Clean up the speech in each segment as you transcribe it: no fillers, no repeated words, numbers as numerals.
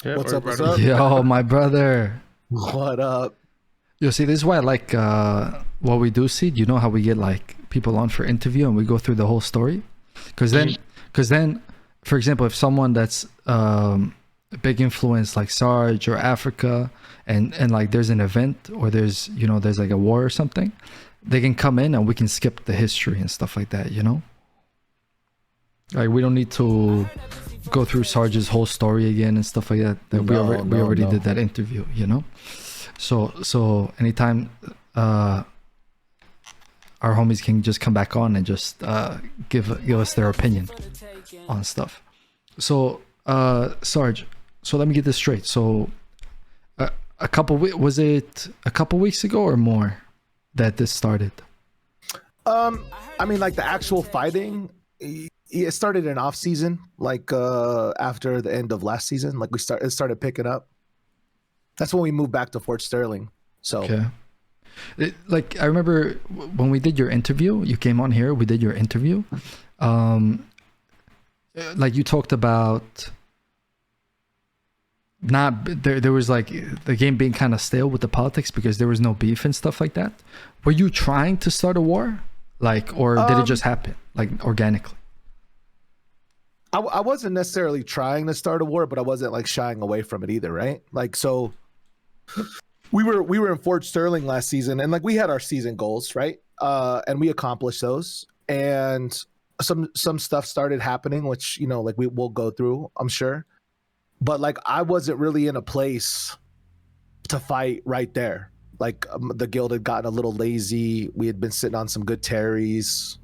Yeah, What's or up? What's rather- up? Yo, my brother. What up? You see, this is why I like what we do. See, you know how we get like people on for interview and we go through the whole story, because then, for example, if someone that's a big influence like Sarge or Africa, and like there's an event or there's there's like a war or something, they can come in and we can skip the history and stuff like that. Like we don't need to go through Sarge's whole story again and stuff like that. We already did that interview. So anytime our homies can just come back on and just give us their opinion on stuff. So Sarge, so let me get this straight. So was it a couple weeks ago or more that this started? I mean, like the actual fighting, it started in off season, like after the end of last season. Like it started picking up. That's when we moved back to Fort Sterling. So, okay. Like I remember when we did your interview, you came on here. We did your interview. Like you talked about there was like the game being kind of stale with the politics because there was no beef and stuff like that. Were you trying to start a war, like, or did it just happen like organically? I wasn't necessarily trying to start a war, but I wasn't like shying away from it either, right? Like, so we were in Fort Sterling last season, and like we had our season goals, right? And we accomplished those, and some stuff started happening, which like we will go through, I'm sure. But like I wasn't really in a place to fight right there. Like the guild had gotten a little lazy. We had been sitting on some good terries,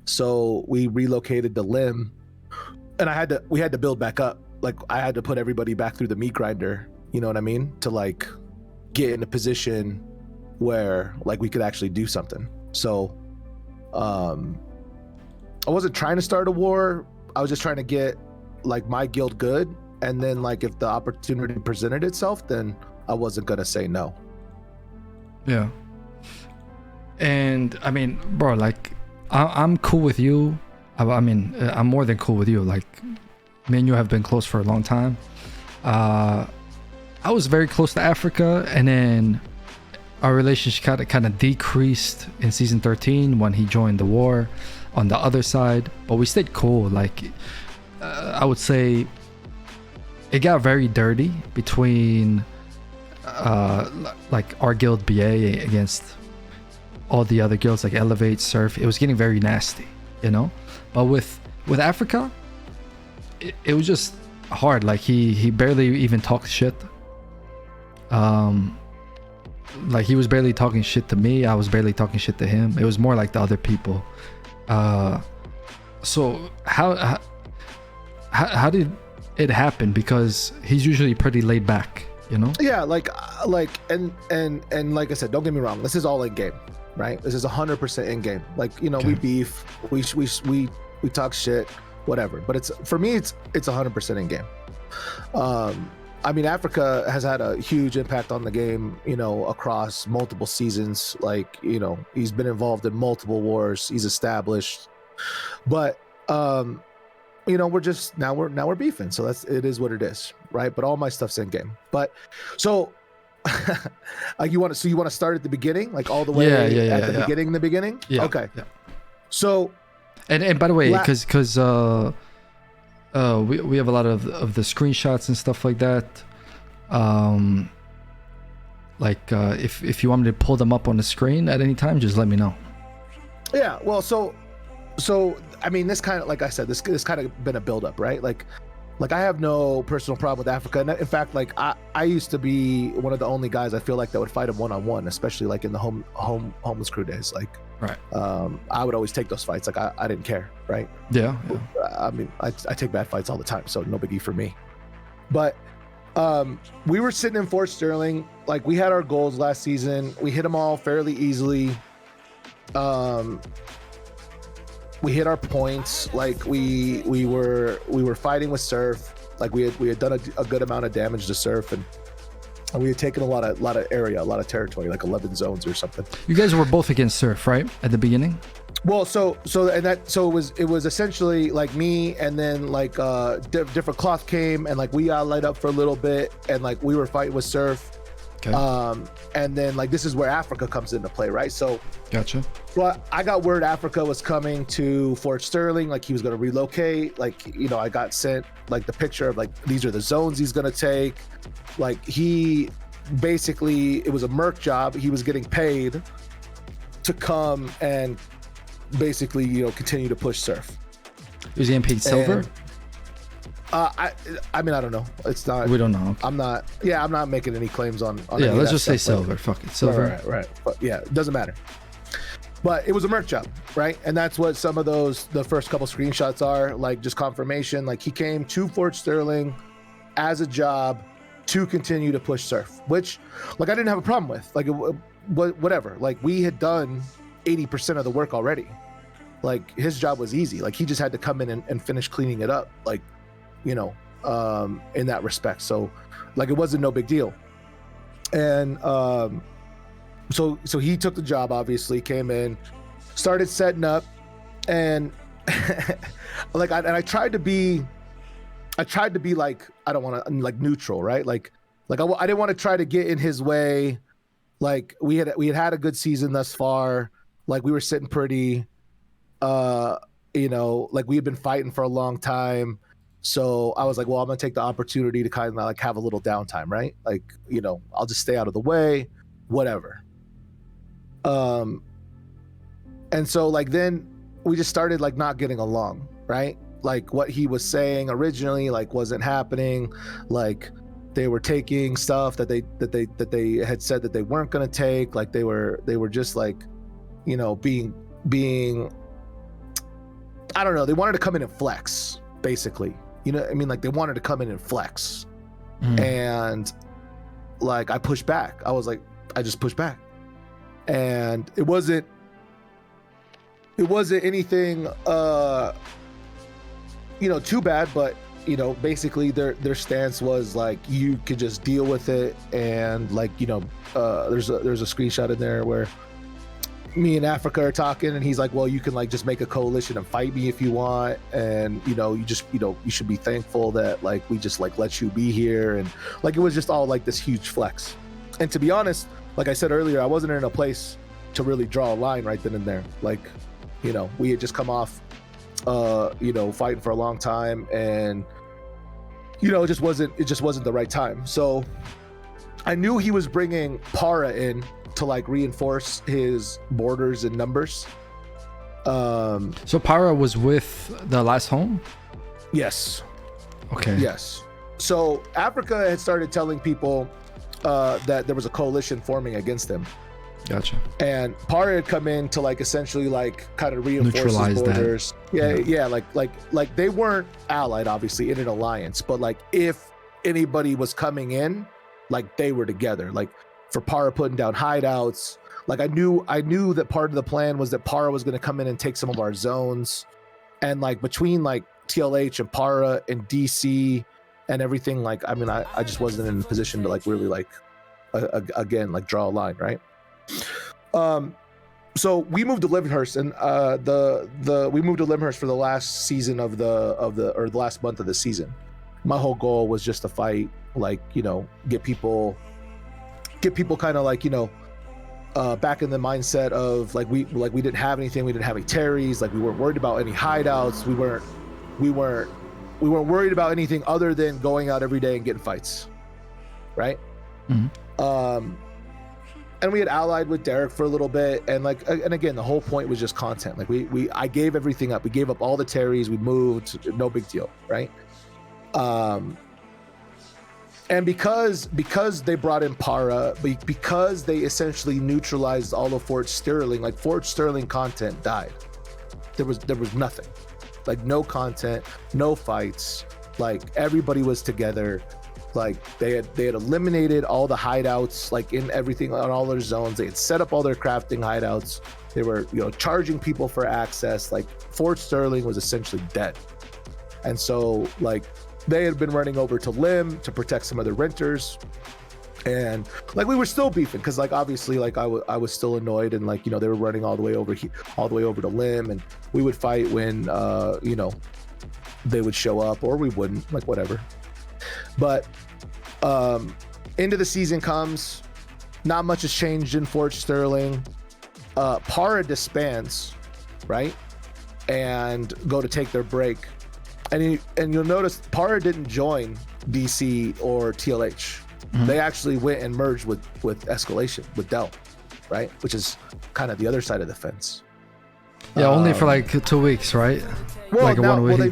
so we relocated to Lim. And we had to build back up. Like I had to put everybody back through the meat grinder, you know what I mean? To like get in a position where like we could actually do something. So I wasn't trying to start a war. I was just trying to get like my guild good. And then like if the opportunity presented itself, then I wasn't gonna say no. Yeah. And I mean, bro, like I'm cool with you. I mean, I'm more than cool with you. Like, me and you have been close for a long time. I was very close to Africa, and then our relationship kind of decreased in season 13 when he joined the war on the other side. But we stayed cool. Like, I would say it got very dirty between like our guild BA against all the other guilds like Elevate, Surf. It was getting very nasty, But with Africa, it was just hard. Like he barely even talked shit. Like he was barely talking shit to me. I was barely talking shit to him. It was more like the other people. So how did it happen? Because he's usually pretty laid back, Yeah, like and like I said, don't get me wrong. This is all in game, right? This is 100% in game. Like Okay. we beef, we talk shit, whatever. But it's for me, it's 100% in game. I mean, Africa has had a huge impact on the game, across multiple seasons. Like he's been involved in multiple wars. He's established, but we're just now we're beefing. So it is what it is, right? But all my stuff's in game. But so. You want to start at the beginning, like all the way at the beginning? Yeah. Okay. Yeah. So, and by the way, because we have a lot of the screenshots and stuff like that. If you want me to pull them up on the screen at any time, just let me know. Yeah. Well, so I mean, this kind of, like I said, this kind of been a buildup, right? Like I have no personal problem with Africa. And in fact, like I used to be one of the only guys I feel like that would fight him one-on-one, especially like in the homeless crew days. Like, right. I would always take those fights. Like I didn't care, right? Yeah. I mean, I take bad fights all the time, so no biggie for me. But we were sitting in Fort Sterling. Like we had our goals last season. We hit them all fairly easily. We hit our points. Like we were fighting with Surf. Like we had done a good amount of damage to Surf, and we had taken a lot of area, a lot of territory, like 11 zones or something. You guys were both against Surf, right? At the beginning? Well, so it was essentially like me, and then like different cloth came, and like we allied up for a little bit, and like we were fighting with Surf. Okay. And then like this is where Africa comes into play, right? So Gotcha. well, I got word Africa was coming to Fort Sterling, like he was going to relocate. Like, you know, I got sent like the picture of like these are the zones he's going to take. Like he basically, it was a merc job. He was getting paid to come and basically, you know, continue to push Surf. He was getting paid silver? And, I mean, I don't know. It's not. We don't know. I'm not making any claims on Yeah, let's just say stuff, silver. Fuck it, silver. Right. But yeah, it doesn't matter. But it was a merc job, right? And that's what some of the first couple screenshots are, like just confirmation. Like he came to Fort Sterling as a job to continue to push Surf, which like I didn't have a problem with. Like whatever. Like we had done 80% of the work already. Like his job was easy. Like he just had to come in and finish cleaning it up. Like, you know, in that respect. So like it wasn't no big deal. And so he took the job, obviously, came in, started setting up, and like I tried to be like, I don't want to like neutral, right? Like I didn't want to try to get in his way. Like we had a good season thus far. Like we were sitting pretty, you know, like we had been fighting for a long time. So I was like, well, I'm gonna take the opportunity to kind of like have a little downtime, right? Like, you know, I'll just stay out of the way, whatever. And so like then we just started like not getting along, right? Like what he was saying originally like wasn't happening. Like they were taking stuff that they had said that they weren't gonna take. Like they were just like, you know, being I don't know, they wanted to come in and flex, basically. You know what I mean? Like they wanted to come in and flex. And like I pushed back. I was like, I just pushed back. And it wasn't anything you know, too bad, but you know, basically their stance was like you could just deal with it. And like, you know, there's a screenshot in there where me and Africa are talking, and he's like, well, you can like just make a coalition and fight me if you want, and you know, you should be thankful that like we just like let you be here. And like it was just all like this huge flex. And to be honest, like I said earlier, I wasn't in a place to really draw a line right then and there. Like, you know, we had just come off you know, fighting for a long time, and you know, it just wasn't the right time. So I knew he was bringing Para in to like reinforce his borders and numbers. So Para was with the last home? Yes. Okay. Yes. So Africa had started telling people that there was a coalition forming against him. Gotcha. And Para had come in to like essentially like kind of reinforce neutralize his borders. that. Yeah. Like they weren't allied obviously in an alliance, but like if anybody was coming in, like they were together. Like for Para putting down hideouts. Like I knew that part of the plan was that Para was going to come in and take some of our zones. And like between like TLH and Para and DC and everything, like I mean I just wasn't in a position to like really like again like draw a line, right? So we moved to Livenhurst, and we moved to Livenhurst for the last season of the last month of the season. My whole goal was just to fight, like, you know, get people kind of like, you know, back in the mindset of like we didn't have anything, we didn't have any terries, like we weren't worried about any hideouts, we weren't worried about anything other than going out every day and getting fights, right? And we had allied with Derek for a little bit, and like, and again, the whole point was just content. Like I gave everything up. We gave up all the terries. We moved. No big deal, right? And because they brought in Para, because they essentially neutralized all of Fort Sterling, like Fort Sterling content died. There was nothing, like no content, no fights. Like everybody was together. Like they had eliminated all the hideouts, like in everything on all their zones. They had set up all their crafting hideouts. They were, you know, charging people for access. Like Fort Sterling was essentially dead. And so like they had been running over to Lim to protect some of the renters. And like we were still beefing because like obviously like I was still annoyed, and like, you know, they were running all the way over to Lim, and we would fight when you know, they would show up or we wouldn't, like whatever. But into the season comes, not much has changed in Fort Sterling. Para disbands, right, and go to take their break, and you'll notice Para didn't join DC or TLH. They actually went and merged with Escalation, with Dell, right? Which is kind of the other side of the fence. Yeah, only for like 2 weeks, right? Well, like they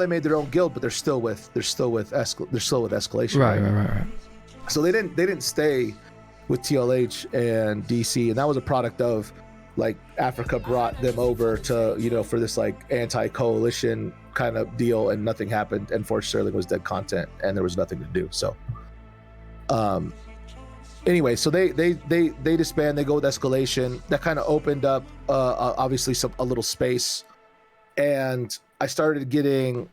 made their own guild, but they're still with Escalation. Right. So they didn't stay with TLH and DC, and that was a product of like Africa brought them over to, you know, for this like anti-coalition kind of deal, and nothing happened, and Fort Sterling was dead content, and there was nothing to do. So anyway, so they disband, they go with Escalation. That kind of opened up obviously a little space, and I started getting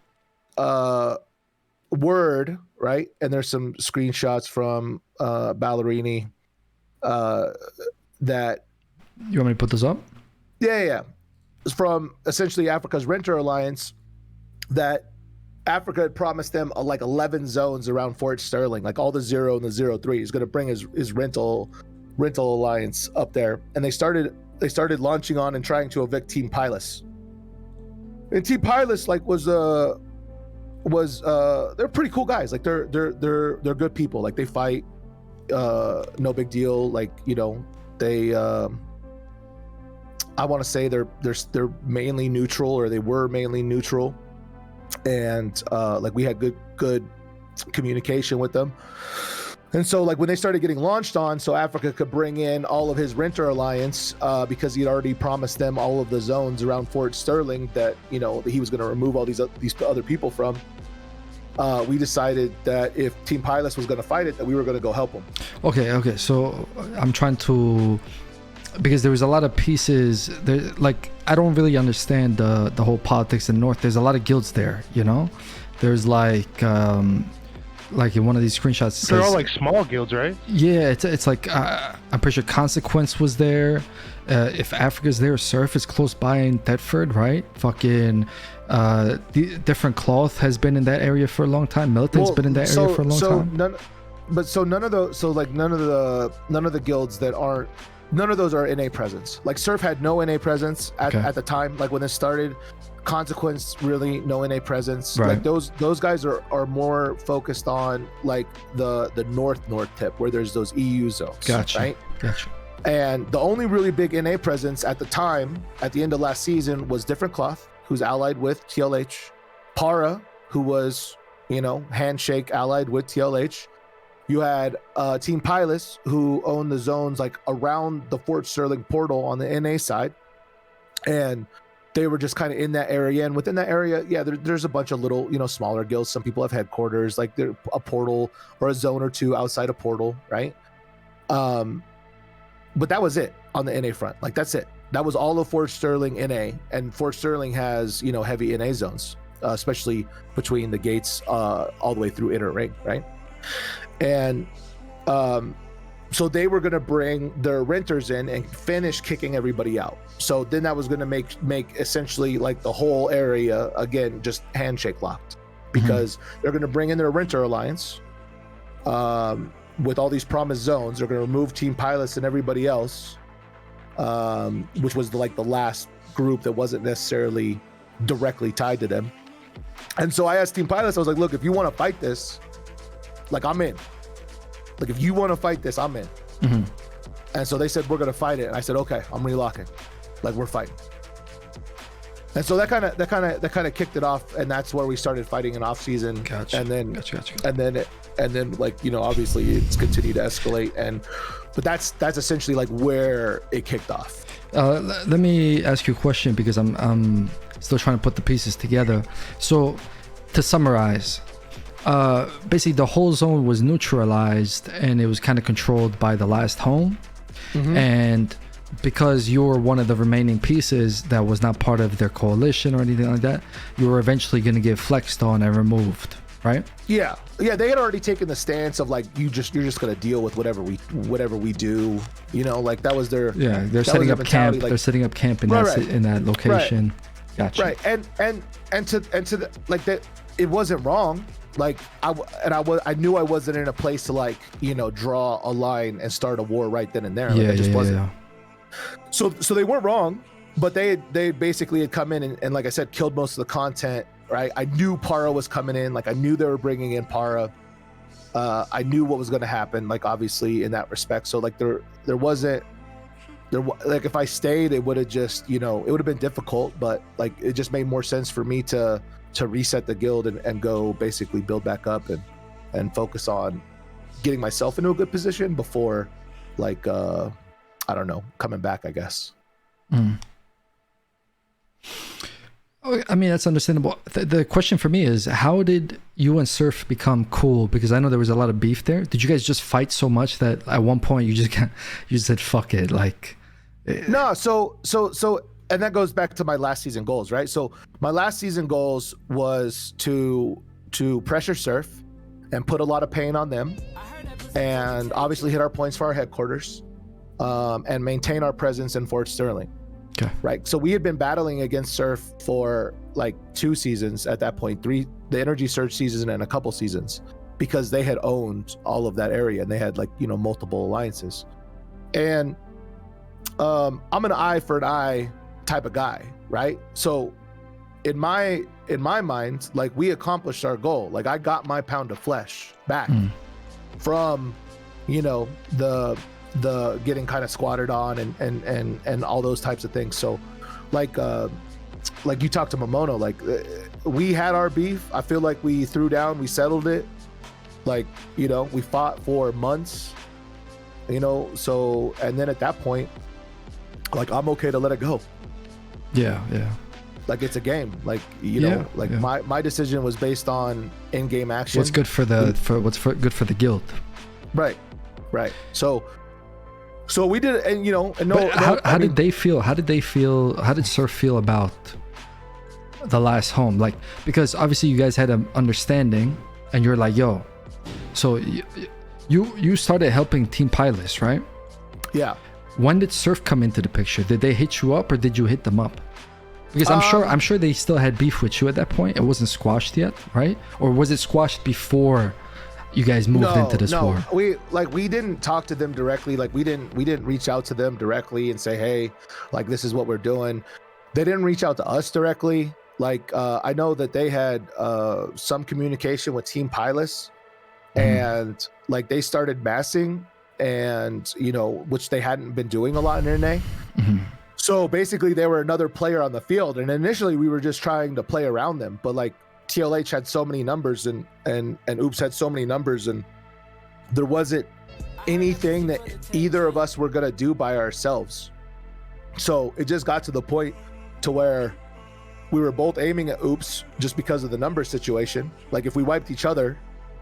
word, right, and there's some screenshots from Ballerini that you want me to put this up? Yeah. It's from essentially Africa's Renter Alliance, that Africa had promised them like 11 zones around Fort Sterling, like all the 0 and the 0-3. He's going to bring his rental alliance up there, and they started launching on and trying to evict Team Pilus. And Team Pilus like was they're pretty cool guys. Like they're good people. Like they fight, no big deal. Like, you know, they I want to say they're mainly neutral, or they were mainly neutral. And like we had good communication with them, and so like when they started getting launched on, so Africa could bring in all of his Renter Alliance, because he'd already promised them all of the zones around Fort Sterling that, you know, he was going to remove all these other people from. We decided that if Team Pilus was going to fight it, that we were going to go help them. Okay, so I'm trying to, because there was a lot of pieces there, like I don't really understand the whole politics in the North. There's a lot of guilds there, you know. There's like in one of these screenshots, they're all like small guilds, right? Yeah, it's like I'm pretty sure Consequence was there. If Africa's there, Surf is close by in Thetford, right? Fucking the different cloth has been in that area for a long time. Militant's been in that area for a long time. None of the guilds that aren't, none of those are NA presence. Like Surf had no NA presence at the time, like when this started. Consequence, really no NA presence. Right. Like those guys are more focused on like the north tip where there's those EU zones. Gotcha. Right? Gotcha. And the only really big NA presence at the time, at the end of last season, was Different Cloth, who's allied with TLH. Para, who was, you know, handshake allied with TLH. You had Team Pilus, who owned the zones like around the Fort Sterling portal on the NA side, and they were just kind of in that area. And within that area, yeah, there's a bunch of little, you know, smaller guilds. Some people have headquarters, like they're a portal or a zone or two outside a portal, right? But that was it on the NA front. Like that's it. That was all of Fort Sterling NA, and Fort Sterling has, you know, heavy NA zones, especially between the gates all the way through Inner Ring, right? And so they were going to bring their renters in and finish kicking everybody out. So then that was going to make essentially like the whole area again just handshake locked, because they're going to bring in their Renter Alliance with all these promised zones. They're going to remove Team Pilus and everybody else, which was like the last group that wasn't necessarily directly tied to them. And so I asked Team Pilus, I was like, look, if you want to fight this, like I'm in. Like if you want to fight this, I'm in. And so they said, we're going to fight it. And I said, okay, I'm relocking. Like we're fighting. And so that kind of kicked it off, and that's where we started fighting in off season. Gotcha. And then Gotcha. and then like, you know, obviously it's continued to escalate, but that's essentially like where it kicked off. Let me ask you a question, because I'm still trying to put the pieces together. So to summarize, basically the whole zone was neutralized and it was kind of controlled by the last home. And because you were one of the remaining pieces that was not part of their coalition or anything like that, you were eventually going to get flexed on and removed. right? Yeah, they had already taken the stance of like you're just gonna deal with whatever we do. You know, like that was their They're setting up camp. Like, they're setting up camp in in that location. Gotcha. Right, and to the, like that, it wasn't wrong. Like I knew I wasn't in a place to like draw a line and start a war right then and there. Like, I just wasn't. So they weren't wrong, but they basically had come in and like I said, killed most of the content. Right, I knew Para was coming in. Like I knew they were bringing in Para. I knew what was going to happen. Like obviously in that respect. So like there wasn't. Like if I stayed, it would have just it would have been difficult. But like it just made more sense for me to reset the guild and go basically build back up and focus on getting myself into a good position before like I don't know, coming back, I guess. I mean, that's understandable. The question for me is, how did you and Surf become cool? Because I know there was a lot of beef there. Did you guys just fight so much that at one point you just said fuck it? Like no, so and that goes back to my last season goals, right? So my last season goals was to pressure Surf and put a lot of pain on them, and obviously hit our points for our headquarters, and maintain our presence in Fort Sterling. Okay. Right. So we had been battling against Surf for like 2 seasons at that point, 3, the Energy Surge season and a couple seasons, because they had owned all of that area and they had like multiple alliances. And I'm an eye for an eye type of guy, right? So in my mind, like we accomplished our goal. Like I got my pound of flesh back from the getting kind of squatted on and all those types of things. So like you talked to Momono, like we had our beef. I feel like we we settled it. Like we fought for months, so and then at that point, like I'm okay to let it go. Yeah Like it's a game. Like my decision was based on in-game action. What's good for good for the guild. Right. So we did, and how did they feel? How did Surf feel about the last home? Like, because obviously you guys had an understanding, and you're like, yo, so you started helping Team Pilots, right? Yeah. When did Surf come into the picture? Did they hit you up or did you hit them up? Because I'm sure they still had beef with you at that point. It wasn't squashed yet, right? Or was it squashed before you guys moved into this war? We didn't talk to them directly. Like we didn't reach out to them directly and say, hey, like this is what we're doing. They didn't reach out to us directly. Like I know that they had some communication with Team Pilots, and like they started massing, and which they hadn't been doing a lot in NA. So basically they were another player on the field, and initially we were just trying to play around them, but like TLH had so many numbers and Oops had so many numbers, and there wasn't anything that either of us were gonna do by ourselves. So it just got to the point to where we were both aiming at Oops just because of the number situation. Like if we wiped each other,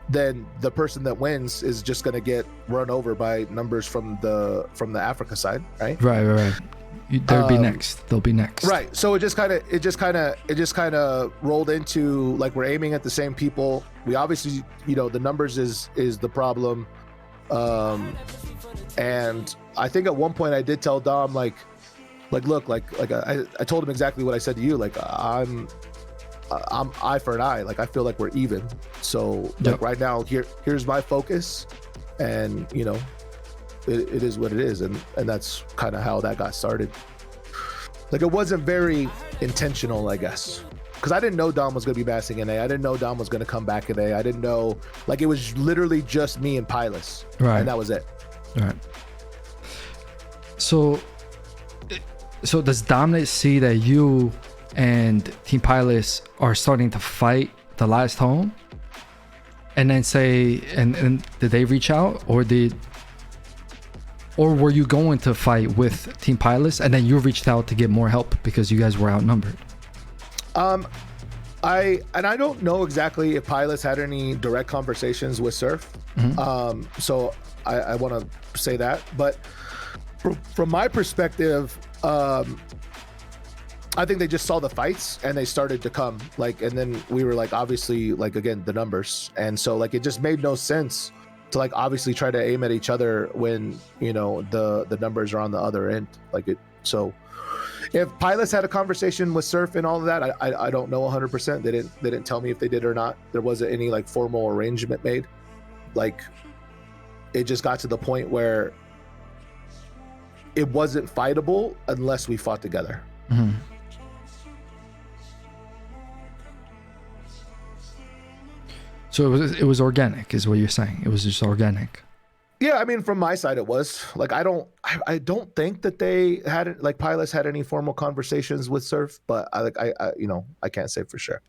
then the person that wins is just gonna get run over by numbers from the Africa side, right? Right. They'll be next. Right. So it just kind of rolled into like we're aiming at the same people. We obviously, the numbers is the problem. And I think at one point I did tell Dom like look, like I told him exactly what I said to you. Like I'm eye for an eye. Like I feel like we're even. So like right now here's my focus, and it is what it is, and that's kind of how that got started. Like it wasn't very intentional, I guess, because I didn't know Dom was going to be massing NA. I didn't know Dom was going to come back in A. I didn't know, like it was literally just me and Pilus, right? And that was it. Right. So does Dominate see that you and Team Pilus are starting to fight the last home, and then say, and did they reach out, or were you going to fight with Team Pilus and then you reached out to get more help because you guys were outnumbered? I don't know exactly if Pilus had any direct conversations with Surf. So I want to say that, but from my perspective, I think they just saw the fights and they started to come, like, and then we were like, obviously, like, again, the numbers, and so like it just made no sense to like obviously try to aim at each other when, you know, the numbers are on the other end, like it. So if pilots had a conversation with Surf and all of that, I don't know 100%. They didn't tell me if they did or not. There wasn't any like formal arrangement made. Like it just got to the point where it wasn't fightable unless we fought together. Mm-hmm. So it was organic, is what you're saying. It was just organic. Yeah, I mean, from my side, it was like I don't think that they had like pilots had any formal conversations with Surf, but I you know, I can't say for sure.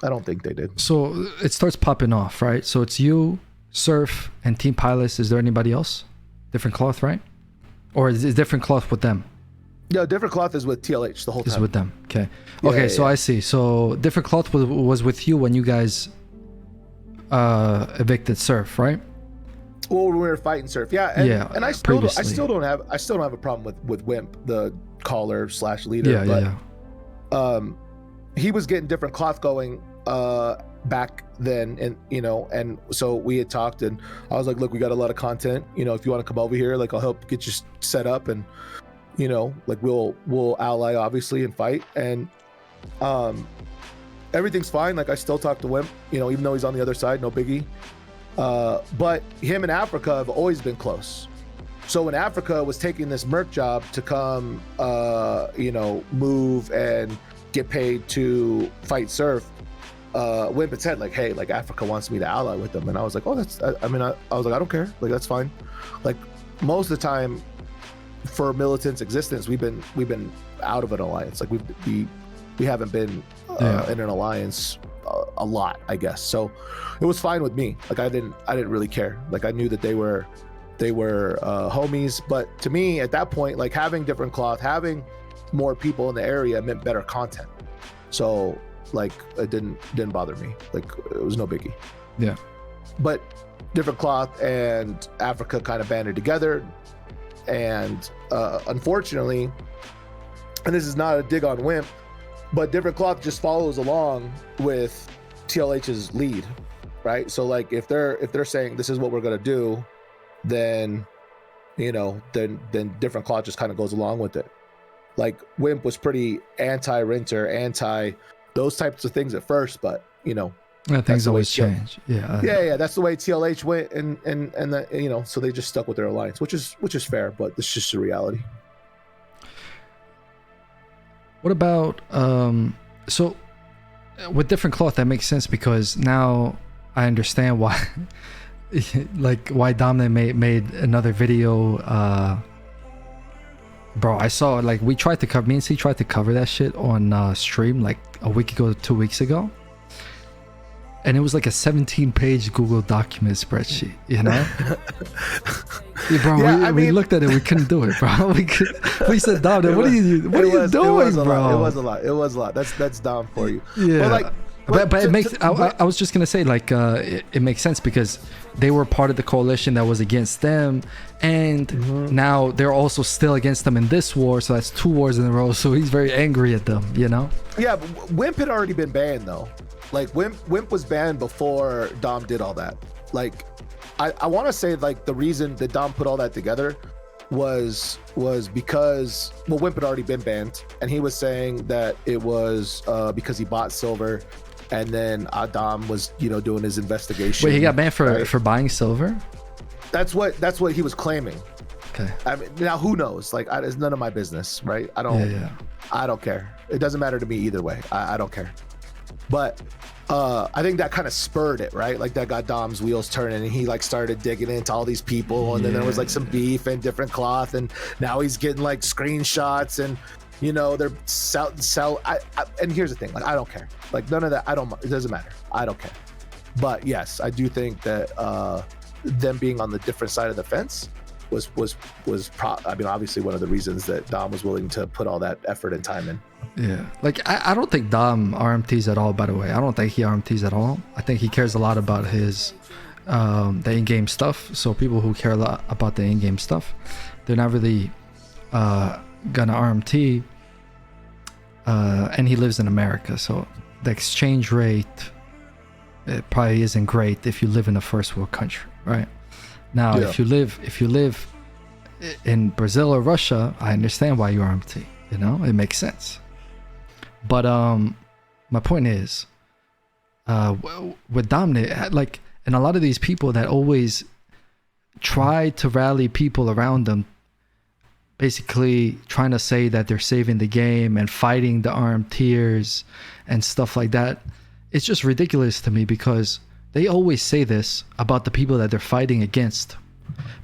I don't think they did. So it starts popping off, right? So it's you, Surf, and Team Pilots. Is there anybody else? Different cloth, right? Or is it different cloth with them? Yeah, different cloth is with TLH the whole time. Is with them. Okay. Yeah, okay, yeah, so yeah. I see. So different cloth was with you when you guys evicted Surf, right? Well, when we were fighting Surf, yeah, and, Yeah, and I still don't have a problem with Wimp, the caller / leader. Yeah, but, he was getting different cloth going back then, and you know, and so we had talked, and I was like, look, we got a lot of content. You know, if you want to come over here, like I'll help get you set up, and you know, like we'll ally obviously and fight, and everything's fine. Like I still talk to Wimp, you know, even though he's on the other side, no biggie. But him and Africa have always been close. So when Africa was taking this merc job to come, you know, move and get paid to fight Surf, Wimp had said like, hey, like Africa wants me to ally with them. And I was like, oh, I was like, I don't care. Like, that's fine. Like most of the time for Militant's existence, we've been out of an alliance. Like we haven't been in an alliance a lot, I guess. So it was fine with me. Like I didn't really care. Like I knew that they were homies, but to me at that point, like having different cloth, having more people in the area meant better content. So like it didn't bother me. Like it was no biggie. Yeah. But different cloth and Africa kind of banded together, and unfortunately, and this is not a dig on Wimp, but different cloth just follows along with TLH's lead, right? So like if they're saying this is what we're gonna do, then you know, then different cloth just kind of goes along with it. Like Wimp was pretty anti-renter, anti those types of things at first, but you know, things always change. Yeah. That's the way TLH went, and the, you know, so they just stuck with their alliance, which is fair, but it's just the reality. What about so with different cloth, that makes sense because now I understand why like why Dominic made another video. Bro, I saw like me and C tried to cover that shit on stream like a week ago, 2 weeks ago. And it was like a 17-page Google document spreadsheet, you know? Yeah, bro, yeah, we looked at it, we couldn't do it, bro. We said, Dom, what are you doing, bro? It was a lot. That's Dom for you. Yeah. But it makes. I was just gonna say, like, it makes sense because they were part of the coalition that was against them, and now they're also still against them in this war. So that's 2 wars in a row. So he's very angry at them, you know. Yeah, but Wimp had already been banned though. Like Wimp was banned before Dom did all that. Like, I want to say like the reason that Dom put all that together was because Wimp had already been banned, and he was saying that it was because he bought silver. And then Dom was, you know, doing his investigation. Wait, he got banned for buying silver? That's what he was claiming. Okay. I mean, now who knows? Like, it's none of my business, right? I don't care. It doesn't matter to me either way. I don't care. But I think that kind of spurred it, right? Like that got Dom's wheels turning, and he like started digging into all these people, and then there was like some beef and different cloth, and now he's getting like screenshots and. You know, they're sell. And here's the thing, like I don't care. Like none of that. It doesn't matter. I don't care. But yes, I do think that them being on the different side of the fence was I mean, obviously one of the reasons that Dom was willing to put all that effort and time in. Yeah, like I don't think Dom RMTs at all. By the way, I don't think he RMTs at all. I think he cares a lot about his the in-game stuff. So people who care a lot about the in-game stuff, they're not really gonna RMT and he lives in America, so the exchange rate, it probably isn't great if you live in a first world country, right? Now, if you live in Brazil or Russia, I understand why you're RMT. You know, it makes sense. But my point is, with Dominate, like, and a lot of these people that always try to rally people around them, basically trying to say that they're saving the game and fighting the armed tiers and stuff like that, it's just ridiculous to me, because they always say this about the people that they're fighting against.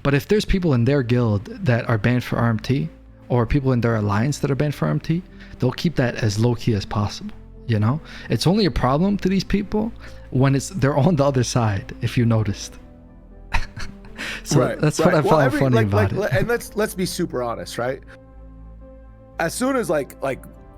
But if there's people in their guild that are banned for RMT, or people in their alliance that are banned for RMT, they'll keep that as low-key as possible. You know, it's only a problem to these people when they're on the other side, if you noticed. So that's what I found funny about it. And let's be super honest, right? As soon as like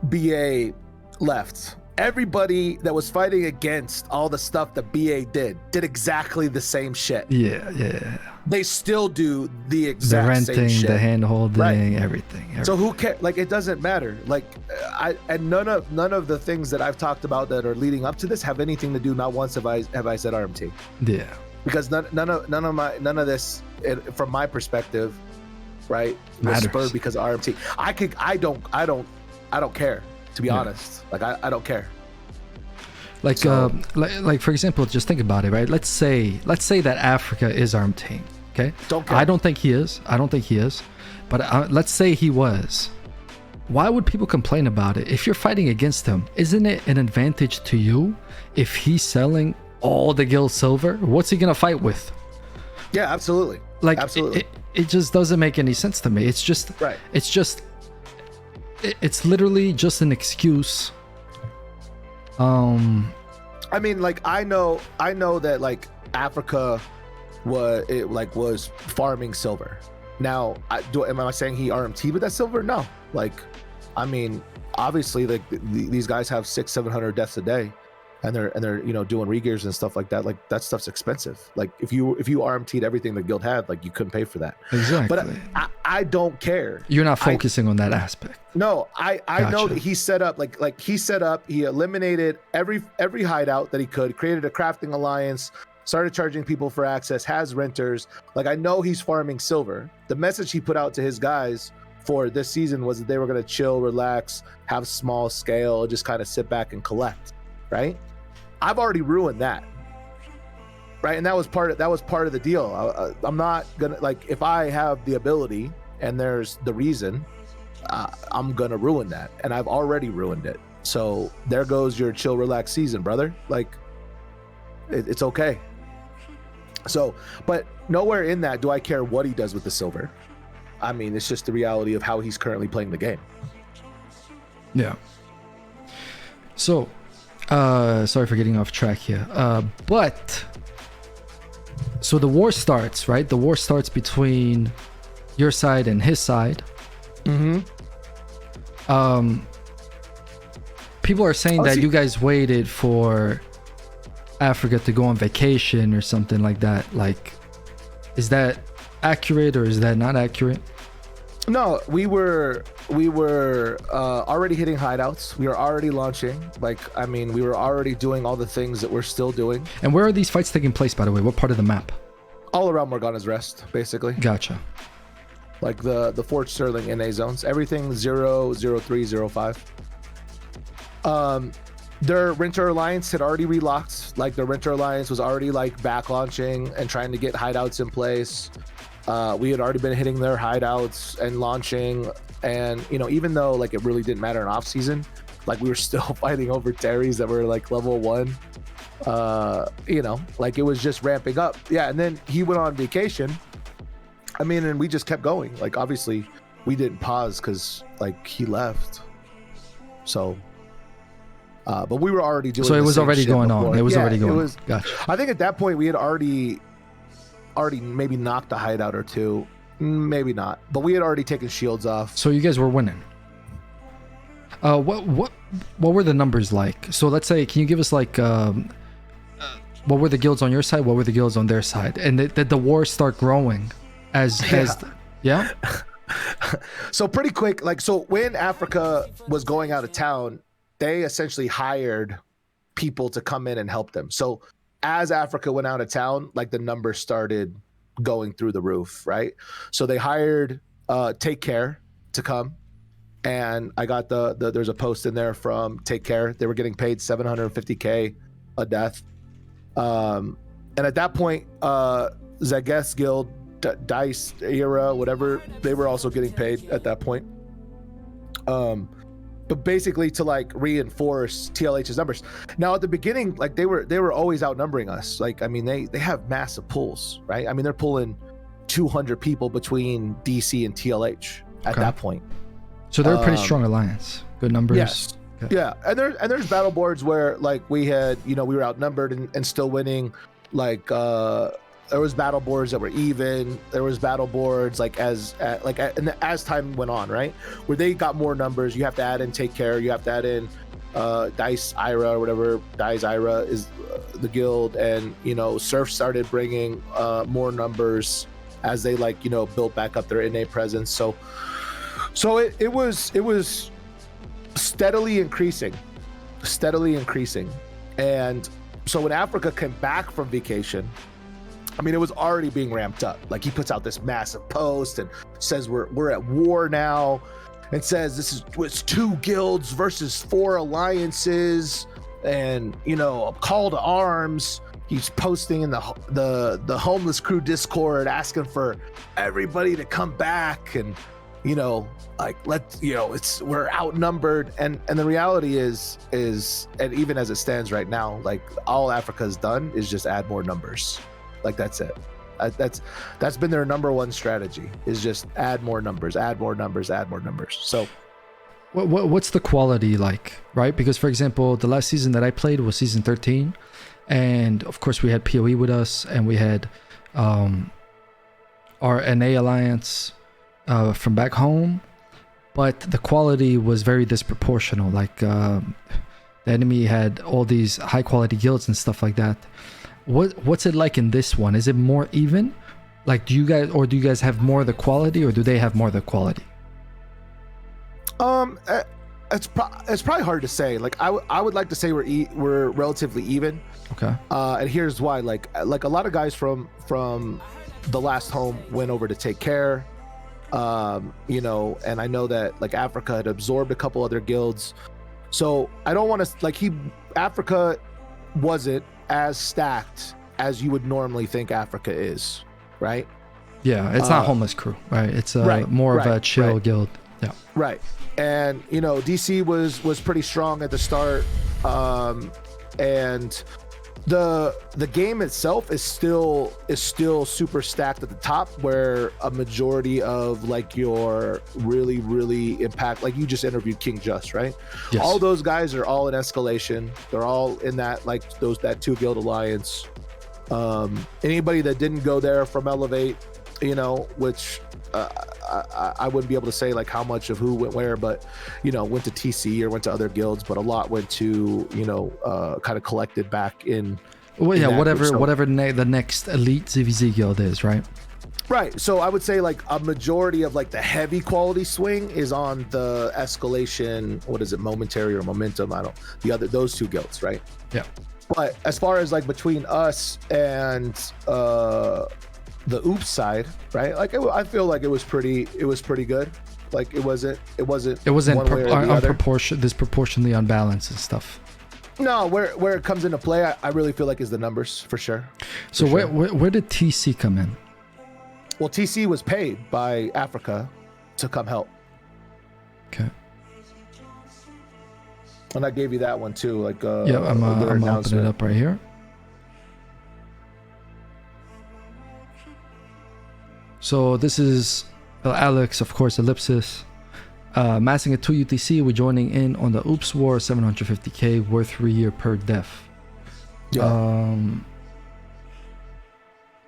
BA left, everybody that was fighting against all the stuff that BA did exactly the same shit. Yeah. They still do the exact same shit. The renting, the hand holding, right. everything. So who cares? Like, it doesn't matter. Like, none of the things that I've talked about that are leading up to this have anything to do. Not once have I said RMT. Yeah. Because none of this, from my perspective, right, was spurred because of RMT. I don't care, to be honest. Like, I don't care. Like, so, like for example, just think about it, right? Let's say that Africa is RMT. Okay. Don't care. I don't think he is. But let's say he was. Why would people complain about it? If you're fighting against him, isn't it an advantage to you if he's selling all the guild silver? What's he gonna fight with? Yeah, absolutely. Like, absolutely. It just doesn't make any sense to me. It's just right. It's literally just an excuse. I mean, like, I know that, like, Africa was farming silver. Now, am I saying he RMT with that silver? No. Like, I mean, obviously, like, these guys have 600-700 deaths a day, and they're doing regears and stuff like that. Like, that stuff's expensive. Like, if you RMT'd everything the guild had, like, you couldn't pay for that. Exactly. But I don't care. You're not focusing on that aspect. No, I know that he set up he eliminated every hideout that he could, created a crafting alliance, started charging people for access, has renters. Like, I know he's farming silver. The message he put out to his guys for this season was that they were going to chill, relax, have small scale, just kind of sit back and collect, right? I've already ruined that, right? And that was part of the deal. I'm not gonna, like, if I have the ability and there's the reason, I'm gonna ruin that, and I've already ruined it. So there goes your chill, relax season, brother. Like, it's okay. So, but nowhere in that do I care what he does with the silver. I mean, it's just the reality of how he's currently playing the game. Yeah. So, sorry for getting off track here. But so the war starts, right? The war starts between your side and his side. Mm-hmm. People are saying that you guys waited for Africa to go on vacation or something like that. Like, is that accurate or is that not accurate? No, we were already hitting hideouts. We were already launching. Like, I mean, we were already doing all the things that we're still doing. And where are these fights taking place, by the way? What part of the map? All around Morgana's Rest, basically. Gotcha. Like the Fort Sterling NA zones. Everything 0, 03, 05. Their Renter Alliance had already relocked. Like, their Renter Alliance was already, like, back launching and trying to get hideouts in place. We had already been hitting their hideouts and launching, and even though, like, it really didn't matter in off season, like, we were still fighting over Terrys that were, like, level 1. Like, it was just ramping up. Yeah, and then he went on vacation. I mean, and we just kept going. Like, obviously we didn't pause because, like, he left. So but we were already doing. So it was already going on. It was already going on. Gotcha. I think at that point we had already maybe knocked a hideout or two, maybe not, but we had already taken shields off. So you guys were winning. What were the numbers like? So let's say, can you give us, like, what were the guilds on your side? What were the guilds on their side? And did the war start growing? Yeah. So pretty quick, like, so when Africa was going out of town, they essentially hired people to come in and help them. So as Africa went out of town, like the numbers started going through the roof, right? So they hired Take Care to come, and I got there's a post in there from Take Care. They were getting paid $750K a death. And at that point, Zaguest Guild, Dice Era, whatever, they were also getting paid at that point. But basically to like reinforce TLH's numbers. Now at the beginning, like they were always outnumbering us. Like, I mean, they have massive pulls, right? I mean, they're pulling 200 people between DC and TLH at that point. So they're a pretty strong alliance. Good numbers. Yes. Okay. Yeah, and there's battle boards where like we had, we were outnumbered and still winning. Like there was battle boards that were even. There was battle boards like as time went on, right? Where they got more numbers. You have to add in Take Care. You have to add in Dice Ira or whatever. Dice Ira is the guild, and Surf started bringing more numbers as they built back up their innate presence. So it was steadily increasing. And so when Africa came back from vacation, I mean, it was already being ramped up. Like, he puts out this massive post and says we're at war now, and says it's 2 guilds versus 4 alliances, and a call to arms. He's posting in the homeless crew Discord asking for everybody to come back, and we're outnumbered, and the reality is and even as it stands right now, like, all Africa's done is just add more numbers. Like, that's it. That's been their number one strategy, is just add more numbers. So what's the quality like, right? Because, for example, the last season that I played was season 13, and of course we had PoE with us, and we had our NA alliance from back home, but the quality was very disproportional. Like, the enemy had all these high quality guilds and stuff like that. What's it like in this one? Is it more even? Like, do you guys have more of the quality, or do they have more of the quality? It's probably hard to say. Like, I would like to say we're relatively even. Okay. And here's why. Like a lot of guys from the last home went over to Take Care. And I know that like Africa had absorbed a couple other guilds. So I don't want to Africa wasn't as stacked as you would normally think Africa is, right? Yeah, it's not homeless crew, right? It's more of a chill guild. Yeah. Right. And DC was pretty strong at the start. And the game itself is still super stacked at the top, where a majority of like your really impact, like you just interviewed King Just, right? Yes. All those guys are all in Escalation. They're all in that that 2 guild alliance. Anybody that didn't go there from Elevate, which I wouldn't be able to say like how much of who went where, but went to TC or went to other guilds, but a lot went to kind of collected back in. Well, yeah, whatever the next elite ZVZ guild is, right? Right. So I would say like a majority of like the heavy quality swing is on the Escalation. What is it, Momentary or Momentum? Those 2 guilds, right? Yeah. But as far as like between us and the Oops side, right? Like I feel like it was pretty good. Like it wasn't disproportionately unbalanced and stuff. No, where it comes into play, I really feel like is the numbers for sure. So where did TC come in? Well, TC was paid by Africa to come help. Okay. And I gave you that one too. Like yeah, I'm opening it up right here. So this is Alex, of course, Ellipsis. Massing at 2 UTC, we're joining in on the Oops War, 750K, worth 3 year per death. Yeah.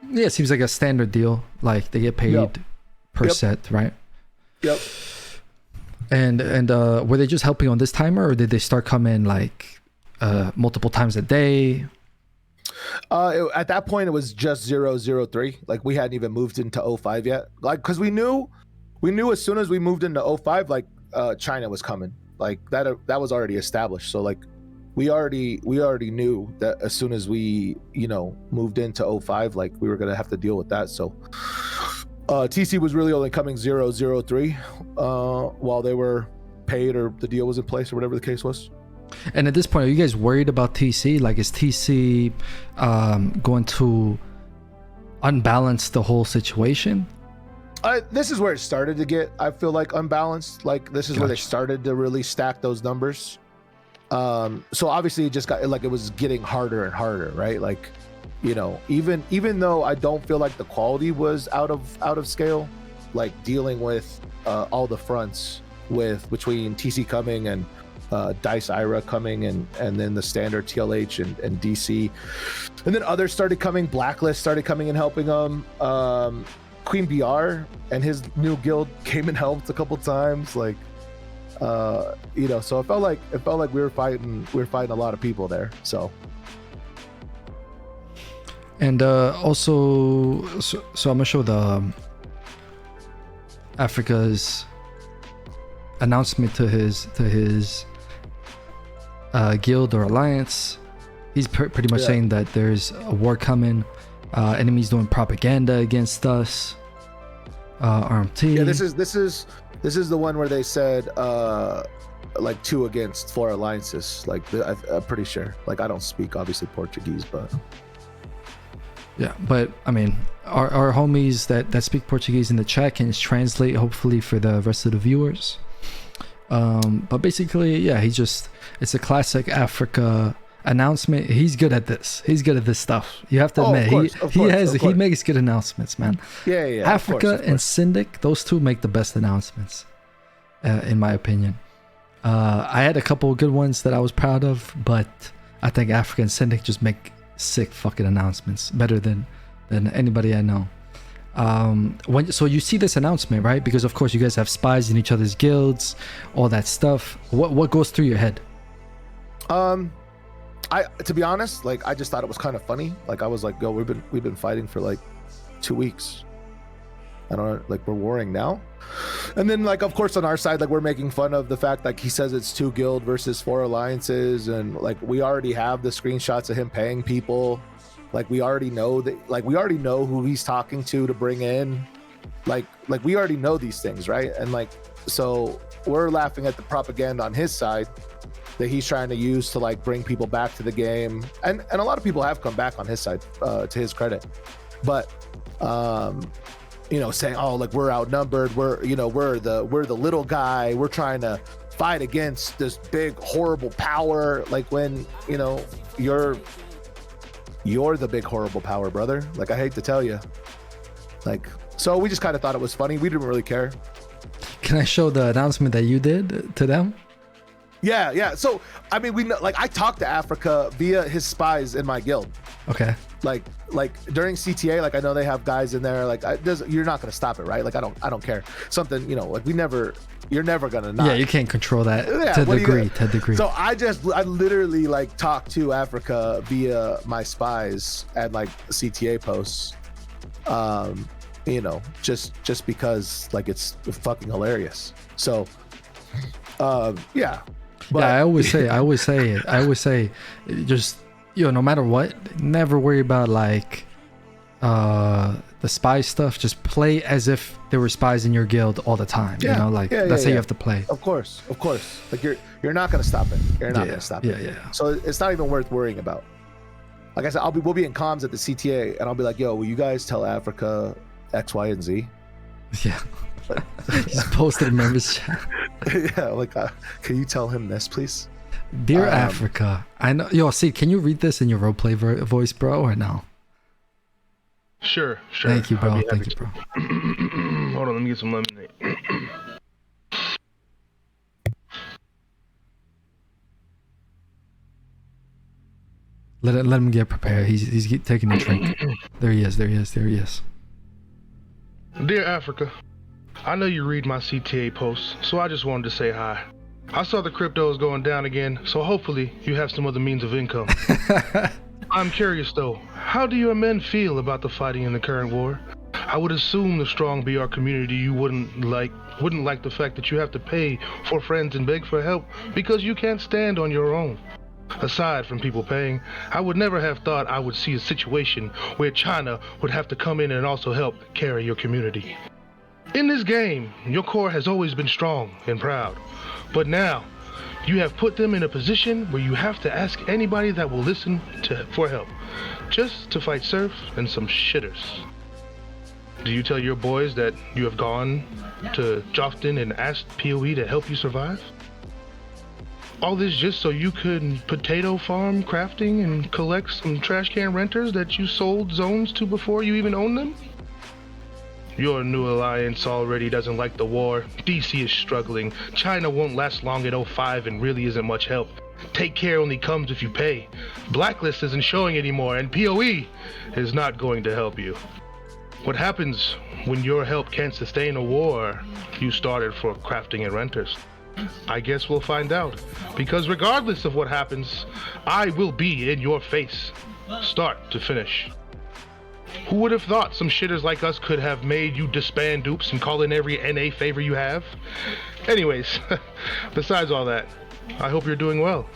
Yeah, it seems like a standard deal. Like they get paid per set, right? Yep. And were they just helping on this timer, or did they start coming like multiple times a day? At that point, it was just 003. Like we hadn't even moved into 05 yet. Like, because we knew we knew as soon as we moved into 05, like China was coming. Like that was already established. So like we already knew that as soon as we, you know, moved into 05, like we were gonna have to deal with that. So TC was really only coming 003 while they were paid or the deal was in place or whatever the case was. And at this point, are you guys worried about TC? Like, is TC going to unbalance the whole situation? This is where it started to get, I feel like, unbalanced. Like this is where they started to really stack those numbers. So obviously it just got like, it was getting harder and harder, right? Like, you know, even though I don't feel like the quality was out of scale, like dealing with all the fronts between TC coming and Dice Ira coming and then the standard TLH and DC, and then others started coming. Blacklist started coming and helping them. Queen BR and his new guild came and helped a couple times. Like, you know, so it felt like we were fighting a lot of people there. So. And also, so I'm gonna show the Africa's announcement to his guild or alliance. He's pretty much saying that there's a war coming. Enemies doing propaganda against us. RMT. Yeah, this is the one where they said like 2 against 4 alliances. Like I'm pretty sure. Like I don't speak obviously Portuguese, but. Yeah, but I mean, our homies that speak Portuguese in the chat can translate hopefully for the rest of the viewers. But basically, yeah, it's a classic Africa announcement. He's good at this. He's good at this stuff. You have to admit, he makes good announcements, man. Yeah. Africa of course. and Syndic, those two make the best announcements, in my opinion. I had a couple of good ones that I was proud of, but I think Africa and Syndic just make sick fucking announcements, better than anybody I know. So you see this announcement, right? Because of course you guys have spies in each other's guilds, all that stuff. What goes through your head? To be honest, like I just thought it was kind of funny. Like I was like, yo, we've been fighting for like 2 weeks. I don't know, like we're warring now. And then like of course on our side, like we're making fun of the fact like he says it's 2 guild versus 4 alliances, and like we already have the screenshots of him paying people. Like we already know who he's talking to bring in. Like we already know these things, right? And like so we're laughing at the propaganda on his side that he's trying to use to like bring people back to the game. And a lot of people have come back on his side, to his credit. But you know, saying, oh, like we're outnumbered, we're the little guy, we're trying to fight against this big horrible power, like when, you know, you're the big horrible power, brother. Like I hate to tell you. Like, so we just kind of thought it was funny. We didn't really care. Can I show the announcement that you did to them? Yeah. So I mean, we know, like I talked to Africa via his spies in my guild. Okay. Like during CTA, like I know they have guys in there. Like you're not gonna stop it, right? Like I don't care. Something, you know, like you're never gonna not. Yeah, you can't control that to a degree. So I literally like talked to Africa via my spies and like CTA posts. You know, just because like it's fucking hilarious. So yeah. But yeah, I always say just, you know, no matter what, never worry about like the spy stuff. Just play as if there were spies in your guild all the time. You know, like that's how you have to play. Of course. Like you're not gonna stop it. You're not gonna stop it. Yeah. So it's not even worth worrying about. Like I said, we'll be in comms at the CTA, and I'll be like, yo, will you guys tell Africa X, Y, and Z? Yeah. Just posted a members chat. Yeah, like can you tell him this, please? Dear Africa, I know. Yo, see, can you read this in your roleplay voice, bro, or no? Sure. Thank you, bro. Hold on, let me get some lemonade. Let him get prepared. He's taking a drink. There he is. Dear Africa, I know you read my CTA posts, so I just wanted to say hi. I saw the crypto is going down again, so hopefully you have some other means of income. I'm curious though, how do your men feel about the fighting in the current war? I would assume the strong BR community you wouldn't like the fact that you have to pay for friends and beg for help because you can't stand on your own. Aside from people paying, I would never have thought I would see a situation where China would have to come in and also help carry your community. In this game, your core has always been strong and proud, but now you have put them in a position where you have to ask anybody that will listen for help, just to fight Surf and some shitters. Do you tell your boys that you have gone to Jofton and asked PoE to help you survive? All this just so you could potato farm crafting and collect some trash can renters that you sold zones to before you even owned them? Your new alliance already doesn't like the war. DC is struggling. China won't last long at 05 and really isn't much help. Take care only comes if you pay. Blacklist isn't showing anymore and PoE is not going to help you. What happens when your help can't sustain a war you started for crafting and renters? I guess we'll find out, because regardless of what happens, I will be in your face, start to finish. Who would have thought some shitters like us could have made you disband dupes and call in every NA favor you have? Anyways, besides all that, I hope you're doing well.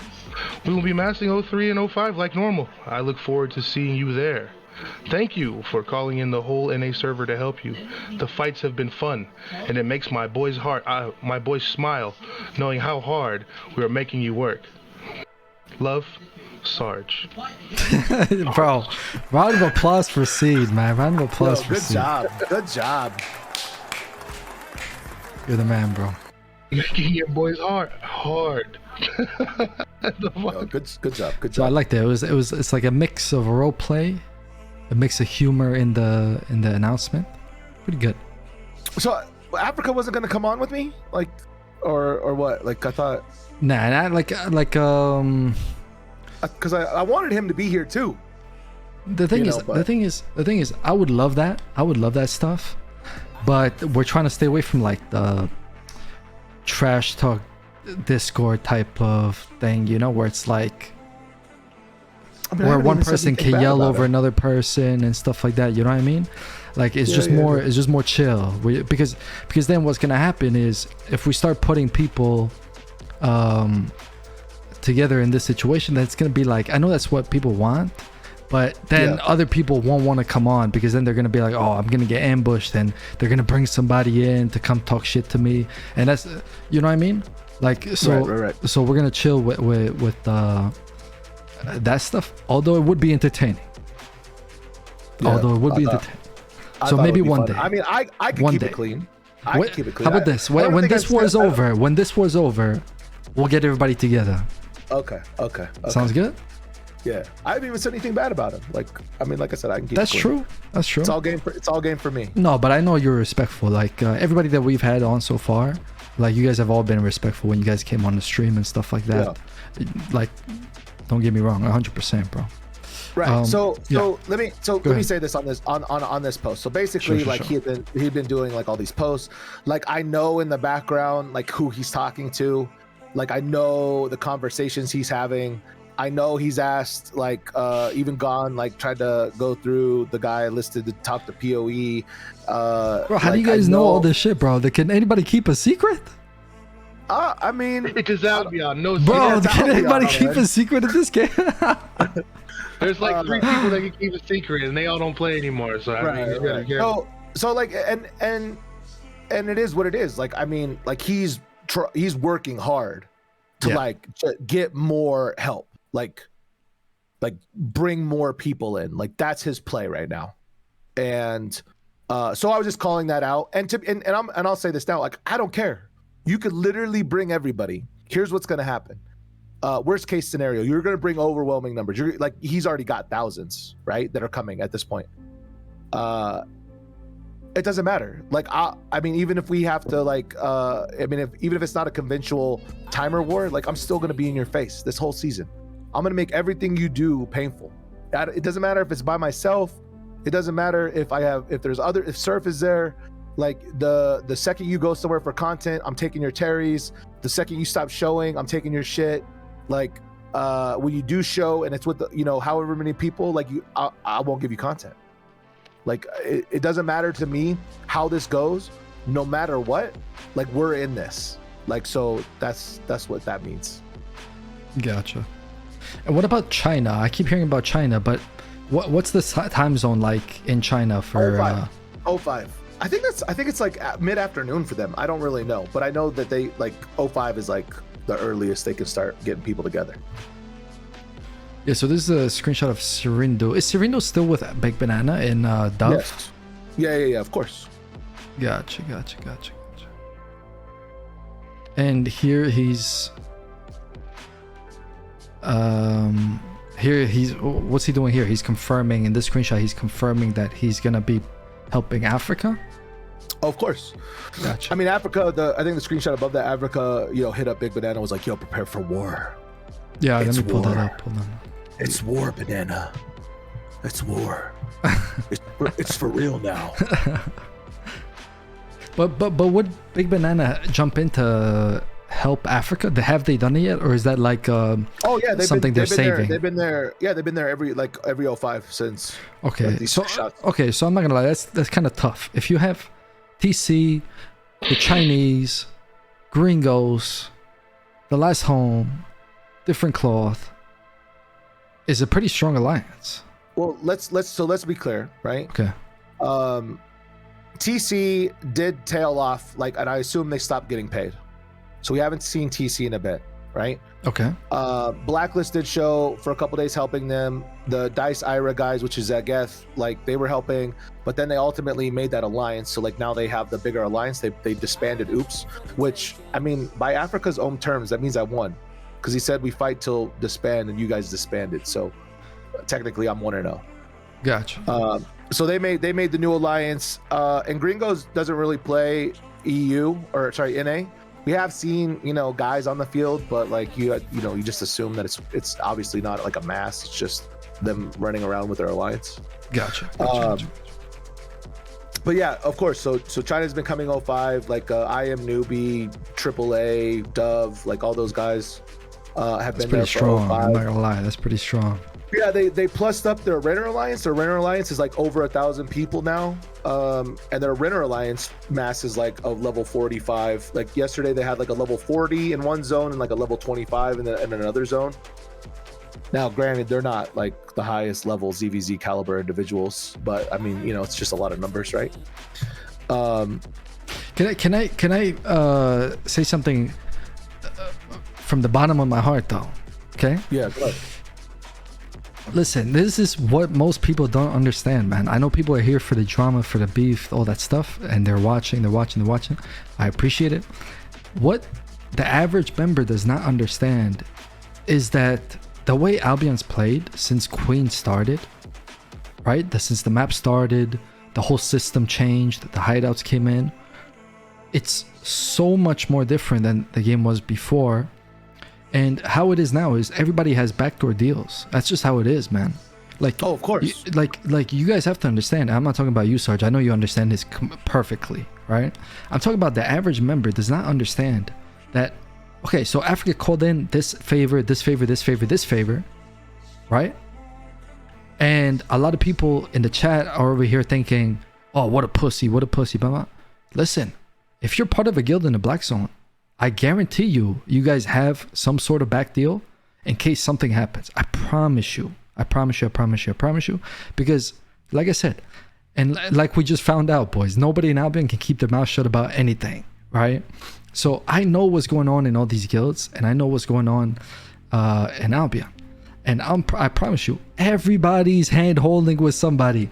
We will be massing 03 and 05 like normal. I look forward to seeing you there. Thank you for calling in the whole NA server to help you. The fights have been fun, and it makes my boys smile, knowing how hard we are making you work. Love, Sarge. Bro, round of applause for Seed, man. Round of applause for Good Seed. job. Good job. You're the man, bro. Making your boys hard. Yo, good job. Good So I job. liked it. It's like a mix of role play, a mix of humor in the announcement. Pretty good. So Africa wasn't gonna come on with me, like, or what? Like I thought, Nah, because I wanted him to be here too. the thing You is, know, but- the thing is, I would love that. I would love that stuff, but we're trying to stay away from like the trash talk Discord type of thing, you know, where it's like I mean, I where haven't one even said person anything can bad yell about over him. another person and stuff like that. You know what I mean? Like it's Yeah, just yeah, more, yeah. it's just more chill. Because then what's gonna happen is if we start putting people together in this situation, that's gonna be like, I know that's what people want, but then Yeah. other people won't want to come on because then they're gonna be like, oh, I'm gonna get ambushed, and they're gonna bring somebody in to come talk shit to me, and that's, you know what I mean? Like so, Right. so we're gonna chill with that stuff. Although it would be entertaining. Yeah, Although it would be I thought- entertaining. I So thought it maybe would be one fun. day. I mean, I could One keep day. it clean. I could keep it clean. How about this? I don't When think this I've war's said- over, we'll get everybody together. Okay. Sounds good? Yeah, I haven't even said anything bad about him. Like, I mean, like I said, I can keep. That's it clean. true. That's true. It's all game for me. No, but I know you're respectful. Like everybody that we've had on so far, like you guys have all been respectful when you guys came on the stream and stuff like that. Like, don't get me wrong, 100%, bro. Right. So yeah. let me ahead. say this on this post. So basically, Sure. like he'd been doing like all these posts. Like I know in the background like who he's talking to. Like I know the conversations he's having. I know he's asked like even gone like tried to go through the guy listed to talk to PoE. Bro, how do you guys know all this shit, bro? Can anybody keep a secret? I mean, It is Albion, no Bro, secret. can Albion, anybody keep man. a secret in this game? There's like 3 people that can keep a secret, and they all don't play anymore. So I mean, you gotta right. get- So like and it is what it is. Like I mean, like he's working hard to Yeah. like to get more help, like bring more people in. Like that's his play right now. And so I was just calling that out. And I'll say this now, like I don't care. You could literally bring everybody. Here's what's gonna happen. Worst case scenario, you're gonna bring overwhelming numbers. You're like he's already got thousands, right? That are coming at this point. It doesn't matter. Like I mean, even if we have to like I mean, even if it's not a conventional timer war, like I'm still gonna be in your face this whole season. I'm gonna make everything you do painful. It doesn't matter if it's by myself. It doesn't matter if if Surf is there. Like the second you go somewhere for content, I'm taking your terries. The second you stop showing, I'm taking your shit. Like when you do show and it's with the, however many people, like I won't give you content. Like it doesn't matter to me how this goes. No matter what, like we're in this. Like so that's what that means. Gotcha. And what about China? I keep hearing about China, but what's the time zone like in China for 05. I think it's like mid-afternoon for them. I don't really know, but I know that they like 05 is like the earliest they can start getting people together. Yeah, so this is a screenshot of Sirindo. Is Sirindo still with Big Banana in Dove? Yes. Yeah, of course. Gotcha. And here he's what's he doing here? He's confirming in this screenshot, he's confirming that he's gonna be helping Africa. Oh, of course. Gotcha. I mean, Africa, I think the screenshot above that, Africa, hit up Big Banana, was like, yo, prepare for war. Yeah, let me pull that up. Hold on. It's war, Banana. It's war. it's for real now. But would Big Banana jump in to help Africa? Have they done it yet, or is that like something they're saving? They've been there every 05 since. Okay, so I'm not gonna lie, that's kind of tough. If you have TC, the Chinese, Gringos, the Last Home, Different Cloth, is a pretty strong alliance. Well, let's be clear, right? Okay. TC did tail off, and I assume they stopped getting paid. So we haven't seen TC in a bit, right? Okay. Blacklist did show for a couple days helping them. The Dice Ira guys, which is Zageth, they were helping, but then they ultimately made that alliance. So now they have the bigger alliance. They disbanded Oops, which, I mean, by Africa's own terms, that means I won. Because he said we fight till disband and you guys disbanded. So technically I'm 1-0. Gotcha. So they made the new alliance. And Gringos doesn't really play NA. We have seen, guys on the field, but you just assume that it's obviously not like a mass. It's just them running around with their alliance. Gotcha. But yeah, of course. So China's been coming 05, I Am Newbie, AAA, Dove, all those guys have been there for strong. 05. I'm not gonna lie, that's pretty strong. Yeah, they plussed up their Renner Alliance. Their Renner Alliance is over 1,000 people now. And their Renner Alliance mass is a level 45. Yesterday they had a level 40 in one zone and a level 25 in another zone. Now, granted, they're not the highest level ZVZ caliber individuals, but I mean, it's just a lot of numbers, right? Can I say something from the bottom of my heart, though? Okay. Yeah. Go ahead. Listen, this is what most people don't understand, man. I know people are here for the drama, for the beef, all that stuff, and they're watching. I appreciate it. What the average member does not understand is that the way Albion's played since Queen started, right? Since the map started, the whole system changed, the hideouts came in. It's so much more different than the game was before. And how it is now is everybody has backdoor deals. That's just how it is, man. Oh, of course. You guys have to understand. I'm not talking about you, Sarge. I know you understand this perfectly, right? I'm talking about the average member does not understand that. Okay, so Africa called in this favor, right? And a lot of people in the chat are over here thinking, "Oh, what a pussy, blah blah." Listen, if you're part of a guild in the Black Zone, I guarantee you guys have some sort of back deal in case something happens. I promise you. Because, like I said, and like we just found out, boys, nobody in Albion can keep their mouth shut about anything, right? So I know what's going on in all these guilds, and I know what's going on in Albion. And I promise you, everybody's hand holding with somebody.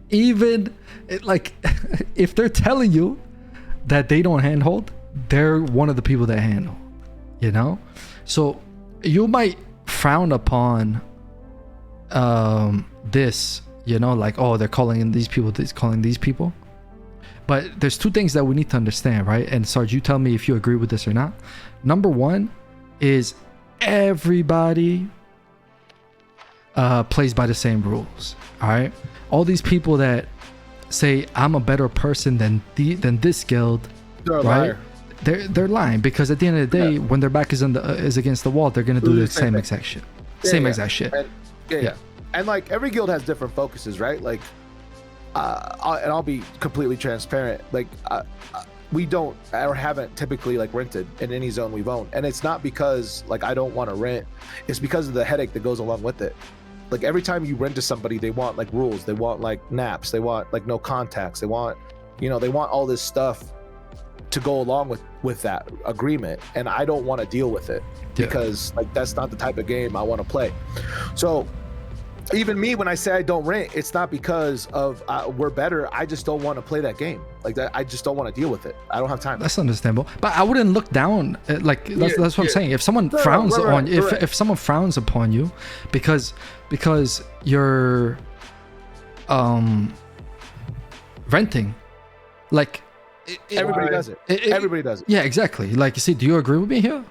Even, if they're telling you that they don't handhold, they're one of the people that handle, so you might frown upon this, oh, they're calling in these people, but there's two things that we need to understand, right? And Sarge, you tell me if you agree with this or not. Number one is everybody plays by the same rules. All right, all these people that say I'm a better person than this guild, they're a right? liar. They're lying, because at the end of the day, when their back is against the wall, they're gonna do the same exact shit. Exact shit. And every guild has different focuses, right? and I'll be completely transparent. Like, we don't or haven't typically like rented in any zone we've owned, and it's not because like I don't want to rent. It's because of the headache that goes along with it. Like every time you rent to somebody, they want like rules, they want like naps, they want like no contacts, they want, you know, they want all this stuff to go along with that agreement, and I don't want to deal with it because like that's not the type of game I want to play. So even me, when I say I don't rent, it's not because of we're better. I just don't want to play that game like that. I just don't want to deal with it. I don't have time. That's understandable. But I wouldn't look down. Like that's what I'm saying. If someone frowns on you, if someone frowns upon you, because you're renting, like everybody does it. Everybody does it. Yeah, exactly. Like, you see, do you agree with me here?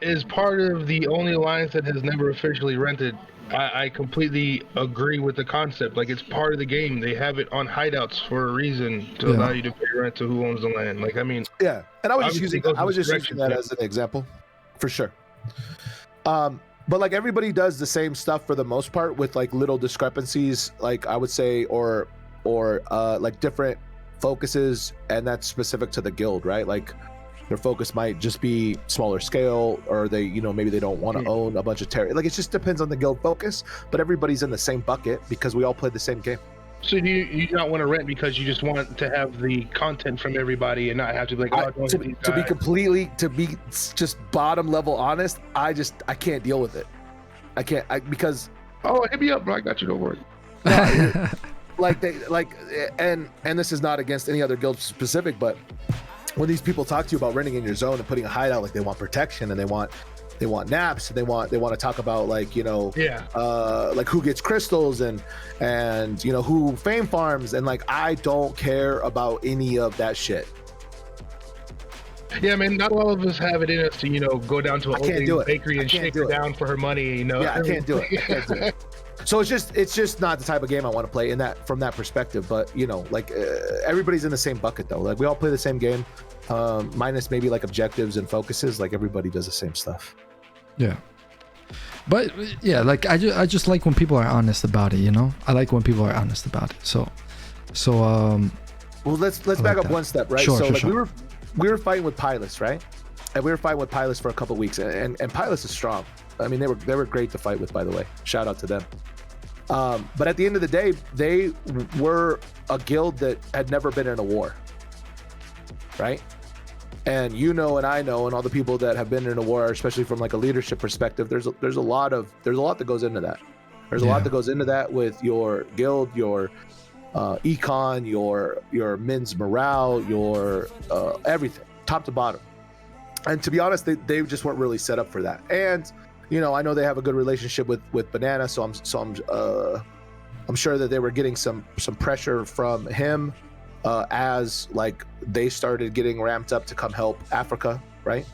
As part of the only alliance that has never officially rented, I completely agree with the concept. Like, it's part of the game. They have it on hideouts for a reason to allow you to pay rent to who owns the land. Like, I mean, yeah. And I was just using that as an example, for sure. But like everybody does the same stuff for the most part, with like little discrepancies, like I would say, or like different focuses, and that's specific to the guild, right? Like, their focus might just be smaller scale, or they, you know, maybe they don't want to own a bunch of territory. Like, it just depends on the guild focus, but everybody's in the same bucket because we all play the same game. So do you not want to rent because you just want to have the content from everybody and not have to be like, to be just bottom level honest, I can't deal with it. Because hit me up, bro. I got you. Don't worry. And this is not against any other guild specific, but when these people talk to you about renting in your zone and putting a hideout, like they want protection and they want naps, and they want to talk about like, you know, like who gets crystals and you know, who fame farms, and like I don't care about any of that shit. Yeah, man, not all of us have it in us to, you know, go down to a bakery and shake her down for her money, you know. Yeah, I can't do it. So it's just not the type of game I want to play from that perspective. But you know, like everybody's in the same bucket though. Like we all play the same game, minus maybe like objectives and focuses. Like everybody does the same stuff. Yeah, but yeah, like I just like when people are honest about it. You know, I like when people are honest about it. So well, let's back up one step, right? Sure. We were fighting with Pilus, right? And we were fighting with Pilus for a couple of weeks, and Pilus is strong. I mean, they were great to fight with, by the way. Shout out to them. But at the end of the day, they were a guild that had never been in a war, right? And you know, and I know, and all the people that have been in a war, especially from like a leadership perspective, there's a lot that goes into that. There's a lot that goes into that with your guild, your econ, your men's morale, your everything, top to bottom. And to be honest, they just weren't really set up for that. And you know, I know they have a good relationship with Banana, so I'm sure that they were getting some pressure from him as like they started getting ramped up to come help Africa, right?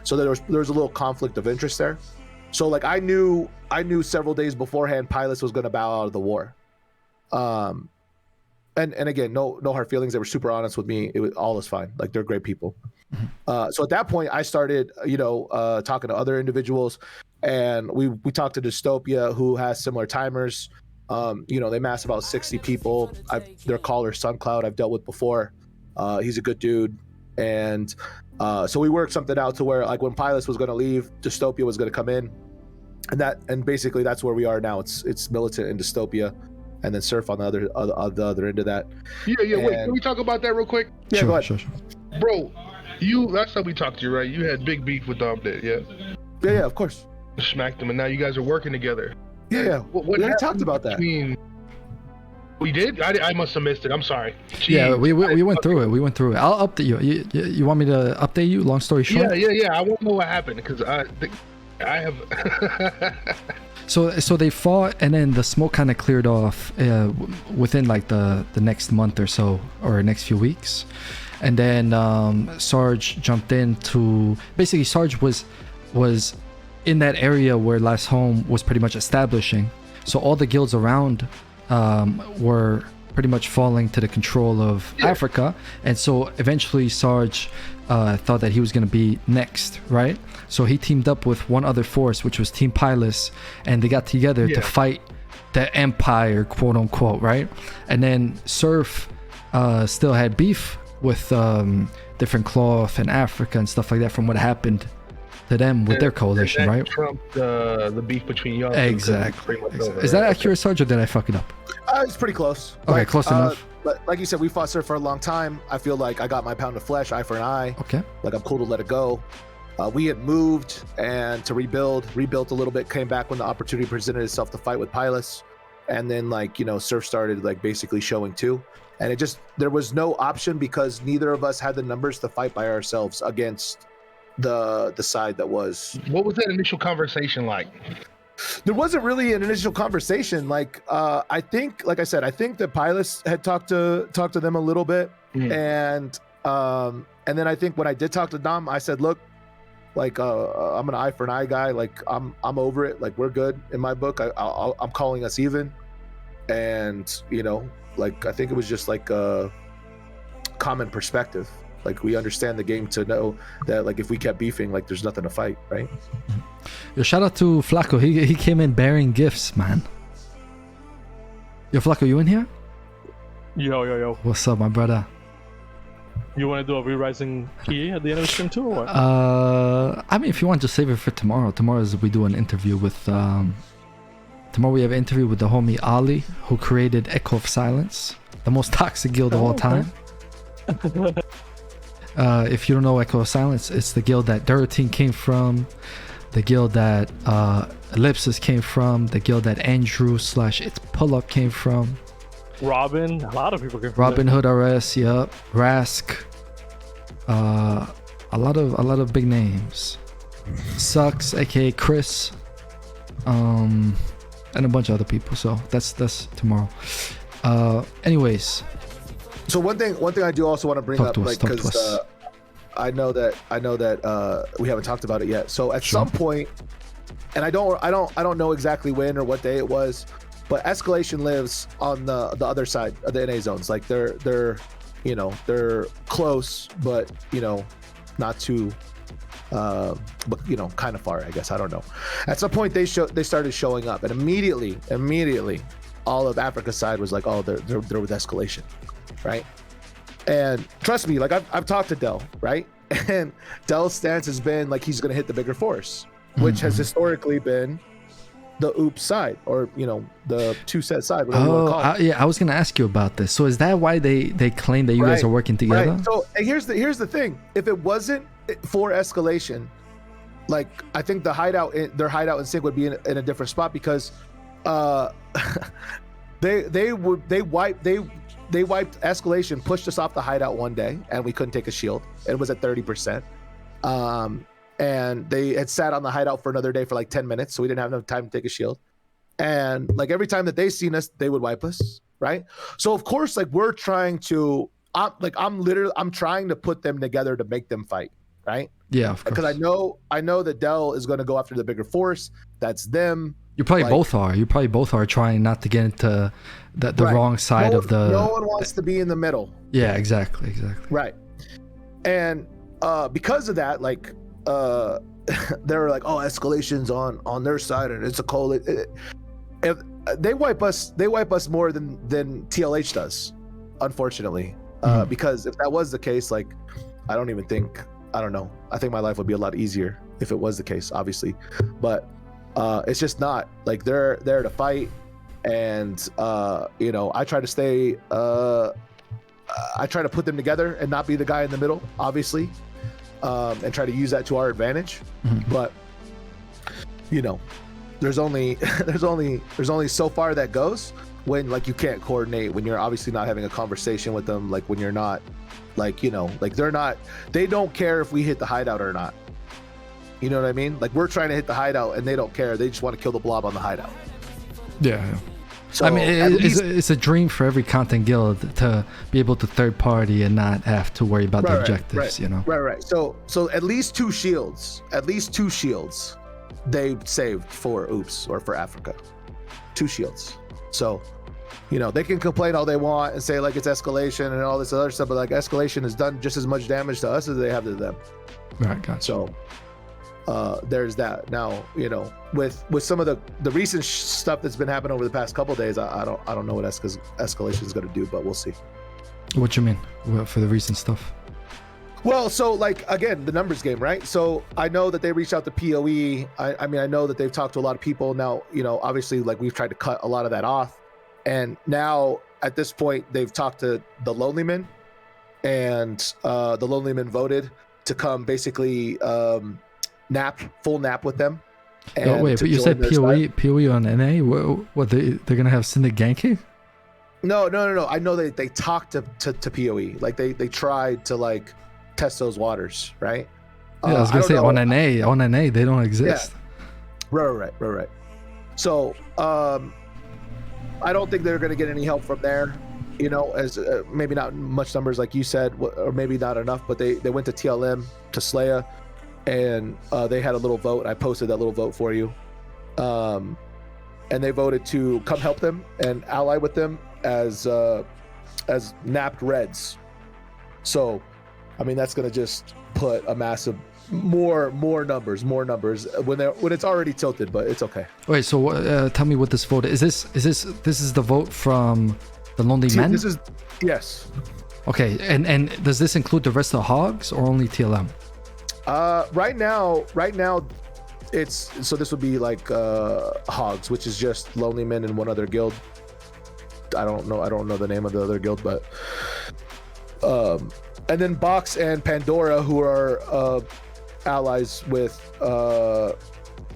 So there was a little conflict of interest there. So like I knew several days beforehand Pilus was going to bow out of the war. And again, no hard feelings. They were super honest with me. All is fine. Like they're great people. So at that point, I started, you know, talking to other individuals, and we talked to Dystopia, who has similar timers. You know, they mass about 60 people. Their caller Suncloud I've dealt with before. He's a good dude, and so we worked something out to where like when Pilus was going to leave, Dystopia was going to come in, and basically that's where we are now. It's Militant and Dystopia, and then Surf on the other end of that. Yeah. Wait, can we talk about that real quick? Yeah, go ahead. Sure. Bro, last time we talked to you, right? You had big beef with Domdet, yeah? Yeah, of course. Smacked him, and now you guys are working together. Yeah. What we talked about that. We did? I must have missed it. I'm sorry. Jeez. Yeah, we went through it. I'll update you. You want me to update you? Long story short. Yeah. I won't know what happened because I have. So they fought, and then the smoke kind of cleared off within like the next month or so, or next few weeks, and then Sarge jumped in to basically Sarge was in that area where Last Home was pretty much establishing. So all the guilds around were pretty much falling to the control of Africa, and so eventually Sarge thought that he was going to be next, right? So he teamed up with one other force, which was Team Pilus, and they got together to fight the empire, quote unquote, right? And then Surf still had beef with different cloth in Africa and stuff like that from what happened to them with their coalition, right? Trumped the beef between y'all. Exactly. Is that accurate, Sarge, or did I fuck it up? It's pretty close. Okay, close enough. But like you said, we fought Surf for a long time. I feel like I got my pound of flesh, eye for an eye. Okay. Like I'm cool to let it go. We had moved and to rebuilt a little bit, came back when the opportunity presented itself to fight with Pylus. And then Surf started like basically showing too. And there was no option because neither of us had the numbers to fight by ourselves against the side that was. What was that initial conversation like? There wasn't really an initial conversation. I think that Pylus had talked to them a little bit. And then I think when I did talk to Dom, I said, look, I'm an eye for an eye guy. I'm over it. We're good in my book. I'm calling us even. And I think it was just a common perspective. We understand the game to know that if we kept beefing, there's nothing to fight, right? Yo, shout out to Flacco. He came in bearing gifts, man. Yo, Flacco, you in here? Yo. What's up, my brother? You want to do a re-rising key at the end of the stream too, or what? I mean, if you want, just save it for tomorrow. We do an interview with. Tomorrow we have an interview with the homie Ali, who created Echo of Silence, the most toxic guild of all time. If you don't know Echo of Silence, it's the guild that Durotine came from, the guild that Ellipsis came from, the guild that Andrew / It's Pull-Up came from. Robin, a lot of people came from Robin Hood RS, yep. Rask, a lot of big names. Sucks, aka Chris, and a bunch of other people. So that's tomorrow. Anyways. So one thing I do also want to bring up, because I know that we haven't talked about it yet. So at some point, and I don't know exactly when or what day it was, but Escalation lives on the other side of the NA zones. They're close, but not too but kind of far, I guess. I don't know. At some point they started showing up, and immediately all of Africa's side was like, oh, they're with Escalation, right? And trust me, I've talked to Dell, right? And Dell's stance has been he's gonna hit the bigger force, which has historically been the oops side, or the two set side, whatever you want to call it. Yeah, I was gonna ask you about this. So is that why they claim that you guys are working together? Right. So and here's the thing: if it wasn't for Escalation, I think their hideout in Sig would be in a different spot, because they wiped Escalation, pushed us off the hideout one day, and we couldn't take a shield. It was at 30%. And they had sat on the hideout for another day for 10 minutes, so we didn't have enough time to take a shield. And every time that they seen us, they would wipe us, right? So of course, we're trying to, I'm trying to put them together to make them fight, right? Yeah, of course. Because I know that Dell is going to go after the bigger force. That's them. You probably both are. You probably both are trying not to get into the wrong side of the. No one wants to be in the middle. Yeah, exactly. Right. And because of that, they're like, oh, Escalation's on their side, and it's a coalition. If they wipe us more than TLH does, unfortunately. Because if that was the case, I don't know. I think my life would be a lot easier if it was the case, obviously. But it's just not. They're there to fight, and I try to stay. I try to put them together and not be the guy in the middle, obviously, and try to use that to our advantage. But there's only so far that goes when you can't coordinate, when you're obviously not having a conversation with them, when you're not they don't care if we hit the hideout or not. You know what I mean? We're trying to hit the hideout and they don't care. They just want to kill the blob on the hideout. Yeah. So I mean, it's a dream for every content guild to be able to third party and not have to worry about the objectives, Right. So at least two shields they saved for Oops or for Africa. 2 shields. So, they can complain all they want and say it's Escalation and all this other stuff, but Escalation has done just as much damage to us as they have to them. Right, gotcha. So there's that. Now, with some of the recent stuff that's been happening over the past couple of days, I don't know what Escalation is going to do, but we'll see. What you mean for the recent stuff? Well, so like again, the numbers game, right? So I know that they reached out to PoE. I mean, I know that they've talked to a lot of people. Now, obviously, like we've tried to cut a lot of that off, and now at this point, they've talked to the Lonely Men, and the Lonely Men voted to come basically full nap with them. Oh, wait, but you said PoE on NA? What they're gonna have Syndic ganking? No. I know they talked to PoE. Like they tried to like test those waters, right? Yeah, I was gonna say on NA they don't exist. Yeah. Right. So I don't think they're gonna get any help from there. As maybe not much numbers like you said, or maybe not enough. But they went to TLM to Slaya, and they had a little vote. I posted that little vote for you, and they voted to come help them and ally with them as napped Reds. So I mean, that's going to just put a massive more numbers when it's already tilted, but it's okay. Wait, so tell me what this vote is. This is the vote from the Lonely Men? Yes. Okay, and does this include the rest of the Hogs or only TLM? Right now this would be like Hogs, which is just Lonely Men and one other guild. I don't know the name of the other guild, but and then Box and Pandora, who are allies with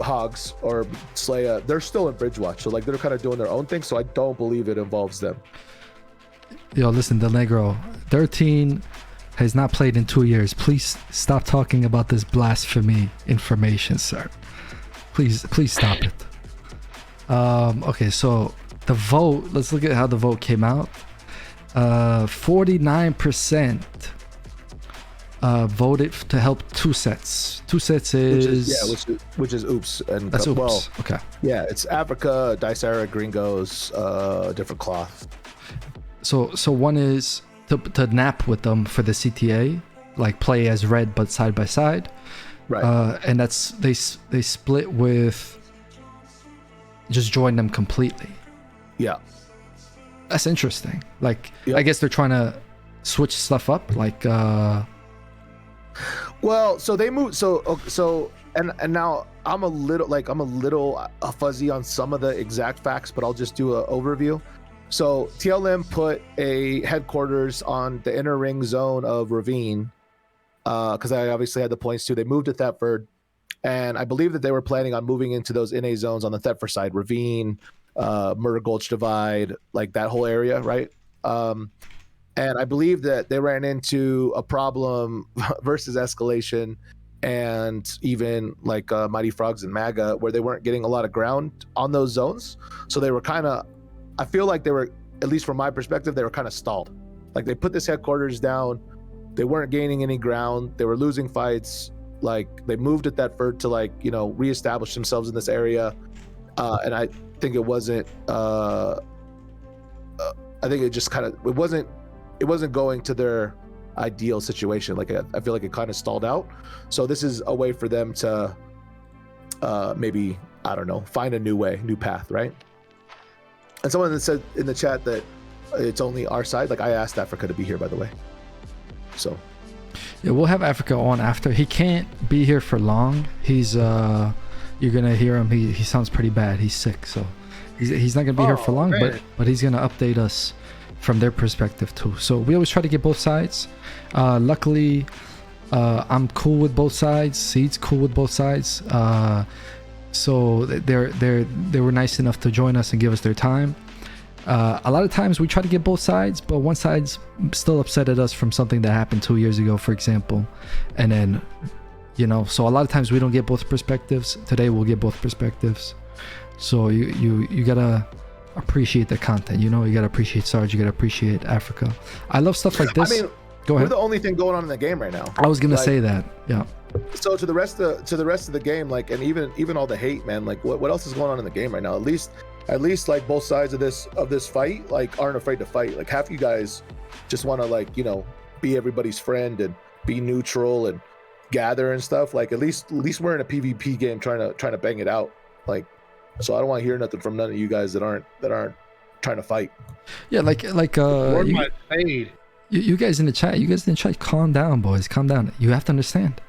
Hogs or Slaya, they're still in Bridgewatch, so like they're kind of doing their own thing. So I don't believe it involves them. Yo, listen, Del Negro, 13 has not played in 2 years. Please stop talking about this blasphemy information, sir. Please stop it. Okay, so the vote. Let's look at how the vote came out. 49% voted to help 2 sets. 2 sets is which is Oops and that's Oops. Well, okay. Yeah, it's Africa, Dicera, Gringos, different cloth. So one is to nap with them for the CTA, like play as Red but side by side. Right. And that's they split with just join them completely. Yeah. That's interesting. Like, yep. I guess they're trying to switch stuff up. Like, well, so they moved. So and now I'm a little fuzzy on some of the exact facts, but I'll just do an overview. So TLM put a headquarters on the inner ring zone of Ravine, because I obviously had the points too. They moved to Thetford, and I believe that they were planning on moving into those NA zones on the Thetford side, Ravine, Murder Gulch Divide, like that whole area, right? And I believe that they ran into a problem versus Escalation and even like Mighty Frogs and MAGA, where they weren't getting a lot of ground on those zones. So they were I feel like they were, at least from my perspective, they were kind of stalled. Like they put this headquarters down, they weren't gaining any ground, they were losing fights. Like they moved at Thetford to reestablish themselves in this area. And I think it wasn't I think it just it wasn't going to their ideal situation. Like I feel like it kind of stalled out. So this is a way for them to maybe, I don't know, find a new path, right? And someone that said in the chat that it's only our side. Like I asked Africa to be here, by the way. So yeah, we'll have Africa on after. He can't be here for long. He's you're gonna hear him. He sounds pretty bad. He's sick, so he's not gonna be here for long. Man. But he's gonna update us from their perspective too. So we always try to get both sides. Luckily, I'm cool with both sides. Seed's cool with both sides. So they were nice enough to join us and give us their time. A lot of times we try to get both sides, but one side's still upset at us from something that happened 2 years ago, for example. And then, so a lot of times we don't get both perspectives. Today we'll get both perspectives. So you gotta appreciate the content. You gotta appreciate Sarge. You gotta appreciate Africa. I love stuff like this. I mean, go ahead. We're the only thing going on in the game right now. I was gonna say that. Yeah. So to the rest of the game, like, and even all the hate, man, like what else is going on in the game right now? At least like both sides of this fight, like, aren't afraid to fight. Like half you guys just want to be everybody's friend and be neutral and gather and stuff, like at least we're in a PvP game trying to bang it out. Like, so I don't want to hear nothing from none of you guys that aren't trying to fight. Yeah, Where's my fade? You guys in the chat, calm down, boys, calm down. You have to understand,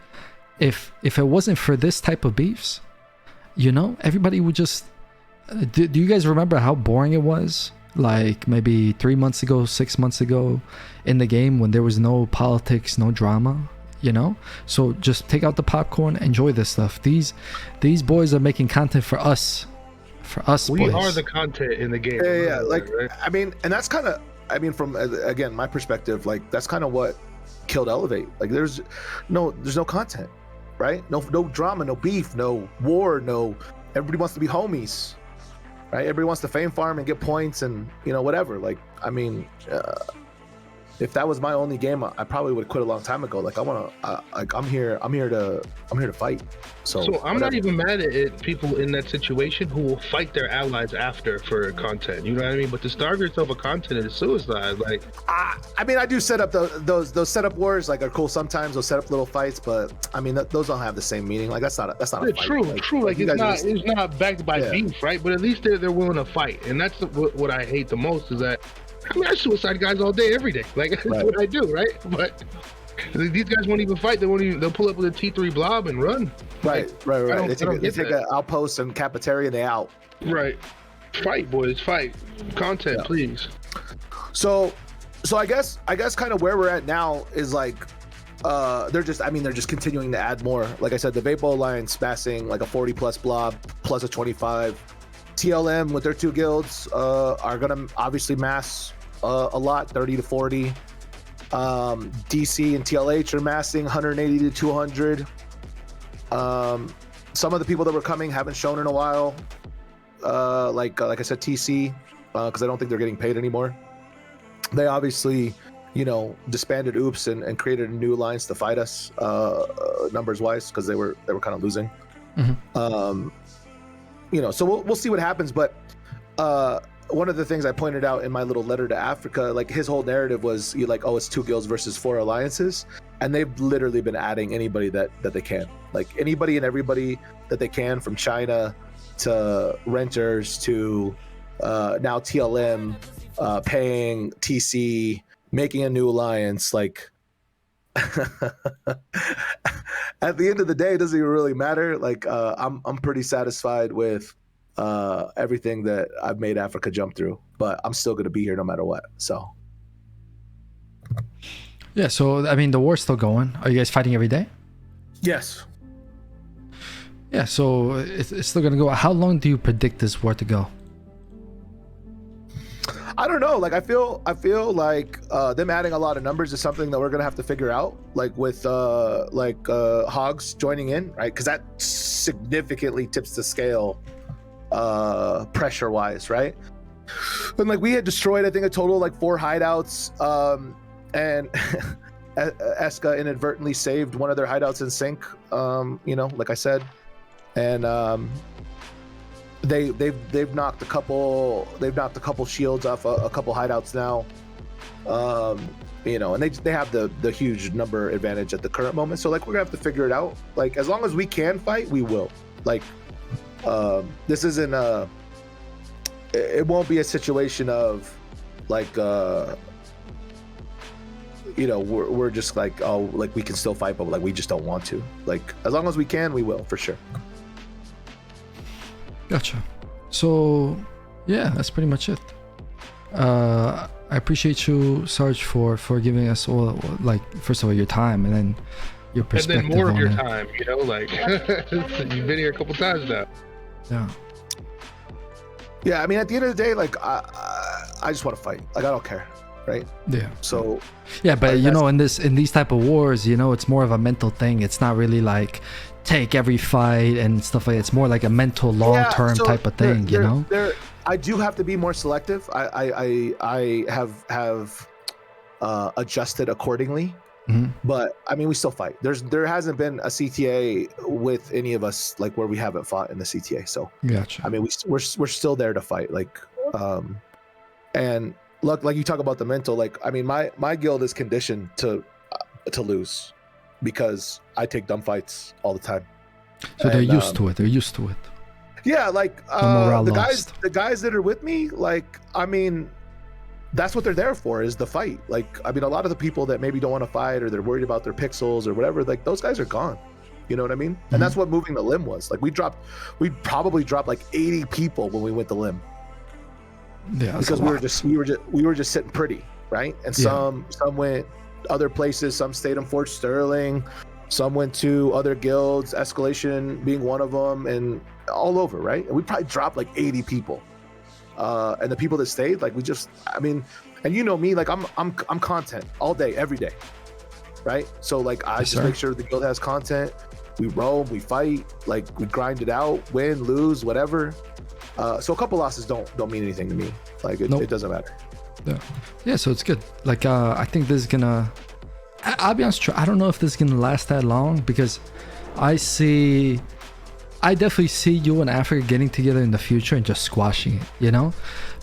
if it wasn't for this type of beefs, you know, everybody would just. Do you guys remember how boring it was? Like maybe 3 months ago, 6 months ago, in the game when there was no politics, no drama. You know, so just take out the popcorn, enjoy this stuff. These boys are making content for us. We boys. are the content in the game. Yeah. Like, right? I mean, and that's kind of, I mean, from again my perspective, like that's kind of what killed Elevate. Like, there's no content, right? No drama, no beef, no war, no. Everybody wants to be homies, right? Everybody wants to fame farm and get points and, you know, whatever. Like, I mean, if that was my only game, I probably would have quit a long time ago. Like, I'm here to fight. So I'm whatever. not even mad at people in that situation who will fight their allies after for content. You know what I mean? But to starve yourself of content is suicide. Like, I mean, I do set up those setup wars, like, are cool sometimes. Those set up little fights, but I mean, those don't have the same meaning. Like, that's not a fight. True. Like, it's not backed by beef, right? But at least they're willing to fight, and that's what I hate the most is that. I mean, I suicide guys all day, every day. Like, that's what I do, right? But these guys won't even fight. They'll pull up with a T3 blob and run. Right. They take an outpost and cafeteria and they out. Right. Fight, boys, fight. Content, please. So I guess kind of where we're at now is like, they're just continuing to add more. Like I said, the Vapo Alliance massing like a 40 plus blob plus a 25. TLM with their 2 guilds are gonna obviously mass a lot, 30 to 40. DC and TLH are massing 180 to 200. Some of the people that were coming haven't shown in a while. Like I said, TC, because I don't think they're getting paid anymore. They obviously, you know, disbanded Oops and created new alliance to fight us, numbers wise, because they were kind of losing. Mm-hmm. You know, so we'll see what happens. But one of the things I pointed out in my little letter to Africa, like his whole narrative was it's 2 guilds versus 4 alliances, and they've literally been adding anybody that they can, like anybody and everybody that they can, from China to renters to now TLM, paying TC, making a new alliance. Like, at the end of the day, it doesn't even really matter. Like, I'm pretty satisfied with everything that I've made Africa jump through, but I'm still going to be here no matter what. So yeah, so I mean, the war's still going. Are you guys fighting every day? Yes. Yeah, so it's still going to go. How long do you predict this war to go? I don't know. Like, I feel like them adding a lot of numbers is something that we're gonna have to figure out. Like with Hogs joining in, right? Because that significantly tips the scale, pressure wise, right? And like we had destroyed, I think, a total like 4 hideouts, and Esca inadvertently saved one of their hideouts in sync. You know, like I said, and They've knocked a couple shields off a couple hideouts now, you know, and they have the huge number advantage at the current moment. So like we're gonna have to figure it out. Like as long as we can fight, we will. Like this isn't it won't be a situation of like you know we're just like, oh, like we can still fight, but like we just don't want to. Like as long as we can, we will for sure. Gotcha. So yeah, that's pretty much it. I appreciate you, Sarge, for giving us all, like, first of all, your time, and then your perspective. And then more of your it. time, you know, like you've been here a couple times now. Yeah, I mean, at the end of the day, like I just want to fight. Like I don't care, right? Yeah. So yeah, but you know, in these type of wars, you know, it's more of a mental thing. It's not really like take every fight and stuff like that. It's more like a mental long-term type of thing, you know. I do have to be more selective. I have adjusted accordingly. Mm-hmm. But I mean, we still fight. There hasn't been a CTA with any of us like where we haven't fought in the CTA. So gotcha. I mean, we're still there to fight. Like, and look, like you talk about the mental. Like, I mean, my guild is conditioned to lose. because I take dumb fights all the time. So they're used to it. They're used to it. Yeah, like the guys that are with me, like, I mean, that's what they're there for, is the fight. Like, I mean, a lot of the people that maybe don't want to fight or they're worried about their pixels or whatever, like those guys are gone. You know what I mean? And that's what moving the limb was. Like we probably dropped like 80 people when we went to limb. Yeah, because we were just sitting pretty, right? And some went other places, some stayed in Fort Sterling, some went to other guilds, Escalation being one of them, and all over, right? And we probably dropped like 80 people. And the people that stayed, like and you know me, like I'm content all day, every day, right? So like I just make sure the guild has content. We roam, we fight, like we grind it out, win, lose, whatever. So a couple losses don't mean anything to me. Like it doesn't matter. Yeah. So it's good. Like I think this is gonna. I'll be honest. I don't know if this is gonna last that long because I definitely see you and Africa getting together in the future and just squashing it. You know,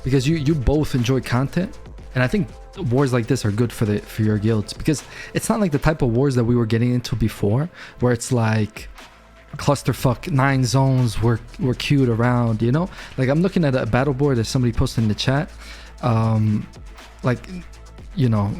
because you both enjoy content, and I think wars like this are good for your guilds because it's not like the type of wars that we were getting into before, where it's like clusterfuck 9 zones were queued around, you know. Like I'm looking at a battle board that somebody posted in the chat, like, you know,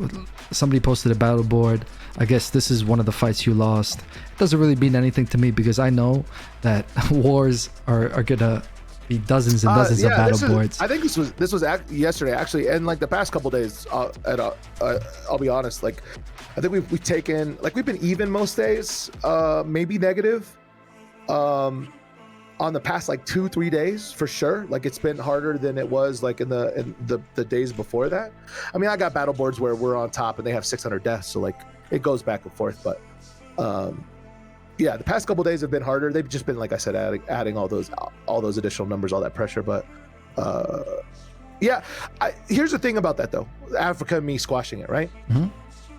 somebody posted a battle board. I guess this is one of the fights you lost. It doesn't really mean anything to me because I know that wars are gonna be dozens and dozens of battle boards. I think this was yesterday actually, and like the past couple days. I'll be honest, like I think we've taken, like we've been even most days, maybe negative. On the past like 2-3 days for sure. Like it's been harder than it was like in the days before that. I mean, I got battle boards where we're on top and they have 600 deaths, so like it goes back and forth. But yeah, the past couple days have been harder. They've just been, like I said, adding all those additional numbers, all that pressure. But yeah, here's the thing about that though. Africa and me squashing it, right?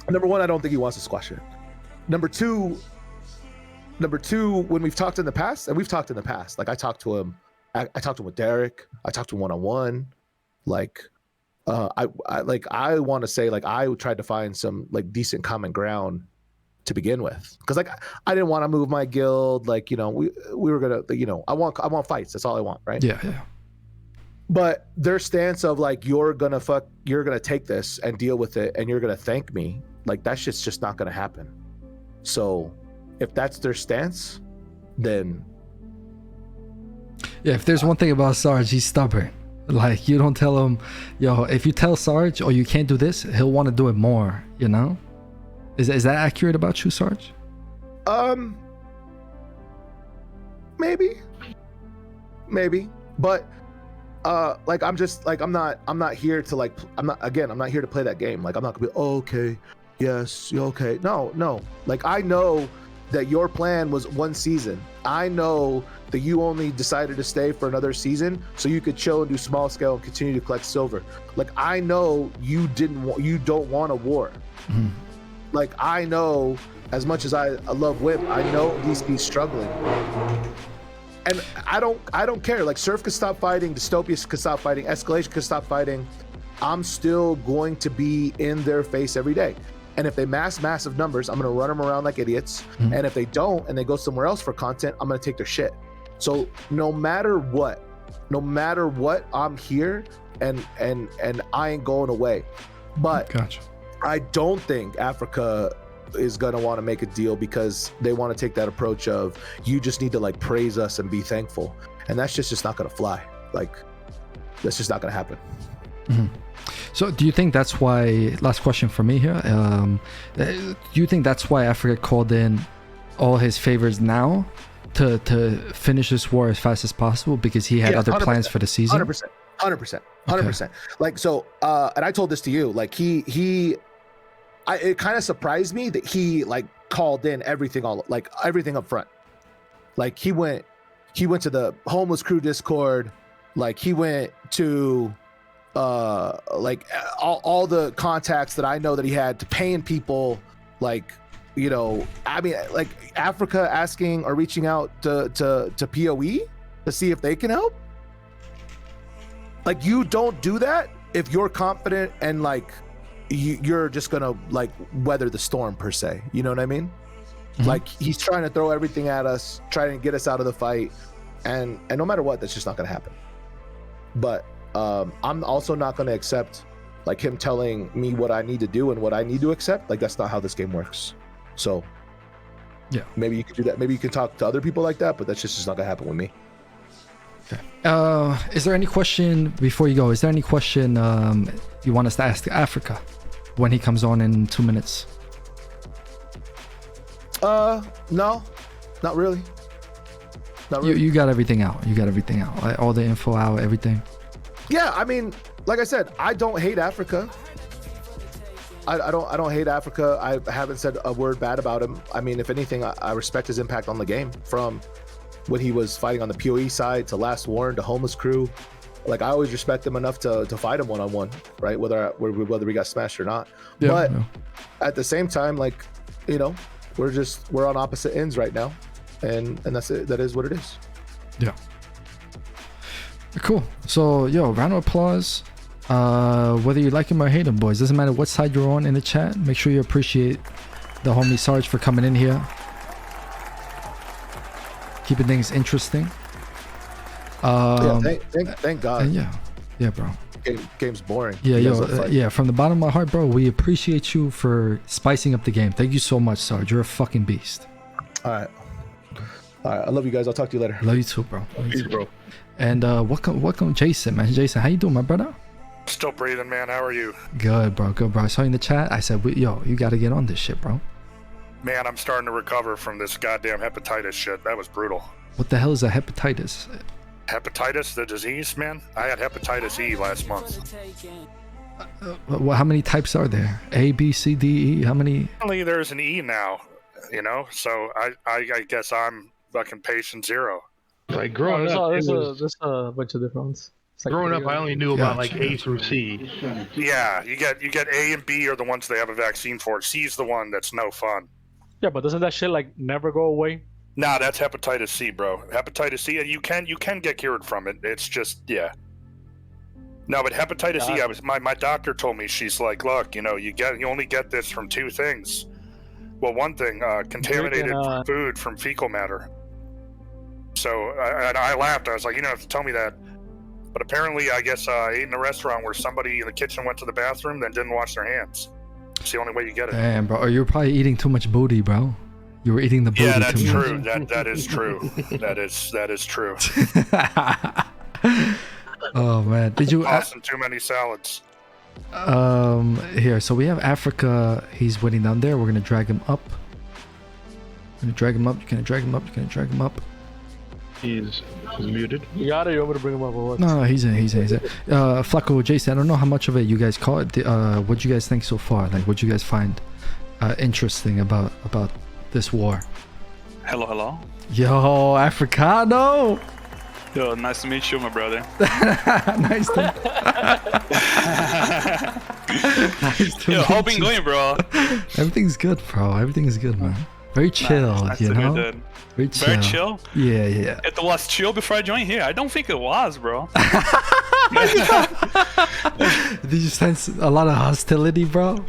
Number one, I don't think he wants to squash it. Number two, when we've talked in the past, and we've talked in the past, like I talked to him with Derek, I talked to him one-on-one, like I want to say, like I tried to find some like decent common ground to begin with, because like I didn't want to move my guild, like, you know, we were gonna, you know, I want fights, that's all I want, right? Yeah. But their stance of like, you're gonna take this and deal with it and you're gonna thank me, like that shit's just not gonna happen. So if that's their stance, then yeah, if there's one thing about Sarge, he's stubborn. Like you don't tell him, yo, if you tell Sarge, oh, you can't do this, he'll want to do it more, you know? Is that accurate about you, Sarge? Maybe, but like I'm not here to like, I'm not here to play that game. Like I'm not gonna be, oh, okay, yes, okay, no, like I know that your plan was one season. I know that you only decided to stay for another season so you could chill and do small scale and continue to collect silver. Like I know you don't want a war. Like I know, as much as I love Whip, I know he's struggling. And I don't care. Like Surf could stop fighting, Dystopia could stop fighting, Escalation could stop fighting. I'm still going to be in their face every day. And if they massive numbers, I'm going to run them around like idiots. And if they don't, and they go somewhere else for content, I'm going to take their shit. So no matter what, I'm here and I ain't going away. But gotcha. I don't think Africa is going to want to make a deal because they want to take that approach of, you just need to like praise us and be thankful. And that's just not going to fly. Like that's just not going to happen. So do you think that's why, last question for me here, do you think that's why Africa called in all his favors now to finish this war as fast as possible, because he had other 100%, plans for the season? 100%. Like, so, and I told this to you, like it kind of surprised me that he like called in everything up front. Like he went to the homeless crew Discord, like he went to like all the contacts that I know that he had to paying people, like, you know, I mean, like Africa asking or reaching out to PoE to see if they can help. Like you don't do that if you're confident and like you're just gonna like weather the storm per se, you know what I mean? Like he's trying to throw everything at us, trying to get us out of the fight, and no matter what, that's just not gonna happen. But I'm also not gonna accept like him telling me what I need to do and what I need to accept. Like that's not how this game works. So yeah, maybe you could do that. Maybe you can talk to other people like that, but that's just not gonna happen with me. Okay. Is there any question before you go? Is there any question you want us to ask Africa when he comes on in 2 minutes? No, not really. Not really. You got everything out. You got everything out. Like, all the info out, everything. Yeah, I mean, like I said, I don't hate Africa. I don't hate Africa. I haven't said a word bad about him. I mean, if anything, I respect his impact on the game from when he was fighting on the PoE side to Last Warren to Homeless Crew. Like I always respect him enough to fight him one-on-one, right? Whether we got smashed or not. Yeah, but at the same time, like, you know, we're on opposite ends right now, and that's it. That is what it is. Yeah. Cool. So, round of applause. Whether you like him or hate him, boys, doesn't matter what side you're on in the chat. Make sure you appreciate the homie Sarge for coming in here, keeping things interesting. Thank God. Yeah, bro. Game's boring. Yeah, from the bottom of my heart, bro, we appreciate you for spicing up the game. Thank you so much, Sarge. You're a fucking beast. All right, I love you guys. I'll talk to you later. Love you too, bro. Peace, bro. And welcome Jason, man. Jason, how you doing, my brother? Still breathing, man. How are you? Good, bro. I saw you in the chat. I said, you got to get on this shit, bro. Man, I'm starting to recover from this goddamn hepatitis shit. That was brutal. What the hell is a hepatitis? Hepatitis, the disease, man? I had hepatitis E last month. Well, how many types are there? A, B, C, D, E? How many? Only there's an E now, you know? So I guess I'm fucking patient zero. Like growing up, there's a bunch of different ones. Like growing up, I only knew about like A through C. Yeah, you get A and B are the ones they have a vaccine for. C's the one that's no fun. Yeah, but doesn't that shit like never go away? Nah, that's hepatitis C, bro. Hepatitis C, and you can get cured from it. It's just, yeah. No, but hepatitis E, my doctor told me, she's like, look, you know, you only get this from two things. Well, one thing, contaminated food from fecal matter. So I laughed. I was like, you don't have to tell me that. But apparently, I guess I ate in a restaurant where somebody in the kitchen went to the bathroom, then didn't wash their hands. It's the only way you get it. Damn, bro. Or you're probably eating too much booty, bro. You were eating the booty Yeah, that's too true. much. That is true. That is true. Oh man, did you? Tossing too many salads. Here. So we have Africa. He's waiting down there. We're gonna drag him up. You're gonna drag him up. You're gonna drag him up. You're gonna drag him up. He's muted. You got it. You want me to bring him up or what? No, he's in. Flacco, Jason, I don't know how much of it you guys caught. What you guys think so far? Like, what you guys find interesting about this war? Hello. Yo, Africanow. Yo, nice to meet you, my brother. Nice to Yo, how been going, bro? Everything's good, bro. Everything's good, man. Very chill, nice you know? Very chill? Yeah. It was chill before I joined here. I don't think it was, bro. Did you sense a lot of hostility, bro?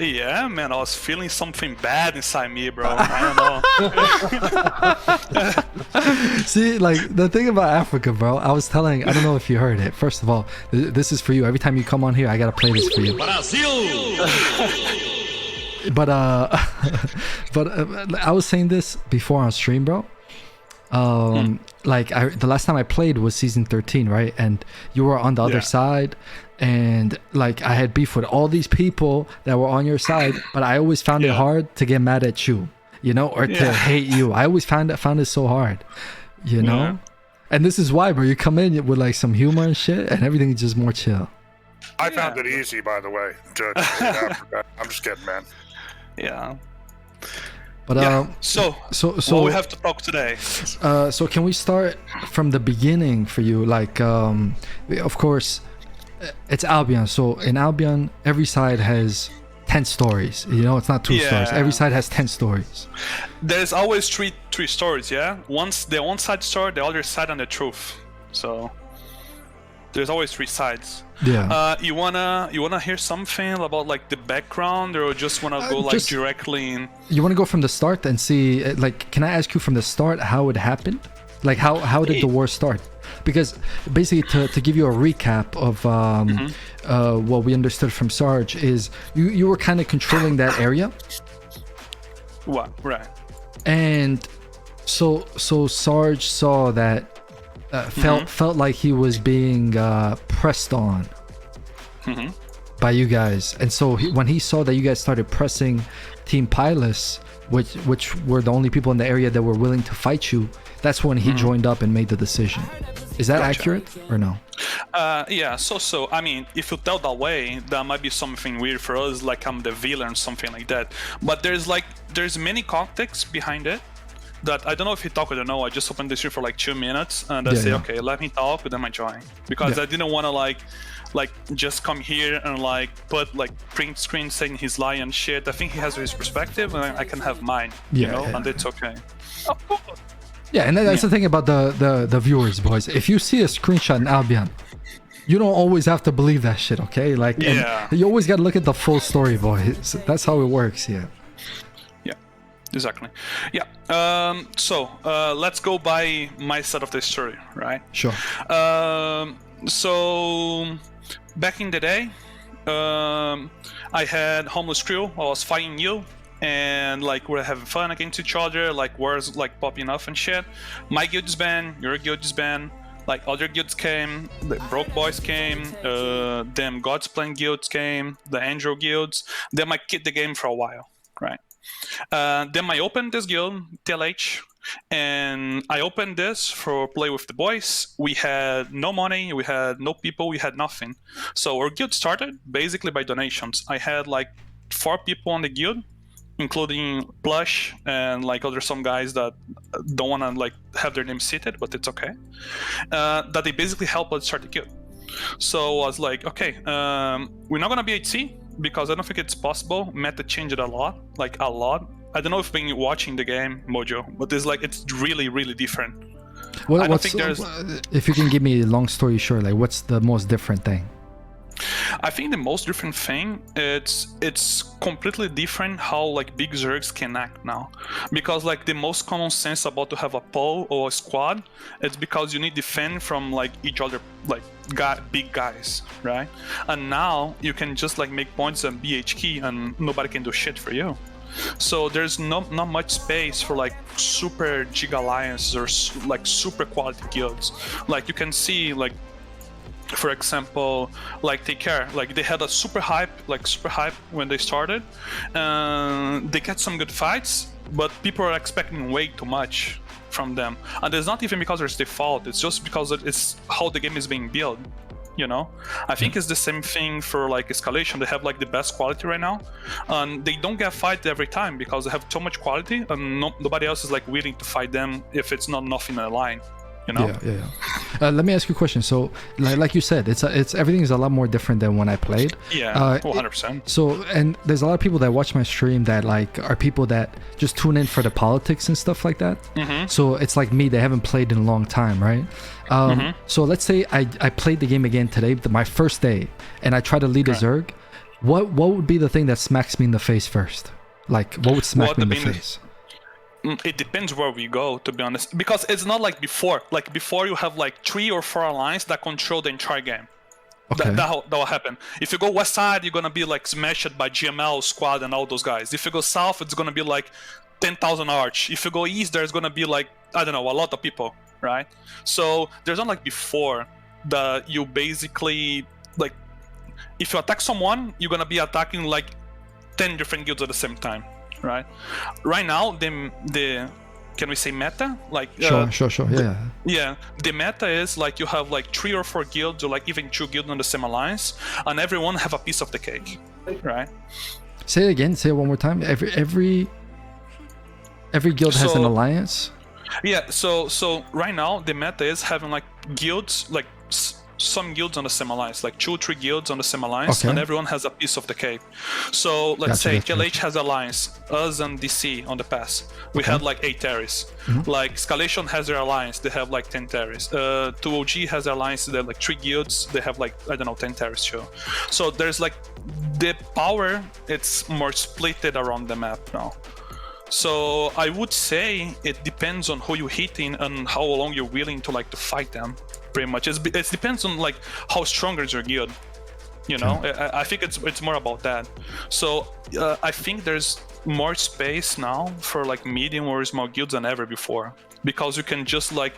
Yeah, man. I was feeling something bad inside me, bro. I don't know. See, like, the thing about Africa, bro, I don't know if you heard it. First of all, this is for you. Every time you come on here, I gotta play this for you. But I was saying this before on stream, bro. Like the last time I played was season 13, right? And you were on the other side, and like I had beef with all these people that were on your side, but I always found it hard to get mad at you, you know, or to hate you. I always found it so hard, you know. Yeah. And this is why, bro. You come in with like some humor and shit, and everything's just more chill. I found it easy, by the way. I'm just kidding, man. Yeah. But so we have to talk today. So can we start from the beginning for you? Like, of course, it's Albion. So in Albion, every side has 10 stories. You know, it's not 2 stories. Every side has 10 stories. There's always three stories. Yeah. Once the one side story, the other side, and the truth. So There's always three sides. Yeah. You wanna hear something about like the background, or just wanna go like just- directly in? You want to go from the start and see, like, can I ask you from the start how it happened? Like, how did the war start? Because basically, to give you a recap of what we understood from Sarge is you were kind of controlling that area, What? Right. and so Sarge saw that felt like he was being pressed on by you guys, and so when he saw that you guys started pressing Team Pilus, which were the only people in the area that were willing to fight you, that's when he joined up and made the decision. Is that accurate or no? Yeah, so I mean, if you tell that way, that might be something weird for us, like I'm the villain, something like that. But there's many context behind it that I don't know if you talk or no. I just opened the stream for like 2 minutes and I say, okay, let me talk, but then I join, because I didn't want to like just come here and like put like print screen saying he's lying and shit. I think he has his perspective and I can have mine, you know, and it's okay. Of course. Yeah, and that's the thing about the viewers, boys. If you see a screenshot in Albion, you don't always have to believe that shit, okay? Like, you always got to look at the full story, boys. That's how it works, yeah. Yeah, exactly. Yeah. So let's go by my side of the story, right? Sure. So back in the day, I had homeless crew. I was fighting you. And like we're having fun against each other, like wars like popping off and shit. My guild is banned, your guild is banned, like other guilds came, the Broke Boys came, them God's Plan guilds came, the Angel guilds. Then I quit the game for a while, right? Then I opened this guild, TLH, and I opened this for play with the boys. We had no money, we had no people, we had nothing. So our guild started basically by donations. I had like 4 people on the guild, including Plush and like some guys that don't want to like have their name cited, but it's okay. That they basically help us start the guild. So I was like, okay, we're not gonna be HC because I don't think it's possible. Meta changed a lot, like a lot. I don't know if you've been watching the game, Mojo, but it's really, really different. I don't think there's. If you can give me a long story short, like what's the most different thing? I think the most different thing it's completely different how like big Zergs can act now, because like the most common sense about to have a pole or a squad, it's because you need defend from like each other, like big guys, right? And now you can just like make points and BH key and nobody can do shit for you. So there's not much space for like super giga alliances or like super quality guilds. Like you can see like, for example, like Take Care, like they had a super hype when they started. They get some good fights, but people are expecting way too much from them. And it's not even because it's default, it's just because it's how the game is being built, you know? I think it's the same thing for like Escalation. They have like the best quality right now, and they don't get fight every time because they have so much quality and nobody else is like willing to fight them if it's not enough in a line. You know? Yeah. Let me ask you a question. So, like you said, it's everything is a lot more different than when I played. Yeah, 100%. So, and there's a lot of people that watch my stream that like are people that just tune in for the politics and stuff like that. So it's like me; they haven't played in a long time, right? So let's say I played the game again today, my first day, and I try to lead a Zerg. What would be the thing that smacks me in the face first? Like, what would smack me in the face? It depends where we go, to be honest, because it's not like before. Like before, you have like 3 or 4 alliances that control the entire game. Okay. That will happen. If you go west side, you're gonna be like smashed by GML, Squad, and all those guys. If you go south, it's gonna be like 10,000 Arch. If you go east, there's gonna be like, I don't know, a lot of people, right? So there's not like before that you basically like, if you attack someone, you're gonna be attacking like 10 different guilds at the same time. Right now, the can we say meta? Like sure. Yeah. The meta is like you have like 3 or 4 guilds or like even 2 guilds on the same alliance, and everyone have a piece of the cake, right? Say it again. Say it one more time. Every guild has an alliance. Yeah. So right now the meta is having like guilds, like some guilds on the same alliance, like 2 or 3 guilds on the same alliance, Okay. and everyone has a piece of the cake. So let's say Gotcha. KLH has alliance, us and DC on the pass. We had like 8 terries. Like Escalation has their alliance, they have like 10 terries. 2OG has their alliance, they have like 3 guilds, they have like, I don't know, 10 terries too. So there's like the power, it's more splitted around the map now. So I would say it depends on who you're hitting and how long you're willing to like to fight them. Pretty much, it depends on like how strong is your guild. You know, I think it's more about that. So I think there's more space now for like medium or small guilds than ever before, because you can just like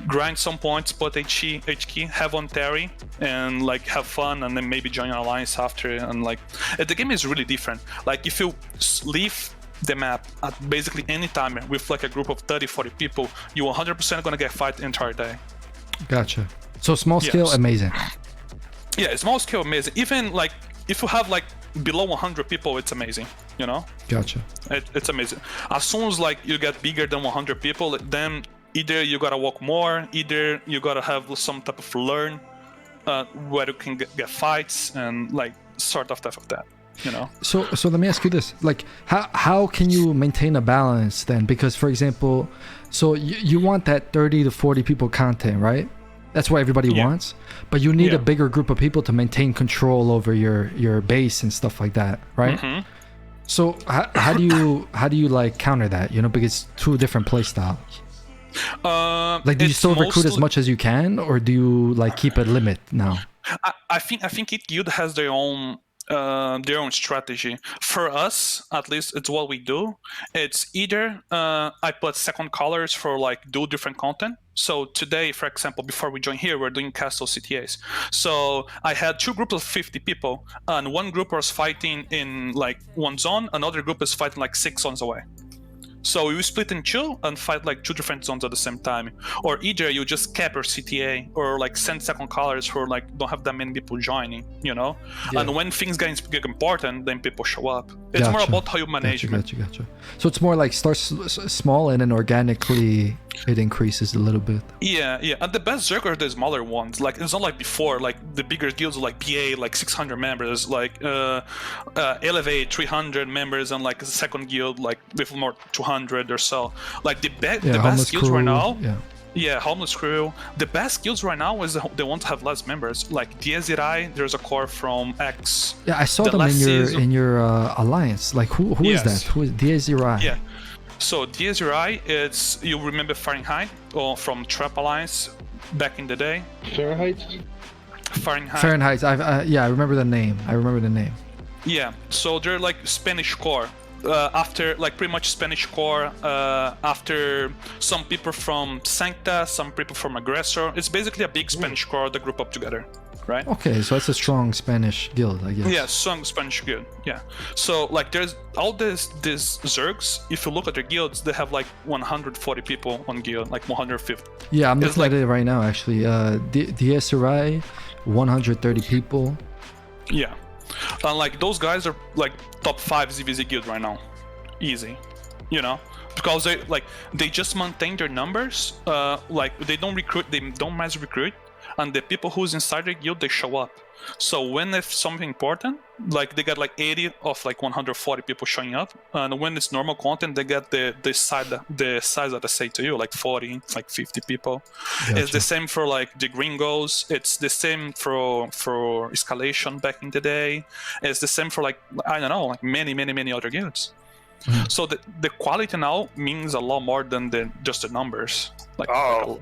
grind some points, put HK, have on Terry, and like have fun, and then maybe join an alliance after. And like the game is really different. Like if you leave the map at basically any time with like a group of 30-40 people, you 100% gonna get fight the entire day. Gotcha. So small scale, Yes. amazing. Yeah, small scale amazing. Even like if you have like below 100 people, it's amazing. You know, Gotcha. it's amazing. As soon as like you get bigger than 100 people, then either you gotta walk more, either you gotta have some type of learn where you can get fights and like sort of stuff like that. You know. So let me ask you this: like, how can you maintain a balance then? Because for example, so you want that 30 to 40 people content, right? That's what everybody wants, but you need a bigger group of people to maintain control over your base and stuff like that, right? So how do you like counter that? You know, because it's 2 different play styles. Like, do you still recruit as much as you can, or do you like keep a limit now? I think each guild has their own strategy. For us, at least, it's what we do. It's either I put second colors for like do different content. So today, for example, before we join here, we're doing castle CTAs. So I had 2 groups of 50 people, and one group was fighting in like one zone, another group is fighting like 6 zones away. So we split in 2 and fight like 2 different zones at the same time. Or either you just cap your CTA or like send second colors for like don't have that many people joining, you know? Yeah. And when things get important, then people show up. It's more about how you manage it. Gotcha. So it's more like start small and then organically it increases a little bit. Yeah. And the best Zerg are the smaller ones. Like it's not like before, like the bigger guilds like BA, like 600 members, like Elevate 300 members, and like a second guild like with more 200 or so. Like the best guilds right now. Yeah, Homeless Crew. The best guilds right now is the ones that have less members. Like DSRI, there's a core from X. Yeah, I saw them in your alliance. Like who is that? Who is DSRI? Yeah. So DSRI, it's, you remember Fahrenheit or from Trap Alliance back in the day? Fahrenheit. I remember the name. Yeah. So they're like Spanish core. After like pretty much Spanish core, after some people from Sancta, some people from Aggressor. It's basically a big Spanish core that group up together, right? Okay, so it's a strong Spanish guild, I guess. Yeah, strong Spanish guild. Yeah. So like there's all these Zergs. If you look at their guilds, they have like 140 people on guild, like 150. Yeah, I'm looking at it right now actually. DSRI, 130 people. Yeah. And like those guys are like top 5 ZVZ guild right now, easy, you know, because they just maintain their numbers. Like they don't mass recruit, and the people who's inside their guild, they show up. So when if something important, like they got like 80 of like 140 people showing up, and when it's normal content, they get the size that I say to you, like 40, like 50 people. Gotcha. It's the same for like the Gringos. It's the same for Escalation back in the day. It's the same for like, I don't know, like many other guilds. So the quality now means a lot more than just the numbers. Like, I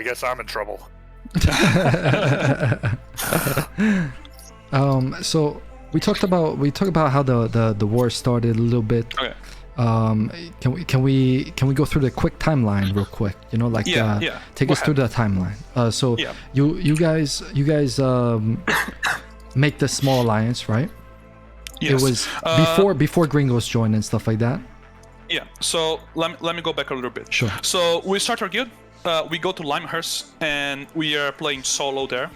guess I'm in trouble. So we talked about how the war started a little bit. Okay. Can we go through the quick timeline real quick? You know, like take us through the timeline. You guys make the small alliance, right? Yes. It was before Gringos joined and stuff like that. Yeah. So let me go back a little bit. Sure. So we start our guild. We go to Limehurst and we are playing solo there.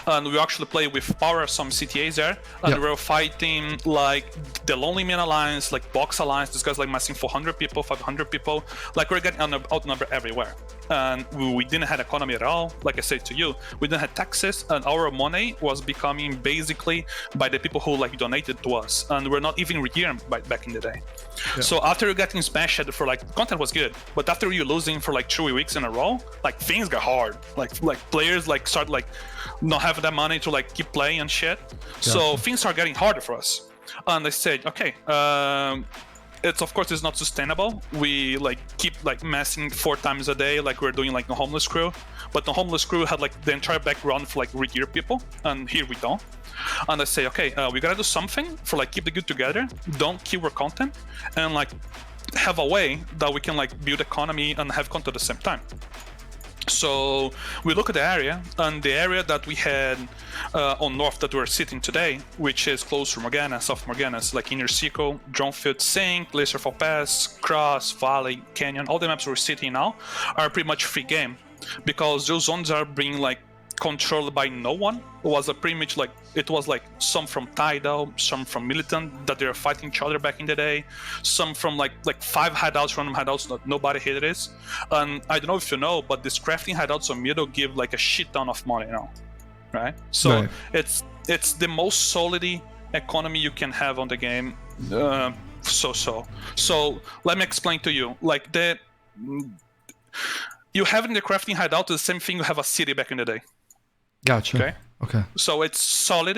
and we actually play with Power, some CTAs there, and we were fighting like the Lonely Man Alliance, like Box Alliance. These guys like massing 400 people, 500 people. Like we're getting outnumbered everywhere, and we didn't have economy at all. Like I said to you, we didn't have taxes, and our money was becoming basically by the people who like donated to us, and we're not even regearing back in the day. So after you're getting smashed for like content was good, but after you're losing for like 3 weeks in a row, like things got hard. Like players like start like not having that money to like keep playing and shit. So things start getting harder for us. And I said, okay, it's not sustainable. We like keep like massing 4 times a day, like we're doing like the homeless crew. But the homeless crew had like the entire background for like regear people, and here we don't. And I say, okay, we gotta do something for like keep the good together, don't kill our content, and like have a way that we can like build economy and have content at the same time. So we look at the area, and the area that we had on north that we're sitting today, which is close to Morgana, South Morgana, like Inner Circle, Dronefield, Sink, Laserfall Pass, Cross, Valley, Canyon, all the maps we're sitting now are pretty much free game, because those zones are being like controlled by no one. It was a pretty much like it was like some from Tidal, some from Militant that they were fighting each other back in the day, some from like 5 hideouts, random hideouts that nobody hit it is. And I don't know if you know, but this crafting hideouts on Middle give like a shit ton of money now, right? So it's the most solid economy you can have on the game. So let me explain to you, like you have in the crafting hideout the same thing you have a city back in the day. Gotcha. Okay. So it's solid.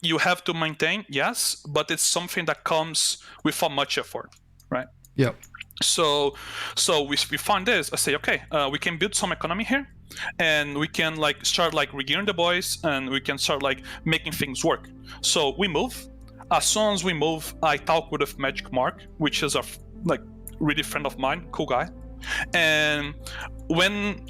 You have to maintain, yes, but it's something that comes without much effort, right? Yep. So we find this. I say, okay, we can build some economy here, and we can like start like regearing the boys, and we can start like making things work. So we move. As soon as we move, I talk with Magic Mark, which is a like really friend of mine, cool guy. And when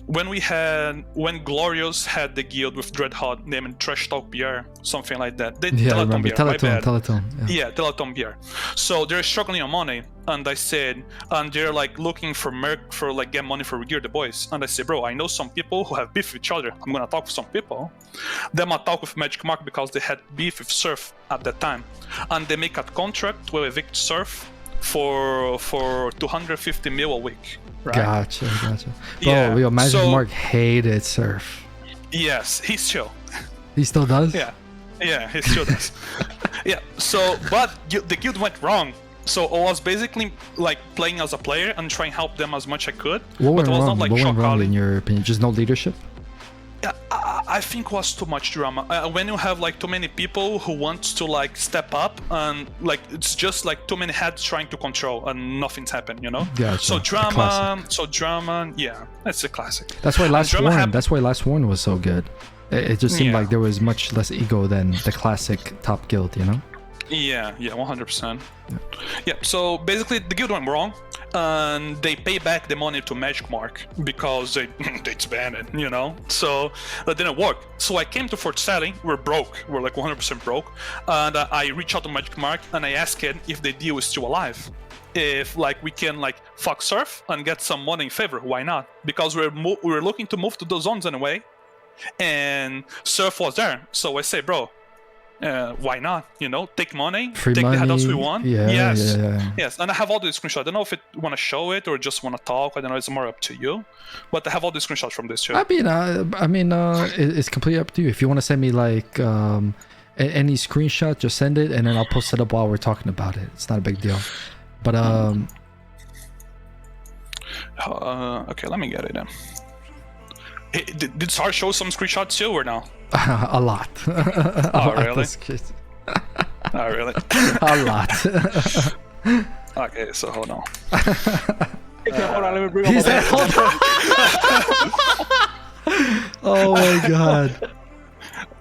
Glorious had the guild with Dreadhot named Trash Talk BR, something like that. I remember. Teleton. Yeah, Teleton BR. So they're struggling on money, and I said, and they're like looking for merc for like get money for regear the boys. And I said, bro, I know some people who have beef with each other. I'm gonna talk with some people. Then I talk with Magic Mark because they had beef with Surf at that time, and they make a contract to evict Surf for 250 mil a week. Right? Gotcha. Bro, yo, Magic Mark hated Surf. Yes, he's chill. He still does? Yeah, he still does. Yeah, so, but the guild went wrong. So I was basically like playing as a player and trying to help them as much I could. What went but it was wrong? not like what went wrong in your opinion? Just no leadership? Yeah, I think it was too much drama. When you have like too many people who want to like step up, and like it's just like too many heads trying to control and nothing's happened, you know? Gotcha. So drama, yeah, that's a classic. That's why Last Warn was so good. It just seemed like there was much less ego than the classic top guild, you know? Yeah, 100%. Yeah, so basically the guild went wrong, and they pay back the money to Magic Mark because they disbanded, you know? So that didn't work. So I came to Fort Sally, we're broke, we're like 100% broke, and I reached out to Magic Mark and I asked if the deal is still alive. If like we can like fuck Surf and get some money in favor, why not? Because we're looking to move to those zones anyway, and Surf was there. So I say, bro, why not? You know, take money, free take money. the handouts we want. Yes. And I have all the screenshots. I don't know if you want to show it or just want to talk. I don't know. It's more up to you. But I have all the screenshots from this show. I mean, it's completely up to you. If you want to send me like any screenshot, just send it, and then I'll post it up while we're talking about it. It's not a big deal. But okay, let me get it then. Hey, did Sarge show some screenshots too, or no? A lot. Oh, really? Oh, really? A lot. Okay, so hold on. Okay, hold on, let me bring He said, hold on. Oh my god.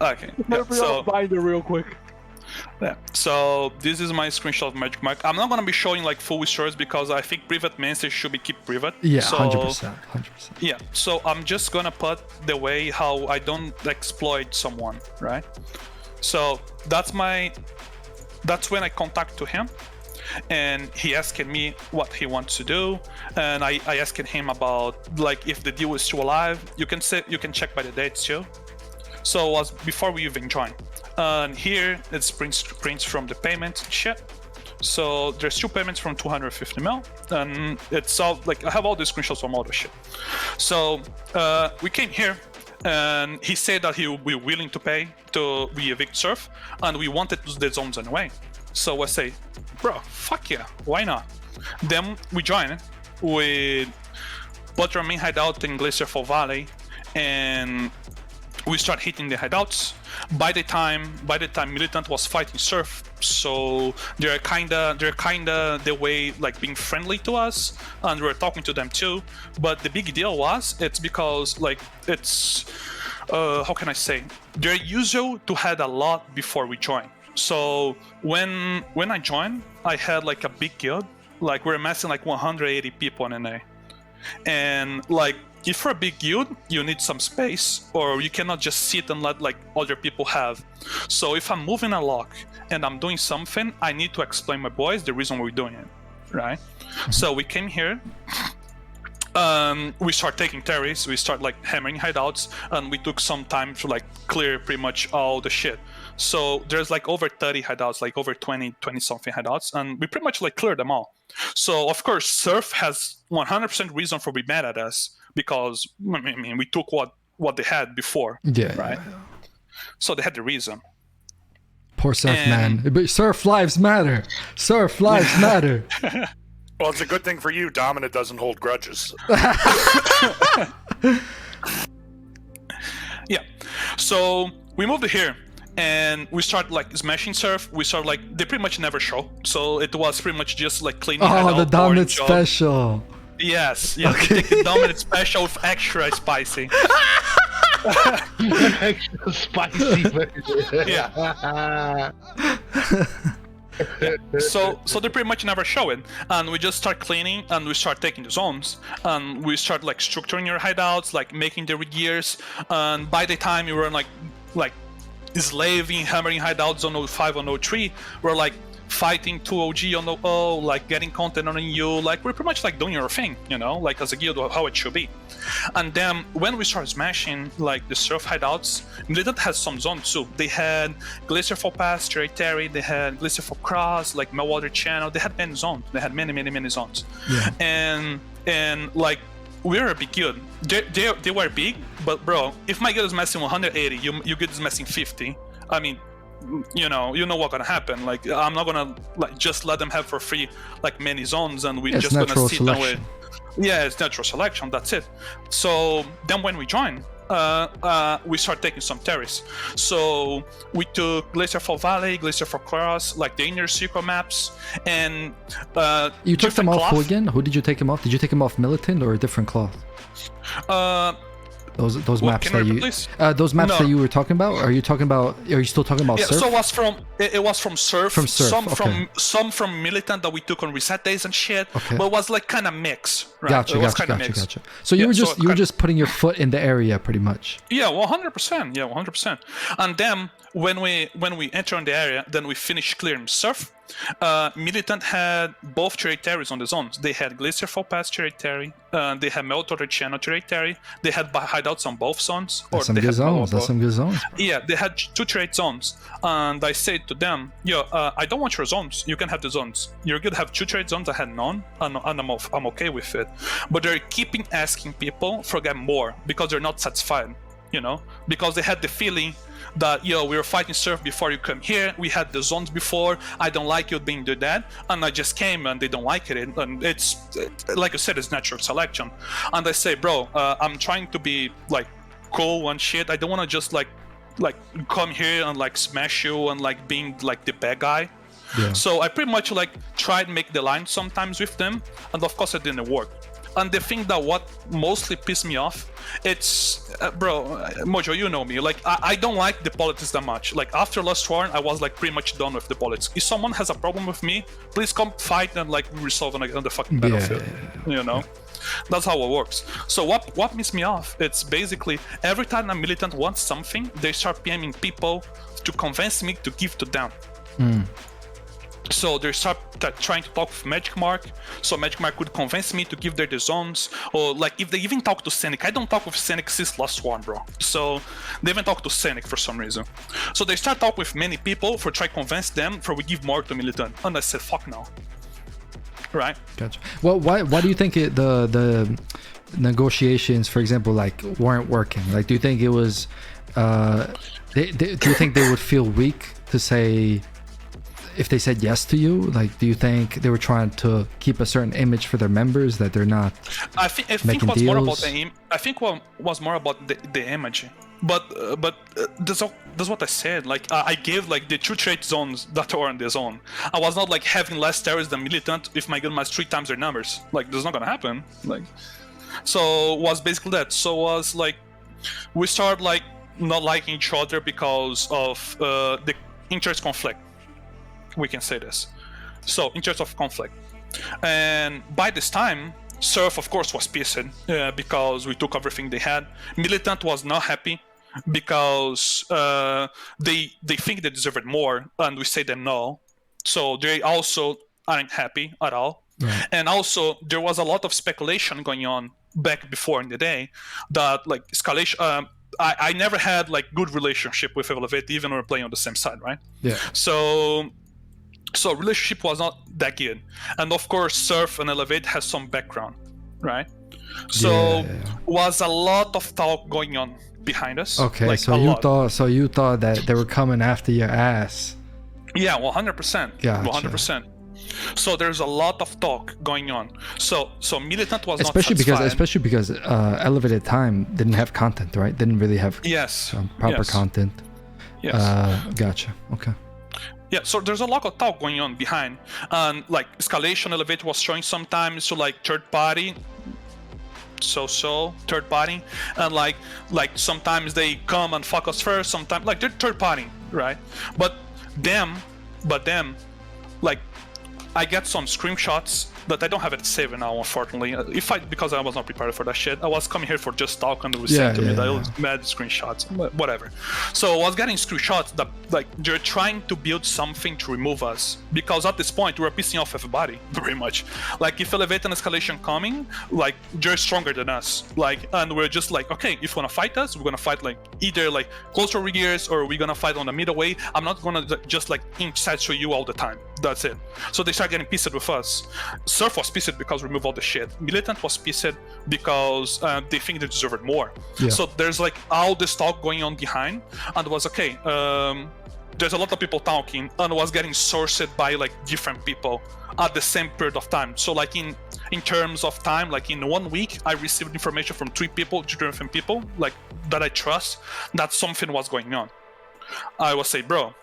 Okay. Let me bring up Binder real quick. Yeah. So this is my screenshot of Magic Mark. I'm not gonna be showing like full stories because I think private message should be kept private. Yeah, so, 100%. Yeah. So I'm just gonna put the way how I don't exploit someone, right? So that's when I contact to him, and he asked me what he wants to do, and I asked him about like if the deal is still alive. You can check by the dates too. So it was before we even joined. And here it's prints from the payment shit. So there's 2 payments from 250 mil, and it's all like I have all the screenshots from all the shit. So we came here, and he said that he would be willing to pay to re-evict Surf, and we wanted the zones anyway. So I say, bro, fuck yeah, why not? Then we join with put our main hideout in Glacier Fall Valley, and we start hitting the hideouts. By the time Militant was fighting Surf, so they're kinda the way like being friendly to us, and we're talking to them too. But the big deal was it's because like it's how can I say, they're usual to had a lot before we joined. So when I joined, I had like a big guild, like we're amassing like 180 people in NA, and like if you're a big guild, you need some space, or you cannot just sit and let like other people have. So if I'm moving a lock and I'm doing something, I need to explain my boys the reason we're doing it, right? So we came here, we start taking terries, we start like hammering hideouts, and we took some time to like clear pretty much all the shit. So there's like over 30 hideouts, like over 20 something hideouts, and we pretty much like cleared them all. So of course Surf has 100% reason for being mad at us, because I mean we took what they had before, right? So they had the reason. Poor Surf, man. But Surf lives matter. Surf lives matter. Well, it's a good thing for you. Dominant doesn't hold grudges. Yeah. So we moved here, and we start like smashing Surf. We start like they pretty much never show. So it was pretty much just like cleaning. Oh, the Dominant special. Yes, yeah. Okay. We take the Dominant special with extra spicy. Extra spicy version. Yeah. Yeah. So they pretty much never show it, and we just start cleaning, and we start taking the zones, and we start like structuring your hideouts, like making the gears, and by the time you were like slaving, hammering hideouts on 05 on 03, we're like fighting 2 OG on 00, like getting content on you, like we're pretty much like doing your thing, you know, like as a guild how it should be. And then when we start smashing like the Surf hideouts, Militant has some zones too. They had Glacier Fall Pass, Territorial, they had Glacier Fall Cross, like Meltwater Channel, they had many zones. They had many zones. Yeah. And like we're a big guild. They were big, but bro, if my guild is messing 180, you guild is messing 50. I mean, you know what's gonna happen. Like I'm not gonna like just let them have for free like many zones, and we're just gonna sit down with. Yeah, it's natural selection. That's it. So then when we join, we start taking some terries. So we took Glacier Fall Valley, Glacier Fall Cross, like the inner circle maps, and you took them off who again? Who did you take them off? Did you take them off Militant or a different cloth? Those maps that you those maps that you were talking about, are you still talking about Surf? So it was from Surf, some from Militant that we took on reset days and shit, but it was like kind of mix, right? Gotcha. So you were just putting your foot in the area pretty much. Yeah, 100%. Yeah, 100%. And then when we enter in the area, then we finish clearing Surf. Militant had both territories on the zones. They had Glacier Fall Pass territory, they had Meltwater Channel territory, they had hideouts on both zones. That's some good zones. Yeah, they had 2 trade zones, and I said to them, yo, I don't want your zones, you can have the zones. You're gonna have 2 trade zones, I had none, and I'm okay with it. But they're keeping asking people for get more, because they're not satisfied, you know, because they had the feeling that, yo, we were fighting Surf before you come here, we had the zones before, I don't like you being doing that, and I just came and they don't like it, and it's like I said, it's natural selection. And I say, bro, I'm trying to be like cool and shit, I don't want to just like come here and like smash you and like being like the bad guy. Yeah. So I pretty much like tried to make the line sometimes with them, and of course it didn't work. And the thing that what mostly pissed me off, it's bro, Mojo, you know me, like I don't like the politics that much. Like after Last Warn, I was like pretty much done with the politics. If someone has a problem with me, please come fight and like resolve on the fucking battlefield. You know, that's how it works. So what pissed me off, it's basically every time a Militant wants something, they start PMing people to convince me to give to them. So they start trying to talk with Magic Mark, so Magic Mark would convince me to give their the zones, or like if they even talk to Scenic. I don't talk with Scenic since last one, bro. So they even talk to Scenic for some reason. So they start talk with many people for try to convince them for we give more to Militant. And I said, fuck no. Right? Gotcha. Well, why do you think the negotiations, for example, like weren't working? Like, do you think it was do you think they would feel weak to say if they said yes to you? Like, do you think they were trying to keep a certain image for their members that they're not I think it making was deals? more about I think what was more about the image. But that's what I said. Like I gave like the 2 trade zones that were in the zone. I was not like having less terrorists than Militant if my guild has 3 times their numbers. Like that's not gonna happen. Like so was basically that. So was like we start like not liking each other because of the interest conflict. We can say this. So interest of conflict. And by this time, Surf of course was pissed because we took everything they had. Militant was not happy because they think they deserved more, and we say them no. So they also aren't happy at all. Right. And also there was a lot of speculation going on back before in the day that like Escalation. I never had like good relationship with Elevate, even when we were playing on the same side, right? Yeah. So relationship was not that good, and of course Surf and Elevate has some background, right? So was a lot of talk going on behind us. Okay, like so you thought that they were coming after your ass. Yeah, 100%. Gotcha. 100%. So there's a lot of talk going on. So Militant was especially not satisfied. because Elevated Time didn't have content, right? Didn't really have proper content. Yes. Gotcha. Okay. Yeah, so there's a lot of talk going on behind, and like Escalation Elevate was showing sometimes to like third party, third party, and like sometimes they come and fuck us first, sometimes like they're third party, right? But them, like I get some screenshots that I don't have it saved now, unfortunately. Because I was not prepared for that shit. I was coming here for just talk, and it was sent to me. That was mad screenshots, whatever. So I was getting screenshots that like they're trying to build something to remove us, because at this point we're pissing off everybody very much. Like if Elevate and Escalation coming, like they're stronger than us. Like, and we're just like, okay, if you wanna fight us, we're gonna fight like either like closer gears or we're gonna fight on the middle way. I'm not gonna just like inside show you all the time. That's it. So they start getting pissed with us. Surf was pissed because we removed all the shit. Militant was pissed because they think they deserved more. Yeah. So there's like all this talk going on behind, and it was okay. There's a lot of people talking, and it was getting sourced by like different people at the same period of time. So like in terms of time, like in 1 week, I received information from 3 different people, like that I trust, that something was going on. I will say, bro,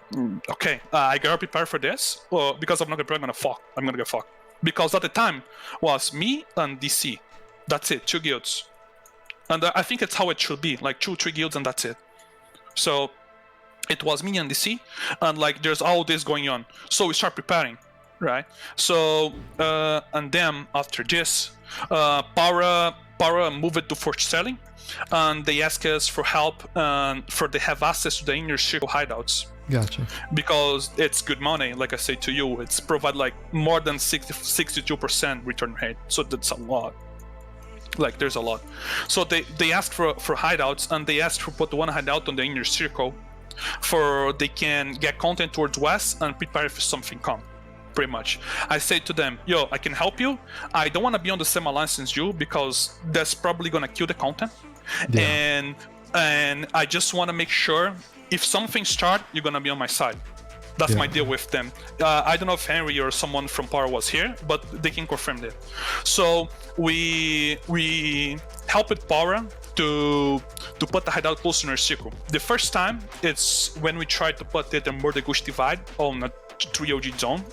okay, I gotta prepare for this, because I'm not gonna fuck. I'm gonna get fucked. Because at the time was me and DC. That's it, 2 guilds. And I think it's how it should be, like 2-3 guilds and that's it. So it was me and DC, and like there's all this going on. So we start preparing, right? So and then after this, Para moved to Fort Selling, and they ask us for help for they have access to the inner circle hideouts. Gotcha. Because it's good money, like I say to you, it's provide like more than 62% return rate. So that's a lot. Like there's a lot. So they ask for hideouts, and they ask to put 1 hideout on the inner circle for they can get content towards west and prepare if something come. Pretty much. I say to them, yo, I can help you. I don't want to be on the same alliance as you because that's probably gonna kill the content. Yeah. And I just want to make sure if something start, you're gonna be on my side. That's my deal with them. I don't know if Henry or someone from Power was here, but they can confirm that. So we helped Power to put the hideout close in our circle. The first time, it's when we tried to put it in Mordegush Divide on a 3 OG zone.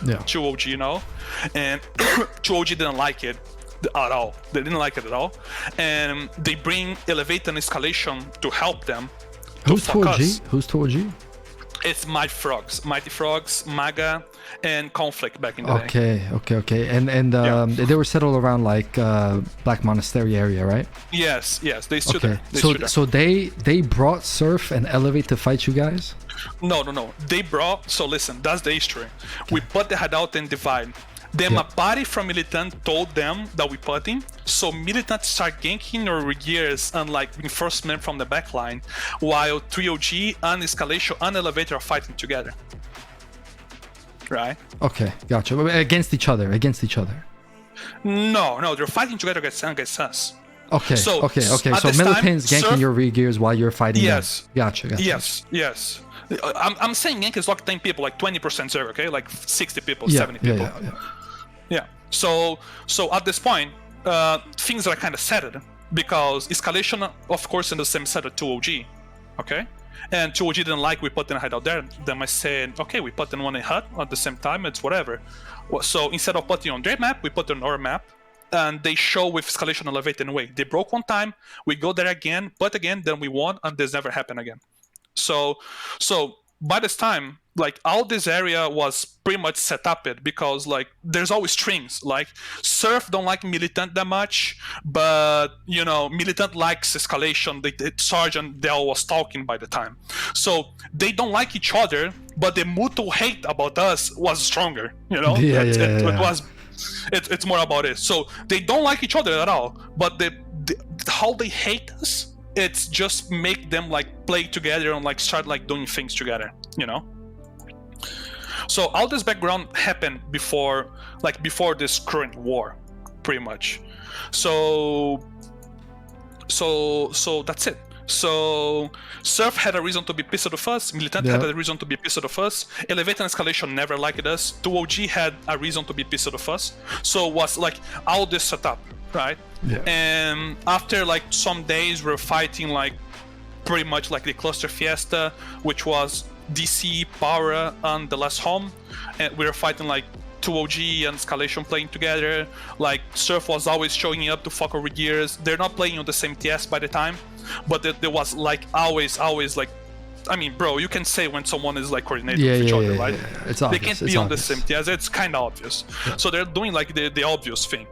Yeah. 2 OG, you know, and 2 OG didn't like it at all. They didn't like it at all, and they bring Elevate and Escalation to help them. Who's 2 OG? Who's 2 OG? It's Mighty Frogs, Maga, and Conflict back in the day. Okay. And they were settled around like Black Monastery area, right? Yes, they stood there. So they brought Surf and Elevate to fight you guys? No. They brought. So listen, that's the history. Okay. We put the hideout in Divide. Then a party from Militant told them that we put in. So Militant start ganking our gears and like reinforcement from the backline, while 3OG and Escalation and Elevator are fighting together. Right? Okay, gotcha. Against each other. No, they're fighting together against us. Okay. So Militant's ganking your gears while you're fighting. Yes. Them. Gotcha. Yes. I'm saying gank is like 10 people, like 20% server, okay? Like 60 people, 70 people. Yeah. So at this point, things are kind of settled because Escalation, of course, in the same set of 2OG, okay? And 2OG didn't like we put in a hideout there. Then I said, okay, we put in one in hut at the same time. It's whatever. So instead of putting on their map, we put on our map, and they show with Escalation Elevate anyway. They broke one time, we go there again, but again, then we won, and this never happened again. So by this time, like all this area was pretty much set up because like there's always strings. Like Surf don't like Militant that much, but you know Militant likes Escalation. Sarge and Dell was talking by the time, so they don't like each other. But the mutual hate about us was stronger. You know, it's more about it. So they don't like each other at all. But how they hate us, it's just make them like play together and like start like doing things together. You know. So all this background happened before this current war, pretty much. So that's it. So Surf had a reason to be pissed off us. Militant had a reason to be pissed off us. Elevate and Escalation never liked us. 2OG had a reason to be pissed off us. So it was like all this setup, right? Yeah. And after like some days, we're fighting like pretty much like the cluster fiesta, which was DC, Power, and the last home, and we were fighting like 2OG and Escalation playing together. Like Surf was always showing up to fuck over gears. They're not playing on the same TS by the time, but there was like always like, I mean, bro, you can say when someone is like coordinated with each other, right? It's obvious. They can't be on the same TS. It's kind of obvious. Yeah. So they're doing like the obvious thing.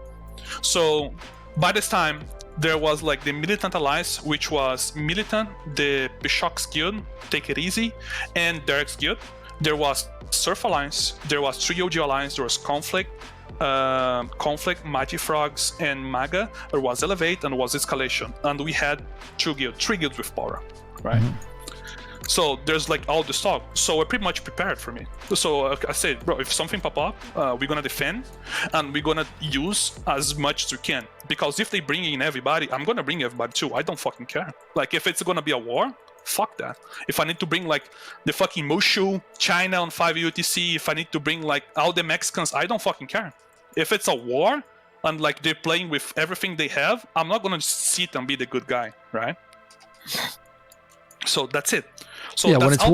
So by this time, there was like the Militant Alliance, which was Militant, the Bishop's Guild, Take It Easy, and Derek's Guild. There was Surf Alliance, there was 3OG Alliance, there was Conflict, Mighty Frogs, and Maga. There was Elevate, and there was Escalation. And we had three guilds with power, right? Mm-hmm. So there's like all this talk. So we're pretty much prepared for me. So I said, bro, if something pop up, we're gonna defend, and we're gonna use as much as we can. Because if they bring in everybody, I'm gonna bring everybody too. I don't fucking care. Like if it's gonna be a war, fuck that. If I need to bring like the fucking Mushu, China on 5 UTC, if I need to bring like all the Mexicans, I don't fucking care. If it's a war and like they're playing with everything they have, I'm not gonna sit and be the good guy, right? So that's it. So yeah, when it's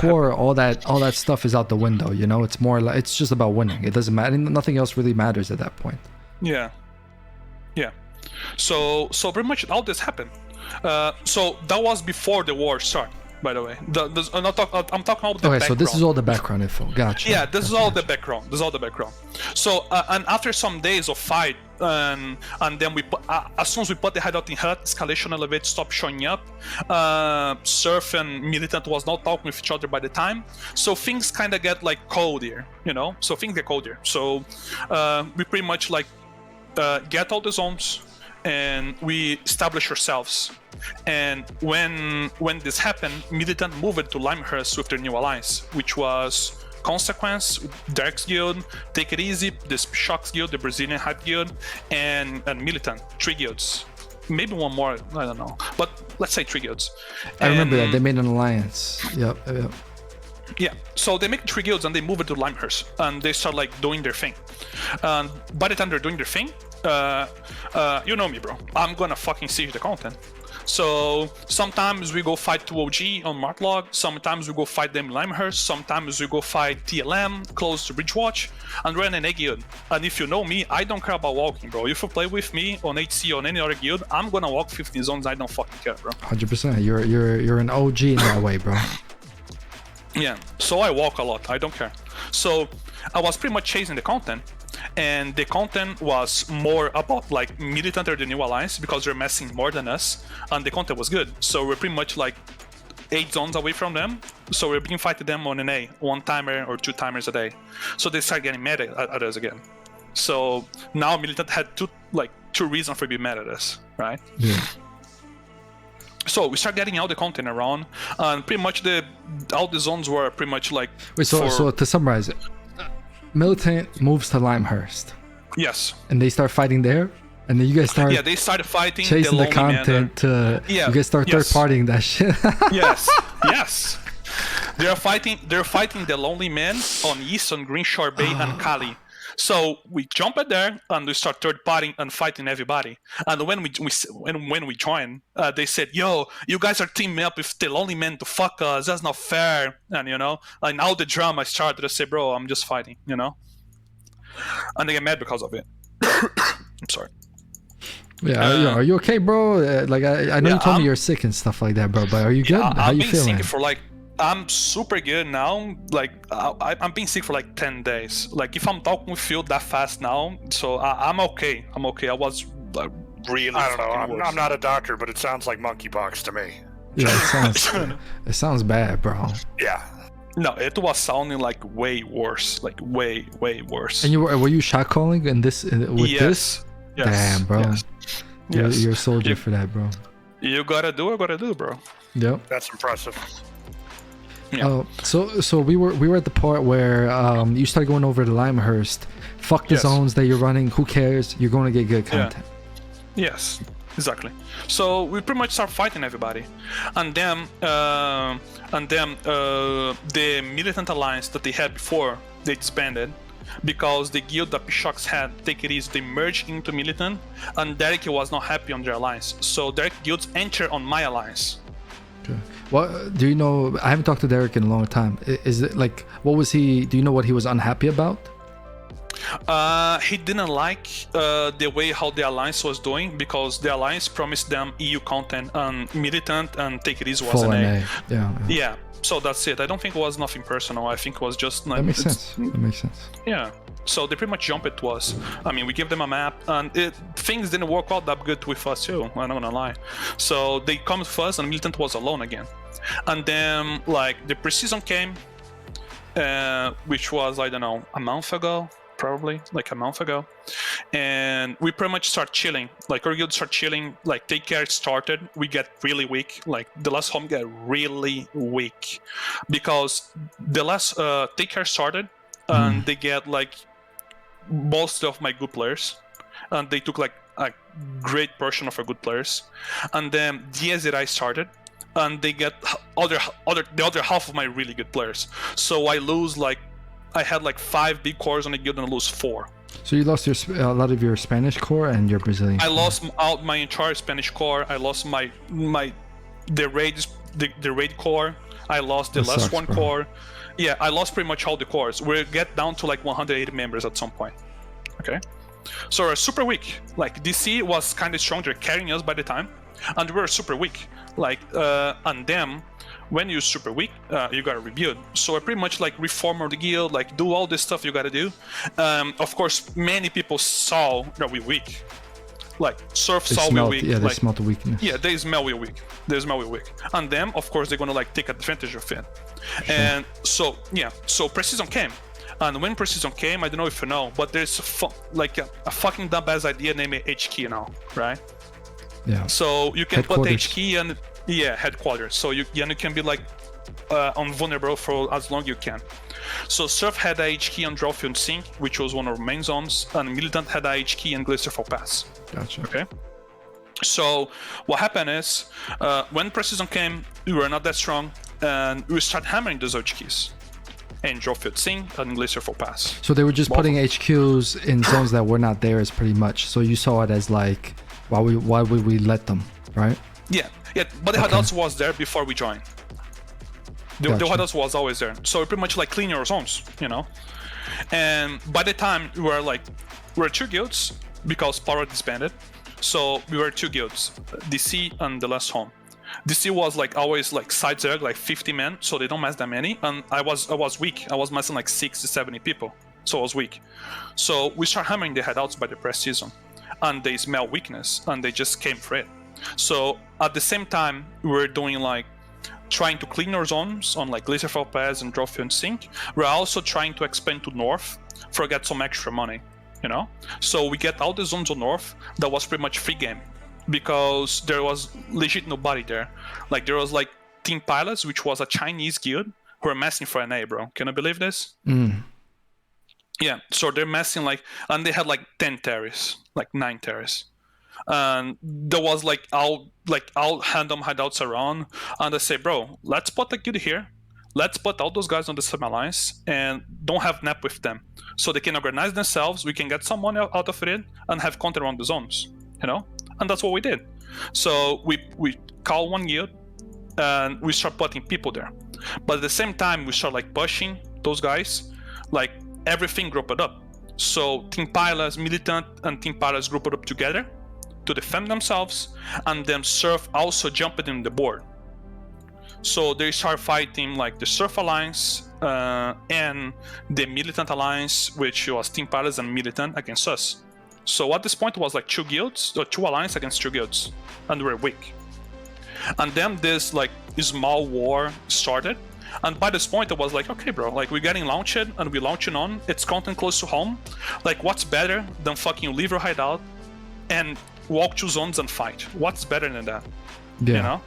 war, all that stuff is out the window. You know, it's more like it's just about winning. It doesn't matter. Nothing else really matters at that point. Yeah. So pretty much all this happened. So that was before the war started. By the way, I'm talking about the background. Okay, so this is all the background info. Gotcha. Yeah, this is all the background. So and after some days of fight, and then we put, as soon as we put the hideout in hut, Escalation Elevate stopped showing up. Surf and Militant was not talking with each other by the time. So things kind of get like cold here, you know. So things get cold here. So we pretty much like get all the zones, and we establish ourselves. And when this happened, Militant moved to Limehurst with their new alliance, which was Consequence, Derek's Guild, Take It Easy, the Shock's Guild, the Brazilian Hype Guild, and Militant. 3 guilds. Maybe one more, I don't know. But let's say 3 guilds. I remember that. They made an alliance. Yep. Yeah, so they make 3 guilds and they move it to Limehurst, and they start like doing their thing. And by the time they're doing their thing, you know me, bro. I'm gonna fucking siege the content. So sometimes we go fight 2OG on Martlog, sometimes we go fight them in Limehurst, sometimes we go fight TLM close to Bridgewatch, and run an A guild. And if you know me, I don't care about walking, bro. If you play with me on HC or on any other guild, I'm gonna walk 15 zones. I don't fucking care, bro. 100%. You're an OG in that way, bro. Yeah, so I walk a lot, I don't care. So I was pretty much chasing the content, and the content was more about like Militant or the new alliance because they're messing more than us, and the content was good. So we're pretty much like 8 zones away from them, so we've been fighting them on an A, 1-timer or 2-timers a day. So they start getting mad at us again. So now Militant had two reasons for being mad at us, right? Yeah. So we start getting all the content around, and pretty much all the zones were pretty much like. Wait, so to summarize it, Militant moves to Limehurst. Yes. And they start fighting there, and then you guys start. Yeah, they started fighting. Chasing the content. You guys start third-partying that shit. Yes. They're fighting the Lonely Man on East on Green Shore Bay and Cali. So we jump in there and we start third-partying and fighting everybody. And when we join, they said, "Yo, you guys are teaming up with the Lonely Man to fuck us. That's not fair." And and all the drama started. I say, "Bro, I'm just fighting," And they get mad because of it. I'm sorry. Yeah, are you okay, bro? I know you told me you're sick and stuff like that, bro. But are you good? How you feeling? I'm super good now. I'm being sick for 10 days. If I'm talking with you that fast now, so I'm okay. I'm okay. I was really. I don't know. I'm not a doctor, but it sounds like monkeypox to me. Yeah, it sounds bad, bro. Yeah. No, it was sounding way worse. Way worse. And were you shot calling in this with this? Yes. Damn, bro. Yes. You're a soldier for that, bro. You gotta do what you gotta do, bro. Yep. That's impressive. Yeah. So we were at the part where you start going over to Limehurst. Fuck the zones that you're running. Who cares? You're going to get good content. Yes, exactly. So we pretty much start fighting everybody, and then the Militant alliance that they had before, they disbanded because the guild that Pishox had, take it easy, they merged into Militant, and Derek was not happy on their alliance. So Derek guilds enter on my alliance. What do you know? I haven't talked to Derek in a long time. Is it what was he? Do you know what he was unhappy about? He didn't like the way how the alliance was doing because the alliance promised them EU content and Militant and Take It Easy was an A. Yeah. So that's it. I don't think it was nothing personal. I think it was just that makes sense. That makes sense. Yeah. So they pretty much jumped it to us. I mean, we gave them a map, and things didn't work out that good with us too. I'm not gonna lie. So they come with us, and Militant was alone again. And then the pre-season came, which was I don't know, a month ago, probably a month ago, and we pretty much start chilling. Our guild start chilling. Take Care started. We get really weak. The last home get really weak because the last Take Care started, and they get most of my good players, and they took a great portion of our good players, and then DSI started, and they get the other half of my really good players. So I lose I had 5 big cores on the guild and I lose 4. So you lost a lot of your Spanish core and your Brazilian. I lost out my entire Spanish core. I lost the raid core. I lost the last one core. Yeah, I lost pretty much all the cores. We'll get down to 180 members at some point. Okay, so we're super weak. DC was kind of strong. They're carrying us by the time, and we're super weak. And then when you're super weak, you gotta rebuild. So I pretty much reform the guild, do all this stuff you gotta do. Of course, many people saw that we're weak. Surf saw we're weak. Yeah, they smelled the weakness. Yeah, they smell we're weak. And then, of course, they're gonna take advantage of it. Sure. And so pre-season came. And when pre-season came, I don't know if you know, but there's a fucking dumbass idea named HQ now, right? Yeah. So you can put HQ and headquarters. So you can be invulnerable for as long as you can. So Surf had a HQ on Drawfield Sink, which was one of our main zones, and Militant had a HQ in Glacier Pass. Gotcha. Okay. So what happened is, when pre-season came, we were not that strong, and we started hammering those HQs in Drawfield Sink and Glacier Pass. So they were just putting HQs in zones that were not theirs, pretty much. So you saw it as why would we let them, right? Yeah, but the Hadas was there before we joined. The Hadas was always there. So we pretty much clean our zones, And by the time we were 2 guilds because Power disbanded. So we were 2 guilds, DC and the last home. DC was like always like side zerg, like 50 men, so they don't mess that many. And I was weak. I was messing like 60, 70 people, so I was weak. So we start hammering the hideouts by the pre-season, and they smell weakness, and they just came for it. So at the same time, we were doing like trying to clean our zones on like Glacier Pass and Drawfield and Sink. We're also trying to expand to north for get some extra money, you know? So we get all the zones on north. That was pretty much free game because there was legit nobody there. Like there was like Team Pilots, which was a Chinese guild who were messing for NA, bro. Can you believe this? Yeah, so they're messing like, and they had like 10 terrace, like 9 terrace. And there was like I'll random hideouts around, and I say, bro, let's put a guild here, let's put all those guys on the same alliance and don't have nap with them, so they can organize themselves, we can get some money out of it and have content around the zones, you know? And that's what we did. So we call one guild and we start putting people there, but at the same time we start like pushing those guys, like everything grouped up. So Team Pilots, Militant, and Team Pilots grouped up together to defend themselves, and then Surf also jumped in the board. So they start fighting like the Surf Alliance and the Militant Alliance, which was Team Pilots and Militant against us. So at this point it was like 2 guilds, or 2 alliances against 2 guilds, and we were weak. And then this like small war started, and by this point I was like, okay bro, like we're getting launched and we're launching on, it's content close to home, like what's better than fucking leave your hideout and walk 2 zones and fight? What's better than that? Yeah. You know?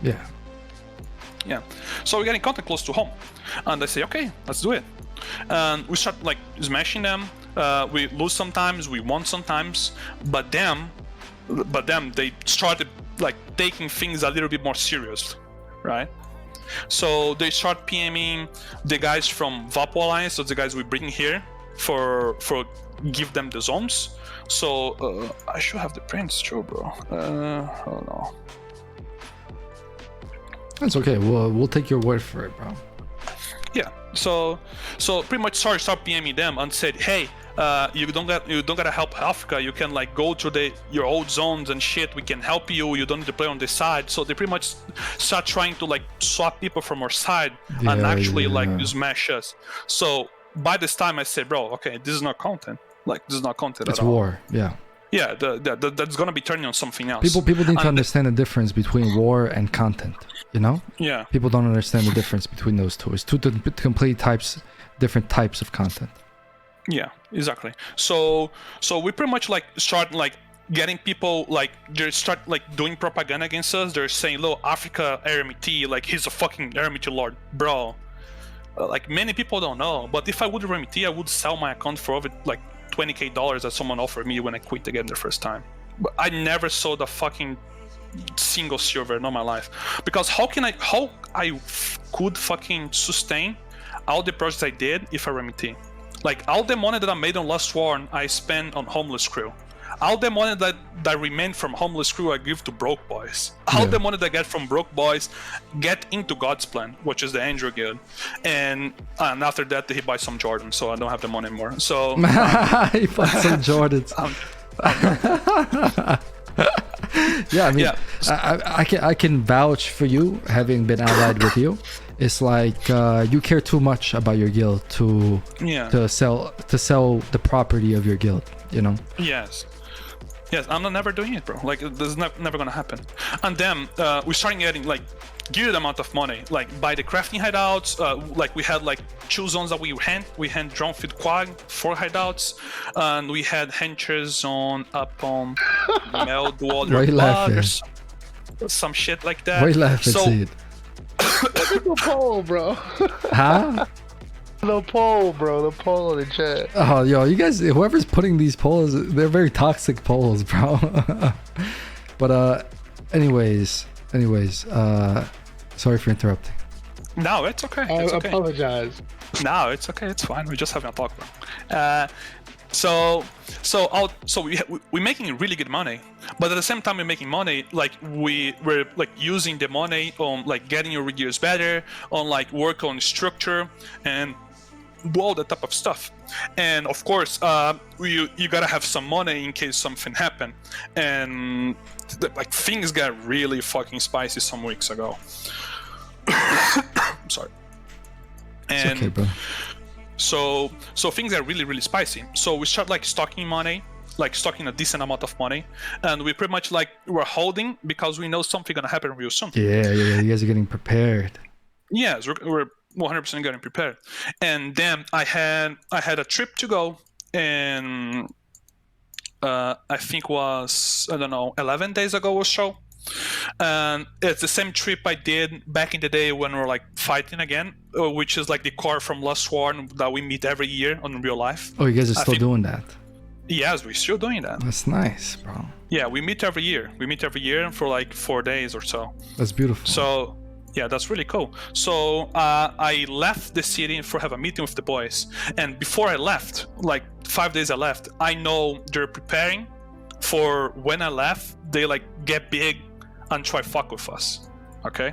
Yeah. So we're getting content close to home, and I say, okay, let's do it. And we start like smashing them. We lose sometimes, we won sometimes, but them they started like taking things a little bit more serious, right? So they start PMing the guys from Vapo Alliance, so the guys we bring here for give them the zones. So I should have the prints too, bro. Hold on. That's okay. We'll take your word for it, bro. Yeah. So pretty much start PMing them and said, hey, you don't gotta help Africa. You can like go to your old zones and shit. We can help you. You don't need to play on this side. So they pretty much start trying to like swap people from our side and actually like smash us. So by this time I said, bro, okay, this is not content. Like this is not content it's at all. War. Yeah. Yeah, that's gonna be turning on something else. People need to understand the difference between war and content. You know? Yeah. People don't understand the difference between those two. It's two different types of content. Yeah, exactly. So we pretty much like start like getting people like they start like doing propaganda against us. They're saying, "Look, Africa RMT, like he's a fucking RMT lord, bro." Like many people don't know, but if I would RMT, I would sell my account for over like $20,000 that someone offered me when I quit the game the first time. But I never sold a fucking single silver in all my life, because how I could fucking sustain all the projects I did if I RMT? Like all the money that I made on Last War I spent on Homeless Crew. All the money that remained from Homeless Crew I give to Broke Boys. All the money that I get from Broke Boys get into God's Plan, which is the Angel Guild. And after that he buys some Jordans, so I don't have the money anymore. So he buys some Jordans. Yeah, I mean, I can vouch for you, having been allied with you. It's like you care too much about your guild to sell the property of your guild, you know? Yes, I'm never doing it, bro. Like, this is never gonna happen. And then we started getting like good amount of money, like by the crafting hideouts. Like we had like 2 zones that we hand drone feed quad 4 hideouts, and we had henchers up on Meldwater, some shit like that. Why you laughing, Sid? The poll, bro. Huh? The poll, bro. The poll in the chat. Oh, yo, you guys, whoever's putting these polls, they're very toxic polls, bro. But anyways, sorry for interrupting. No, it's okay. I apologize. No, it's okay. It's fine. We're just having a talk, bro. So we're making really good money, but at the same time we're making money, like we're like using the money on like getting your gears better, on like work on structure and do all that type of stuff. And of course, you gotta have some money in case something happened. And like things got really fucking spicy some weeks ago. I'm sorry. And It's okay, bro. so things are really spicy. So we start like stocking money, like stocking a decent amount of money, and we pretty much like we're holding because we know something gonna happen real soon. Yeah. You guys are getting prepared. Yes, we're 100% getting prepared. And then I had a trip to go, and I think was, I don't know, 11 days ago or so. And it's the same trip I did back in the day when we were like fighting again, which is like the core from Last Sworn that we meet every year on real life. Oh, you guys are still doing that? Yes, we're still doing that. That's nice, bro. Yeah, we meet every year. We meet every year for like 4 days or so. That's beautiful. So yeah, that's really cool. So I left the city for have a meeting with the boys, and before I left, like 5 days I left, I know they're preparing for when I left, they like get big and try fuck with us. Okay,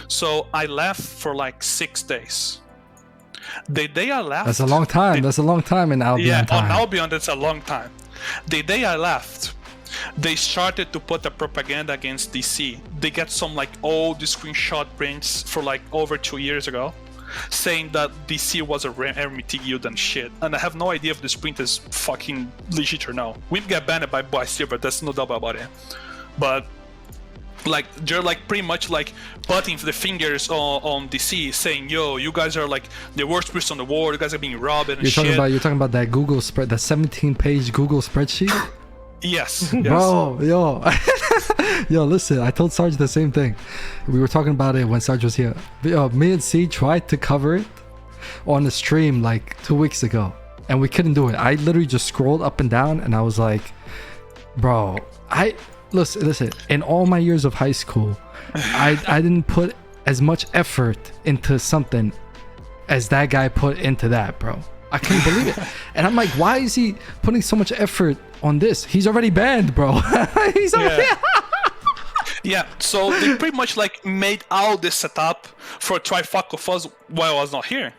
so I left for like 6 days. The day I left, that's a long time. That's a long time in Albion. yeah, time. on Albion that's a long time. The day I left, they started to put the propaganda against DC. They get some like old screenshot prints for like over 2 years ago, saying that DC was a RMT guild and shit. And I have no idea if this print is fucking legit or no. We get banned by Silver, that's no doubt about it. But like they're like pretty much like putting the fingers on DC, saying, "Yo, you guys are like the worst person in the world. You guys are being robbed and shit." You're talking about that Google spread, that 17-page Google spreadsheet. Yes. Bro, yo, listen, I told Sarge the same thing. We were talking about it when Sarge was here. Me and C tried to cover it on the stream like 2 weeks ago, and we couldn't do it. I literally just scrolled up and down, and I was like, bro, listen, in all my years of high school, I didn't put as much effort into something as that guy put into that, bro. I couldn't believe it. And I'm like, why is he putting so much effort on this? He's already banned, bro. He's already... Yeah, so they pretty much like made all this setup for try fuck with us while I was not here.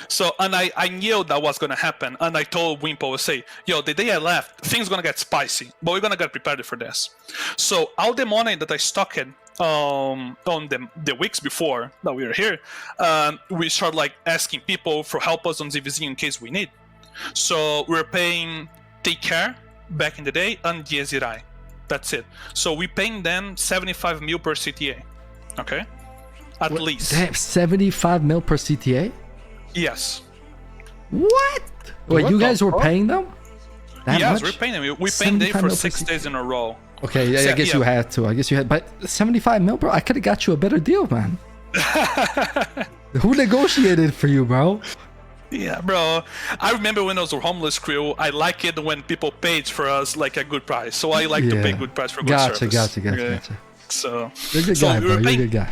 So, and I knew that was gonna happen, and I told Wimpo, say, yo, the day I left, things gonna get spicy, but we're gonna get prepared for this. So all the money that I stocked on the weeks before that we were here, we start like asking people for help us on ZVZ in case we need. So we're paying Take Care back in the day and Yezirai. That's it. So we're paying them 75 mil per CTA. Okay? At least. Damn, 75 mil per CTA? Yes. What? Wait, you guys were paying them? Yes, we're paying them. We paying them for 6 days in a row. Okay, yeah, I guess you had to. But 75 mil, bro, I could have got you a better deal, man. Who negotiated for you, bro? Yeah, bro. I remember when I was a homeless crew, I like it when people paid for us like a good price. So I like to pay good price for good service. Gotcha. So you're a good guy, bro. You're a good guy.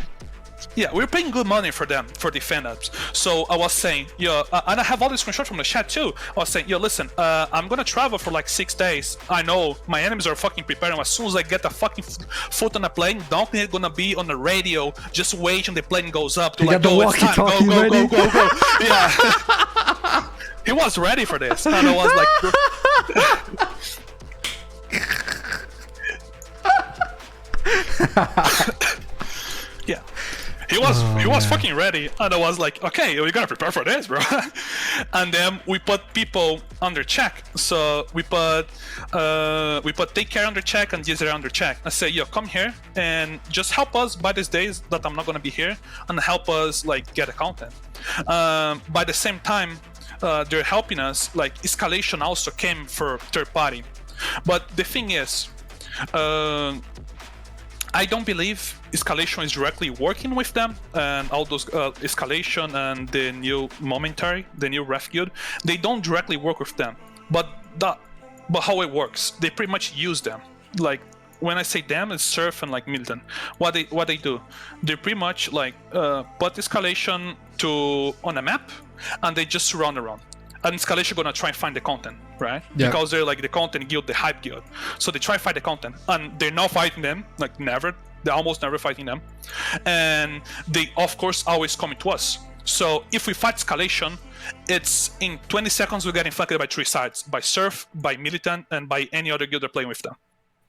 Yeah, we're paying good money for them, for the fan ups. So I was saying, yo, and I have all these screenshots from the chat too. I was saying, yo, listen, I'm gonna travel for like 6 days. I know my enemies are fucking preparing. As soon as I get a fucking foot on a plane, Donkey gonna be on the radio, just waiting the plane goes up to you like, got the walkie-talkie ready? Go. Yeah. He was ready for this. And I was like... Yeah. He was fucking ready, and I was like, okay, we gotta prepare for this, bro. And then we put people under check. So we put Take Care under check and Yezirai under check. I say, yo, come here and just help us by these days that I'm not gonna be here, and help us like get a content. By the same time, they're helping us. Like Escalation also came for third party, but the thing is, I don't believe Escalation is directly working with them, and all those Escalation and the new Momentary, the new Ref Guild, they don't directly work with them. But how it works, they pretty much use them. Like when I say them, it's Surf and like Militant. What they do, they pretty much like put Escalation on a map, and they just surround around. And Escalation gonna try and find the content, right? Yeah. Because they're like the content guild, the hype guild. So they try to find the content, and they're not fighting them, like never. They're almost never fighting them, and they of course always coming to us. So if we fight Escalation, it's in 20 seconds we get infected by 3 sides: by Surf, by Militant, and by any other guild they're playing with them.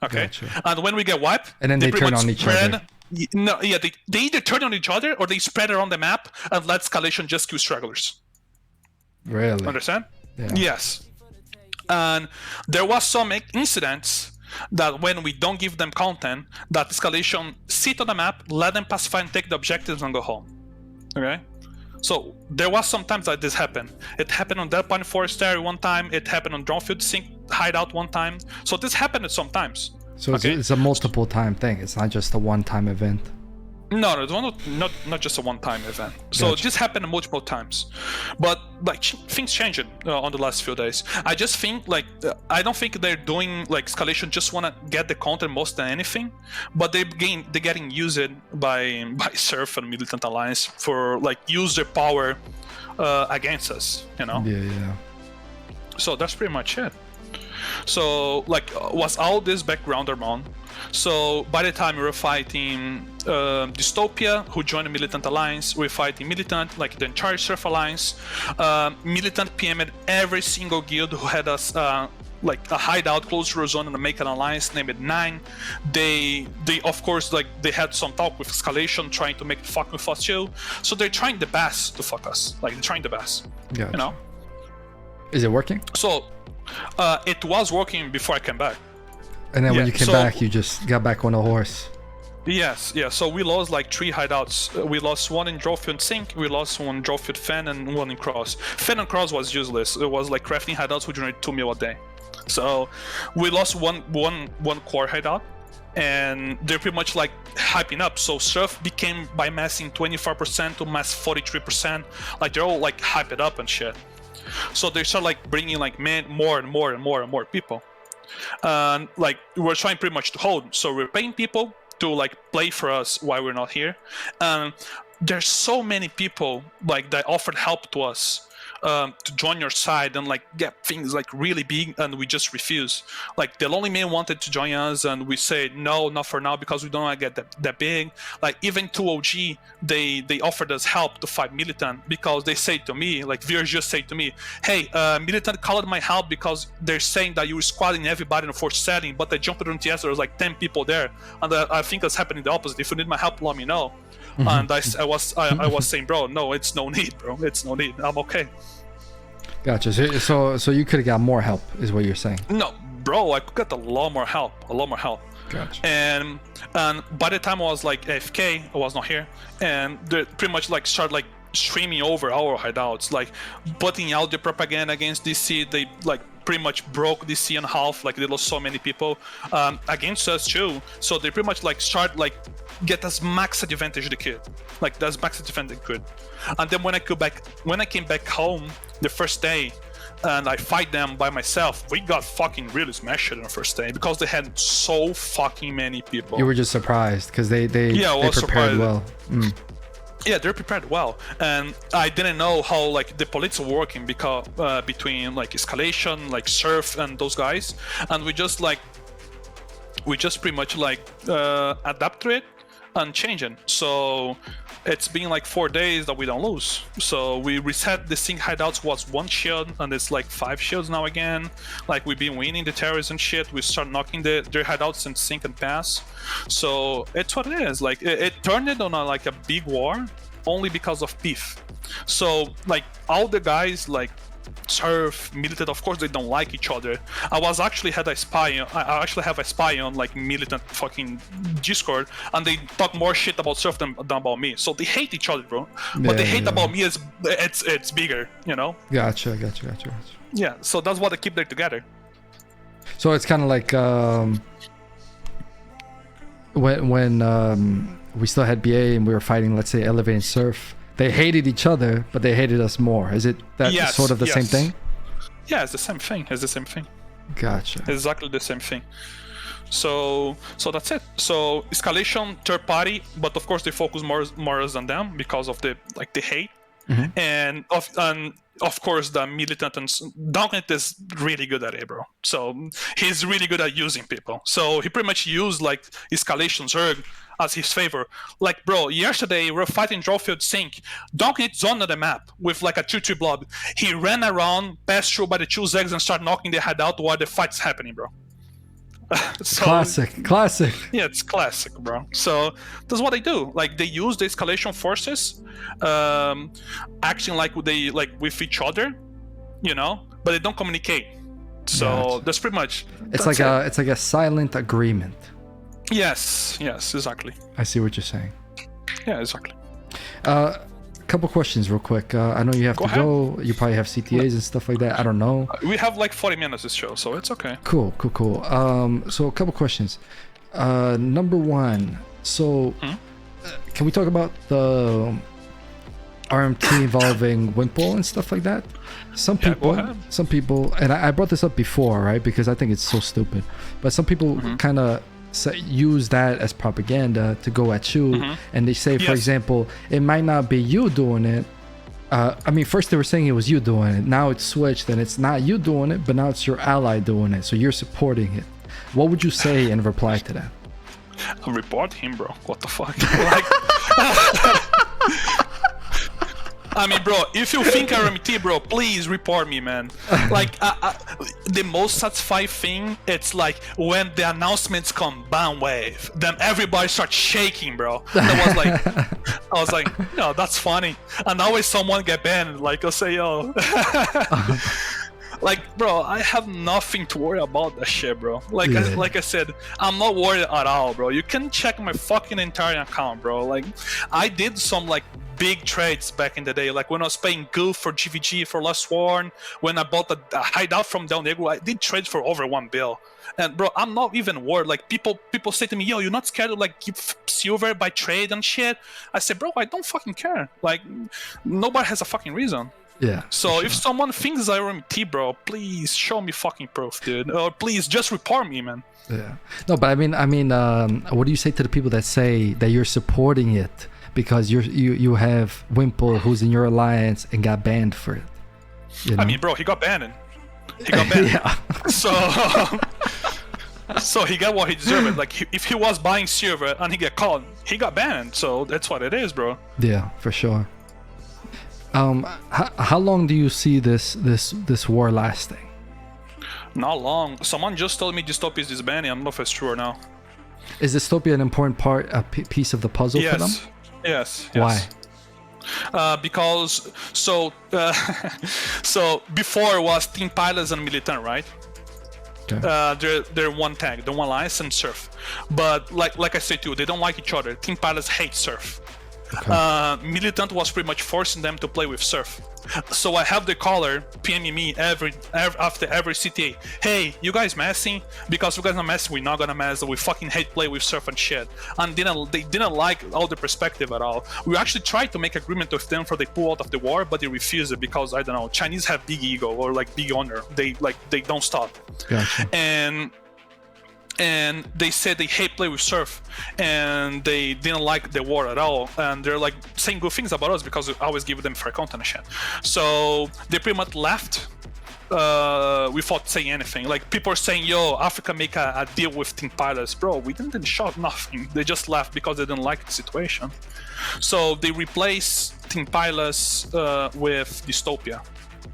Okay. Gotcha. And when we get wiped, And then they pretty turn much on each spread- other. No, yeah, they either turn on each other or they spread around the map and let Escalation just kill stragglers. Really? Understand? Yeah. Yes. And there was some incidents that when we don't give them content, that Escalation sit on the map, let them pacify and take the objectives and go home. Okay? So there was sometimes that this happened. It happened on Dead Point Forest area one time, it happened on Dronefield Sink hideout one time. So this happened sometimes. So Okay. it's a multiple time thing. It's not just a one-time event. No, it's not just a one-time event. So Gotcha. this happened multiple times, but like things changed on the last few days. I just think like I don't think they're doing like Escalation just wanna get the content more than anything, but they're getting used by Surf and Militant Alliance for like use their power against us, you know. Yeah. So that's pretty much it. So like was all this background around. So by the time we were fighting Dystopia, who joined the Militant Alliance, we were fighting Militant, like the entire Surf Alliance. Militant PM'd every single guild who had us like a hideout close to our zone and make an alliance, named 9. They of course like they had some talk with Escalation, trying to make it fuck with us too. So they're trying the best to fuck us. Like they're trying the best. Gotcha. You know? Is it working? So it was working before I came back. And then when Yeah, you came so- back, you just got back on a horse. Yes, yeah. So we lost like 3 hideouts. We lost one in Dronefield Sink, we lost one in Dronefield Fen, and one in Cross. Fen and Cross was useless. It was like crafting hideouts who generate 2 mil a day. So we lost one core hideout, and they're pretty much like hyping up. So Surf became by massing 24% to mass 43%. Like they're all like hype it up and shit. So they start like bringing like more and more people. And like we're trying pretty much to hold. So we're paying people to like play for us while we're not here. There's so many people like that offered help to us to join your side and like get things like really big, and we just refuse. Like the Lonely Man wanted to join us, and we said no, not for now, because we don't want to get that big. Like even 2OG, they offered us help to fight Militant, because they say to me, like viewers just say to me, hey, Militant called my help because they're saying that you were squatting everybody in the first setting, but I jumped on TS, there was like 10 people there, and I think it's happening the opposite. If you need my help, let me know. And I was saying, bro, no, it's no need, bro. It's no need. I'm okay. Gotcha. So you could have got more help, is what you're saying. No, bro, I could get a lot more help. Gotcha. And by the time I was like AFK, I was not here, and they pretty much like started like streaming over our hideouts, like putting out the propaganda against DC. They like pretty much broke DC in half. Like they lost so many people against us too. So they pretty much like start like get as max advantage they could, like as max advantage they could. And then when I came back home the first day, and I fight them by myself, we got fucking really smashed on the first day because they had so fucking many people. You were just surprised because they was prepared surprised. well. Yeah, they're prepared well, and I didn't know how like the politics were working because between like Escalation, like Surf, and those guys, and we just pretty much like adapt to it and change it. So it's been like 4 days that we don't lose. So we reset the Sink hideouts was 1 shield, and it's like 5 shields now again. Like we've been winning the terrorists and shit. We start knocking their hideouts in Sink and Pass. So it's what it is. Like it turned it on like a big war only because of beef. So like all the guys like Surf, Militant, of course they don't like each other. I actually have a spy on like Militant fucking Discord, and they talk more shit about Surf than about me. So they hate each other, bro. But they hate about me is it's bigger, you know? Gotcha. Yeah, so that's why they keep there together. So it's kind of like when we still had BA and we were fighting, let's say, Elevate and Surf. They hated each other, but they hated us more. Is it that sort of the same thing? Yeah, it's the same thing. Gotcha. Exactly the same thing. So that's it. So Escalation, third party, but of course they focus more than them because of the hate. And of course, the Militant and Donknet is really good at it, bro. So he's really good at using people. So he pretty much used like Escalation Zerg as his favor. Like, bro, yesterday we were fighting Drawfield Sink. Donknet zoned the map with like a 2-2 blob. He ran around, passed through by the 2 Zegs and started knocking their head out while the fight's happening, bro. So, classic. Yeah, it's classic, bro. So that's what they do. Like, they use the Escalation forces, acting like they like with each other, you know, but they don't communicate. So that's pretty much. It's like a silent agreement. Yes, exactly. I see what you're saying. Yeah, exactly. Couple questions real quick. I know you have to go. You probably have CTAs and stuff like that. I don't know. We have like 40 minutes this show, so it's okay. Cool. So a couple questions. Number one. So can we talk about the RMT involving Wimple and stuff like that? Some people, and I brought this up before, right? Because I think it's so stupid. But some people kind of use that as propaganda to go at you, and they say, for example, it might not be you doing it. I mean, first they were saying it was you doing it. Now it's switched, and it's not you doing it, but now it's your ally doing it. So you're supporting it. What would you say in reply to that? Report him, bro. What the fuck? Like, I mean, bro, if you think RMT, bro, please report me, man. Like, the most satisfying thing, it's like when the announcements come ban wave, then everybody starts shaking, bro. I was like, yo, that's funny. And always someone get banned, like, I'll say, yo. Like, bro, I have nothing to worry about that shit, bro. Like, like I said, I'm not worried at all, bro. You can check my fucking entire account, bro. Like, I did some, like, big trades back in the day. Like, when I was playing Goof for GVG for Last Sworn, when I bought a hideout from Del Negro, I did trades for over 1 bill. And, bro, I'm not even worried. Like, people say to me, yo, you're not scared to, like, keep silver by trade and shit? I said, bro, I don't fucking care. Like, nobody has a fucking reason. Yeah. So if someone thinks I'm RMT, bro, please show me fucking proof, dude. Or please just report me, man. Yeah. No, but I mean, what do you say to the people that say that you're supporting it because you have Wimple who's in your alliance and got banned for it? You know? I mean, bro, he got banned. Yeah. So he got what he deserved. Like, if he was buying silver and he get caught, he got banned. So that's what it is, bro. Yeah, for sure. How long do you see this war lasting? Not long. Someone just told me Dystopia is disbanding. I don't know if it's true or not. Is Dystopia an important part, a piece of the puzzle for them? Yes. Why? Because so before it was Team Pilots and Militant, right? Okay. They're one tag, they're one alliance and Surf. But like I said too, they don't like each other. Team Pilots hate Surf. Okay. Militant was pretty much forcing them to play with Surf. So I have the caller PMing me after every CTA. Hey, you guys messing? Because you guys not messing, we're not gonna mess. We fucking hate play with Surf and shit. And they didn't like all the perspective at all. We actually tried to make agreement with them for they pull out of the war, but they refused it because I don't know. Chinese have big ego or like big honor. They don't stop. Gotcha. And they said they hate play with Surf, and they didn't like the war at all, and they're like saying good things about us because we always give them fair content and shit. So they pretty much left without saying anything. Like, people are saying, yo, Africa make a deal with Team Pilots. Bro, we didn't shout nothing. They just left because they didn't like the situation. So they replaced Team Pilots with Dystopia.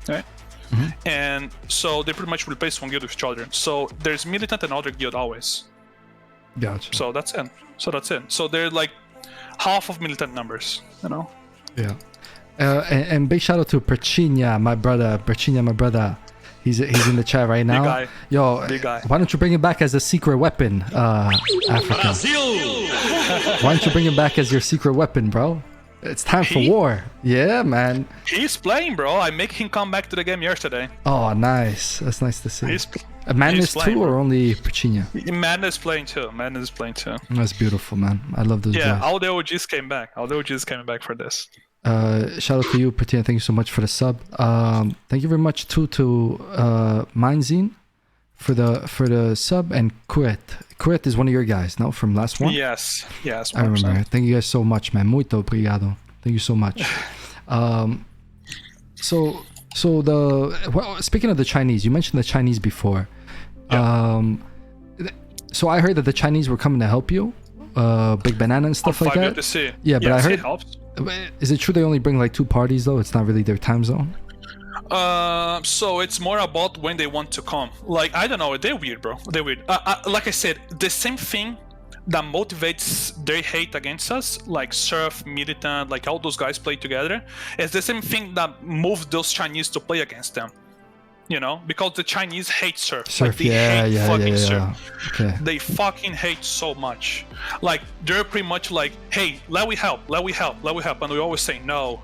Okay? Mm-hmm. And so they pretty much replace one guild with each other. So there's Militant and other guild always. Gotcha. So that's it. So they're like half of Militant numbers, you know? Yeah. And big shout out to Perchinia, my brother. He's in the chat right now. Big guy. Yo, big guy. Why don't you bring him back as a secret weapon, Africa? Why don't you bring him back as your secret weapon, bro? It's time for war. Yeah, man. He's playing, bro. I make him come back to the game yesterday. Oh, nice. That's nice to see. Madness playing, too, bro. Or only Perchinia? Madness playing too. That's beautiful, man. I love those guys. All the OGs came back. Coming back for this. Shout out to you, Perchinia. Thank you so much for the sub. Thank you very much too to Mindzine for the sub, and Quit is one of your guys, no? From last one? Yes. 100%. I remember. Thank you guys so much, man. Muito obrigado. Thank you so much. So So speaking of the Chinese, you mentioned the Chinese before. Yeah. So I heard that the Chinese were coming to help you, Big Banana and stuff like that. Yeah, but I heard. It helps. Is it true they only bring like 2 parties though? It's not really their time zone. So it's more about when they want to come. Like, I don't know, they're weird, bro. They're weird. Like I said, the same thing that motivates their hate against us, like Surf, Militant, like all those guys play together, is the same thing that moves those Chinese to play against them. You know, because the Chinese hate Surf. Like, they hate fucking Surf. Okay. They fucking hate so much. Like, they're pretty much like, hey, let we help. And we always say no,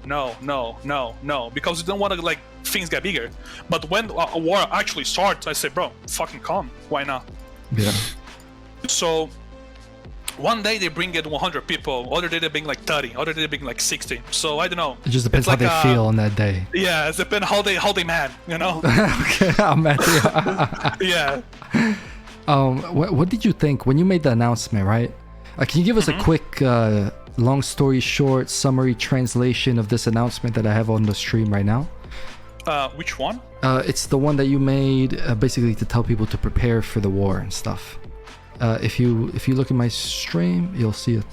because we don't want to, like, things get bigger. But when a war actually starts, I say, bro, fucking come. Why not? Yeah. So one day they bring in 100 people, other day they bring like 30, other day they bring like 60. So I don't know. It just depends how they feel on that day. Yeah, it depends how they mad, you know? Okay, how mad they are. Yeah. What did you think when you made the announcement, right? Can you give us a quick, long story short, summary translation of this announcement that I have on the stream right now? Which one? It's the one that you made basically to tell people to prepare for the war and stuff. If you look at my stream, you'll see it.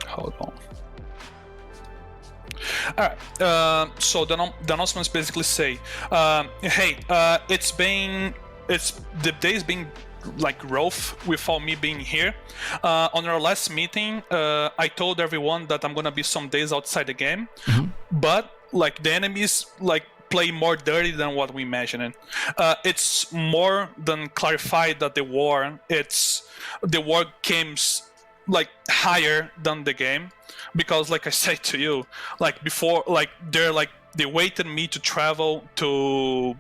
Hold on. Alright, so the announcements basically say, hey, the day's been like rough without me being here. On our last meeting, I told everyone that I'm gonna be some days outside the game, but like the enemies like play more dirty than what we imagined. It's more than clarified that the war came like higher than the game, because like I said to you, like before, like they waited me to travel to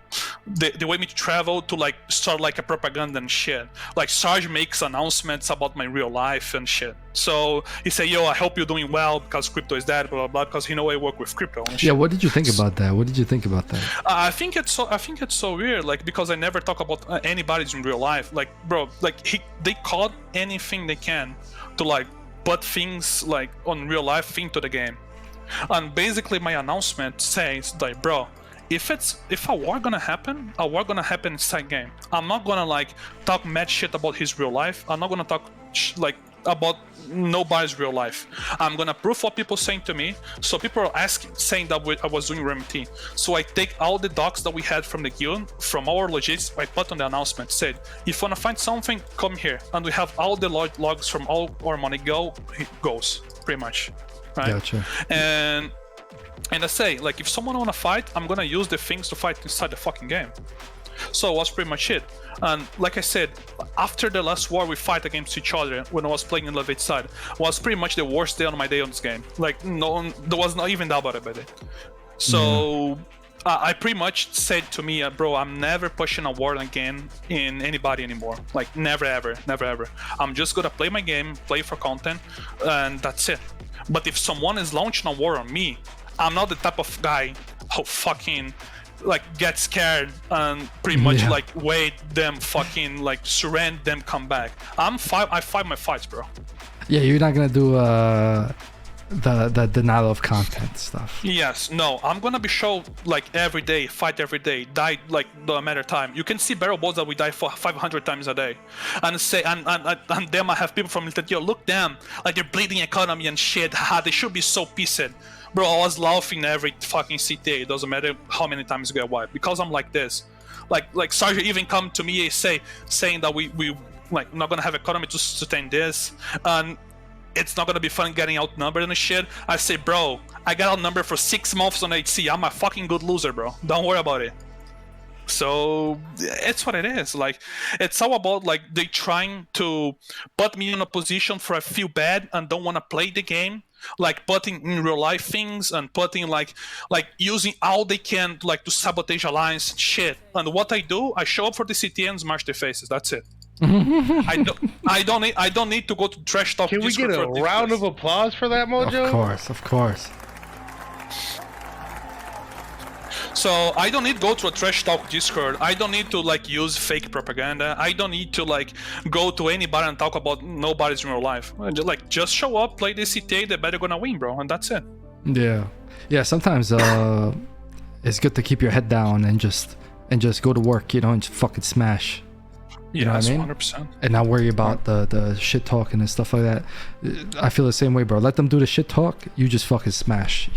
they wait me to travel to like start like a propaganda and shit. Like Sarge makes announcements about my real life and shit. So he said, yo, I hope you're doing well because crypto is that, blah blah blah, because I work with crypto and shit. Yeah, what did you think about that? I think it's so weird, like, because I never talk about anybody's in real life. Like, bro, like they caught anything they can to like put things like on real life into the game. And basically my announcement says like, bro, if a war gonna happen inside game. I'm not gonna like talk mad shit about his real life. I'm not gonna talk like about nobody's real life. I'm gonna prove what people saying to me. So people are saying that I was doing RMT. So I take all the docs that we had from the guild, from our logistics, I put on the announcment, said, if you wanna find something, come here. And we have all the logs from all our money goes, pretty much. Right? Gotcha. And I say, like, if someone wanna fight, I'm gonna use the things to fight inside the fucking game. So that's pretty much it. And like I said, after the last war we fight against each other when I was playing in Levate side, was pretty much the worst day on my day on this game. Like, no, there was not even doubt about it. So I pretty much said to me, bro, I'm never pushing a war again in anybody anymore. Like, never ever. I'm just gonna play my game, play for content, and that's it. But if someone is launching a war on me, I'm not the type of guy who fucking like get scared and pretty much like wait them fucking like surrender them come back. I fight my fights, bro. Yeah, you're not gonna do the denial of content stuff. Yes, no, I'm gonna be show like every day, fight every day, die like no matter time. You can see barrel balls that we die for 500 times a day, and say and then I have people from Militant, yo, look them, like they're bleeding economy and shit. They should be so pissed. Bro, I was laughing every fucking CTA. It doesn't matter how many times you get wiped, because I'm like this. Like Sarge even come to me saying that we like not gonna have economy to sustain this, and it's not gonna be fun getting outnumbered and shit. I say, bro, I got outnumbered for 6 months on HC. I'm a fucking good loser, bro. Don't worry about it. So it's what it is. Like, it's all about like they trying to put me in a position for I feel bad and don't want to play the game. Like putting in real life things and putting like using all they can like to sabotage alliance and shit. And what I do, I show up for the CT and smash their faces. That's it. I don't need to go to trash talk. Can we get a round of applause for that, Mojo? Of course. So I don't need to go to a trash talk Discord. I don't need to like use fake propaganda. I don't need to like go to anybody and talk about nobody's in real life. Just show up, play the CTA, they better gonna win, bro, and that's it. Yeah. Sometimes it's good to keep your head down and just go to work, and just fucking smash. You know what I mean? 100%. And not worry about the shit talking and stuff like that. I feel the same way, bro. Let them do the shit talk. You just fucking smash,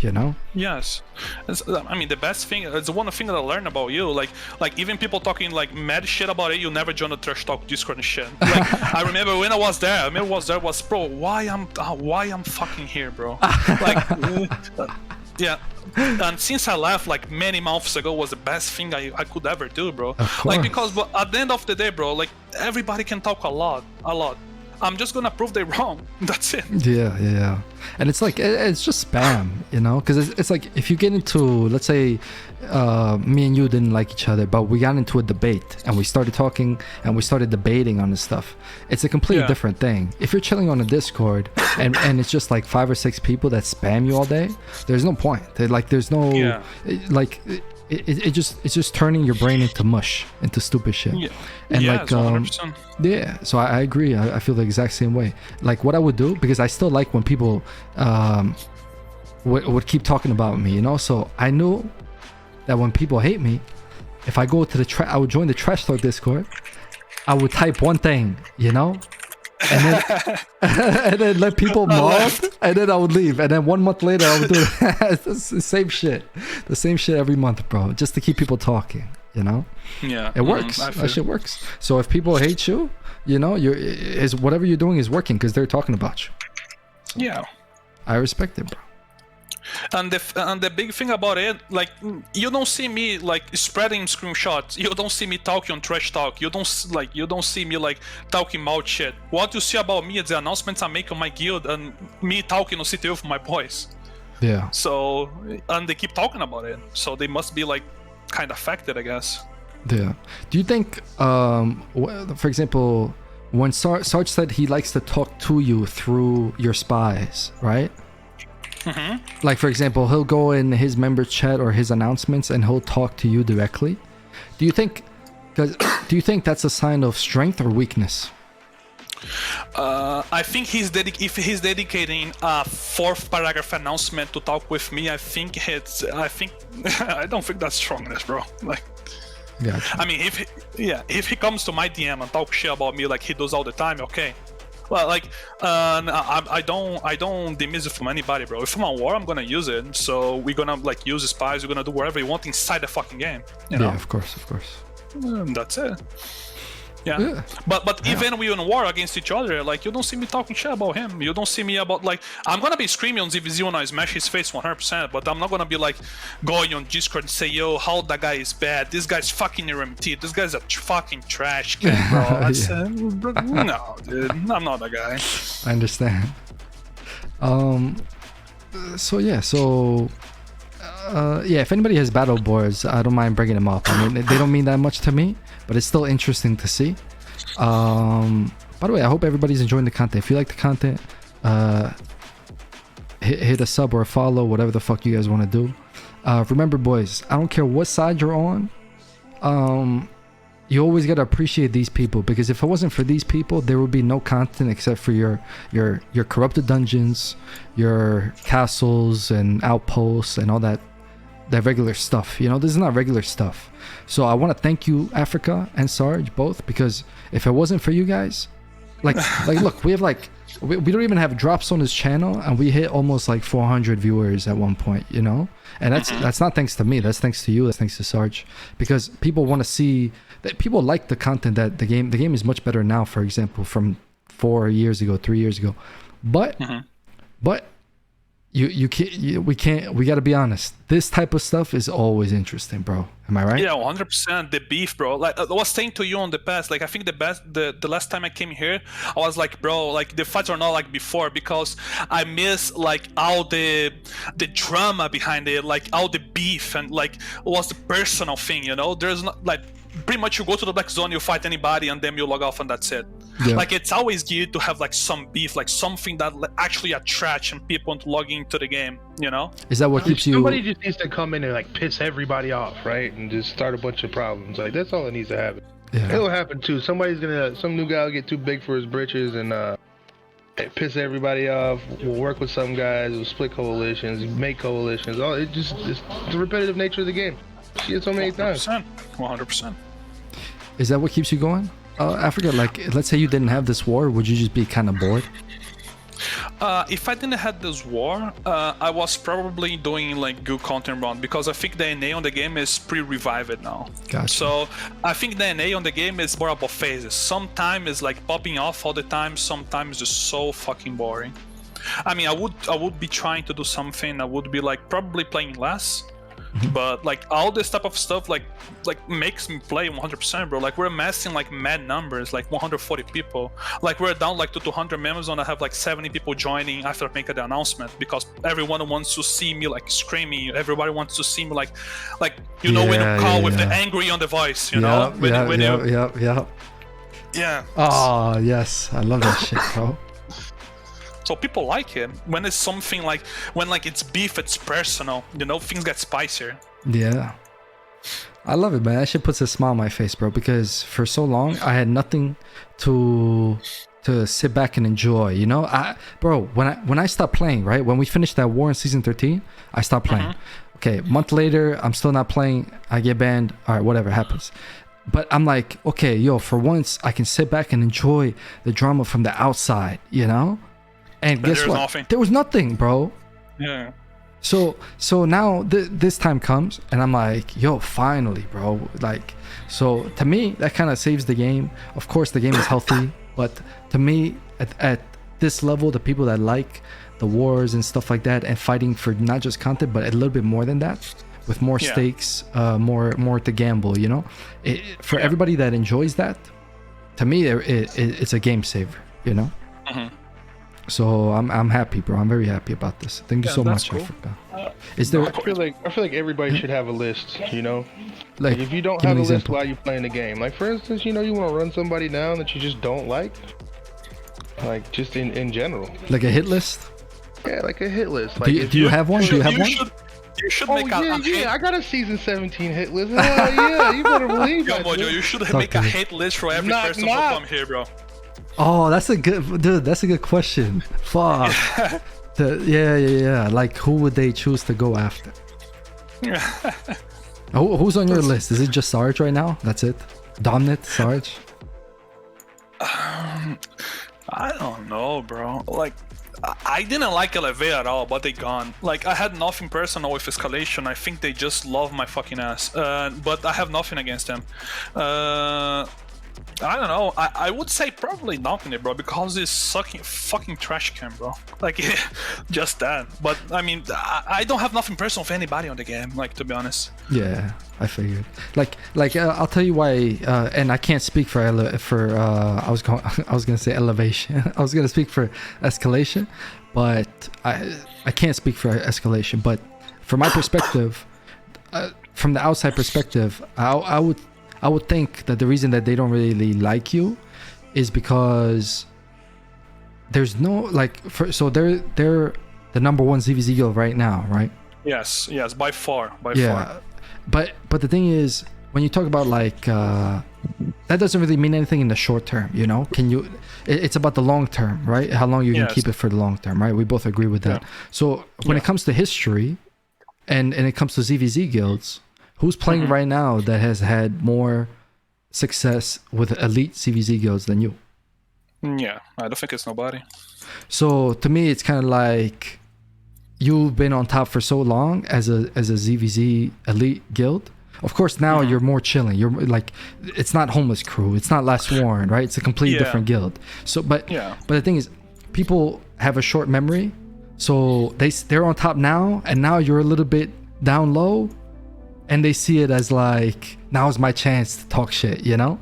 Yes. The best thing, it's one thing that I learned about you. Like even people talking like mad shit about it, you never join the trash talk Discord and shit. Like, I remember when I was there, bro, why I'm fucking here, bro? Yeah. And since I left like many months ago was the best thing I could ever do, bro. Because at the end of the day, bro, like everybody can talk a lot. I'm just gonna prove they're wrong. That's it. Yeah. And it's like, it's just spam, because it's like, if you get into, let's say, me and you didn't like each other, but we got into a debate and we started talking and we started debating on this stuff. It's a completely different thing. If you're chilling on a Discord and it's just like 5 or 6 people that spam you all day, there's no point. There's no, it's just turning your brain into mush, into stupid shit. And 100%. Yeah, so I agree. I feel the exact same way. Like what I would do, because I still like when people would keep talking about me, so I knew that when people hate me, if I go to I would join the trash talk Discord, I would type one thing, and then and then let people mob, and then I would leave, and then 1 month later I would do the same shit every month, bro, just to keep people talking. Yeah, it works. That shit works. So if people hate you, whatever you're doing is working because they're talking about you. So yeah, I respect it, bro. And the big thing about it, like, you don't see me like spreading screenshots. You don't see me talking on trash talk. You don't see me like talking mouth shit. What you see about me is the announcements I make on my guild and me talking on CTU with my boys. Yeah. So, and they keep talking about it. So they must be like kind of affected, I guess. Yeah. Do you think, for example, when Sarge said he likes to talk to you through your spies, right? Mm-hmm. Like, for example, he'll go in his member chat or his announcements and he'll talk to you directly. Do you think that's a sign of strength or weakness? I think if he's dedicating a 4th paragraph announcement to talk with me, I don't think that's strongness, bro. Like, yeah. If he comes to my DM and talk shit about me like he does all the time, okay. Well, like, I don't demystify from anybody, bro. If I'm on war, I'm gonna use it. So we're gonna like use spies. We're gonna do whatever you want inside the fucking game. You know? Yeah, of course. That's it. Yeah. But even we in war against each other, like, you don't see me talking shit about him. You don't see me about, like, I'm gonna be screaming on ZVZ when I smash his face 100%, but I'm not gonna be like going on Discord and say, yo, how that guy is bad. This guy's fucking RMT. This guy's a fucking trash can, bro. No, dude, I'm not that guy. I understand. If anybody has battle boards, I don't mind bringing them up. I mean, they don't mean that much to me, but it's still interesting to see. By the way, I hope everybody's enjoying the content. If you like the content, hit a sub or a follow, whatever the fuck you guys want to do. Remember, boys, I don't care what side you're on. You always gotta appreciate these people, because if it wasn't for these people, there would be no content except for your corrupted dungeons, your castles and outposts and all that regular stuff. This is not regular stuff. So I want to thank you, Africa and Sarge, both, because if it wasn't for you guys, like look, we have we don't even have drops on this channel, and we hit almost like 400 viewers at one point, and that's not thanks to me, that's thanks to you, that's thanks to Sarge, because people want to see that, people like the content that the game is much better now, for example, from 3 years ago, but we gotta be honest, this type of stuff is always interesting, bro. Am I right? Yeah, 100%. The beef, bro. Like I was saying to you on the past, like, I think the last time I came here, I was like, bro, like, the fights are not like before, because I miss like all the drama behind it, like all the beef, and like it was the personal thing, there's not like, pretty much you go to the black zone, you fight anybody, and then you log off, and that's it. Yeah. Like, it's always good to have like some beef, like something that actually attracts people into logging into the game, Is that what keeps you? Somebody just needs to come in and like piss everybody off, right? And just start a bunch of problems. Like, that's all that needs to happen. Yeah. It'll happen too. Some new guy will get too big for his britches, and piss everybody off. We'll work with some guys. We'll split coalitions, make coalitions. It's the repetitive nature of the game. See it so many times. 100%. Is that what keeps you going, Africa? Like, let's say you didn't have this war, would you just be kind of bored? If I didn't have this war, I was probably doing like good content run, because I think the NA on the game is pretty revived now. Gotcha. So I think the NA on the game is more about phases. Sometimes it's like popping off all the time. Sometimes it's just so fucking boring. I mean, I would be trying to do something. I would be like probably playing less. But like all this type of stuff like makes me play 100%, bro. Like we're amassing like mad numbers, like 140 people. Like we're down like to 200 members, and I have like 70 people joining after I make the announcement, because everyone wants to see me like screaming. Everybody wants to see me like you know, when you call with the angry on the voice, you know. Yeah. Oh yes, I love that shit, bro. So people like it when it's something like when like it's beef, it's personal, you know, things get spicier. Yeah, I love it, man. That shit puts a smile on my face, bro, because for so long I had nothing to sit back and enjoy, you know. When I stopped playing, right, when we finished that war in season 13, I stopped playing. Okay, a month later I'm still not playing, I get banned, all right, whatever happens. But I'm like, okay, yo, for once I can sit back and enjoy the drama from the outside, you know. And but guess what? Nothing. There was nothing, bro. Yeah. So now this time comes, and I'm like, yo, finally, bro. Like, so to me, that kind of saves the game. Of course, the game is healthy, but to me, at this level, the people that like the wars and stuff like that, and fighting for not just content, but a little bit more than that, with more stakes, more to gamble, you know. For everybody that enjoys that, to me, it's a game saver, you know. So I'm happy, bro. I'm very happy about this. Thank you so much, cool. Africa. Is there? I feel like everybody should have a list. You know, like if you don't have a list while you're playing the game, like for instance, you know, you want to run somebody down that you just don't like just in general. Like a hit list. Yeah, like a hit list. Like do you have one? Do you have one? You should make I got a season 17 hit list. Hell yeah, you better believe it. KingMoJo, you should make a hit list for every person who come here, bro. Oh, that's a good question. Fuck. Yeah. Like, who would they choose to go after? Who's on your list? Is it just Sarge right now? That's it? Dominant Sarge? I don't know, bro. Like, I didn't like Elevate at all, but they gone. Like, I had nothing personal with Escalation. I think they just love my fucking ass. But I have nothing against them. I don't know. I would say probably Dominant, bro, because it's fucking trash can, bro. Like, just that. But I mean, I don't have nothing personal with anybody on the game. Like, to be honest. Yeah, I figured. Like I'll tell you why. And I can't speak for I was gonna say Elevation. I was gonna speak for Escalation, but I can't speak for Escalation. But from my perspective, from the outside perspective, I would think that the reason that they don't really like you is because there's no so they're the number one ZVZ guild right now, right? Yes, by far. But the thing is, when you talk about that doesn't really mean anything in the short term, you know. It's about the long term, right? How long you can keep it for the long term, right? We both agree with that. So when it comes to history and it comes to ZVZ guilds, who's playing right now that has had more success with elite CVZ guilds than you? Yeah, I don't think it's nobody. So to me, it's kind of like you've been on top for so long as a ZVZ elite guild. Of course, now you're more chilling. You're like, it's not Homeless Crew. It's not Last Warrant, right? It's a completely different guild. So, but the thing is, people have a short memory. So they're on top now, and now you're a little bit down low. And they see it as like, now's my chance to talk shit, you know?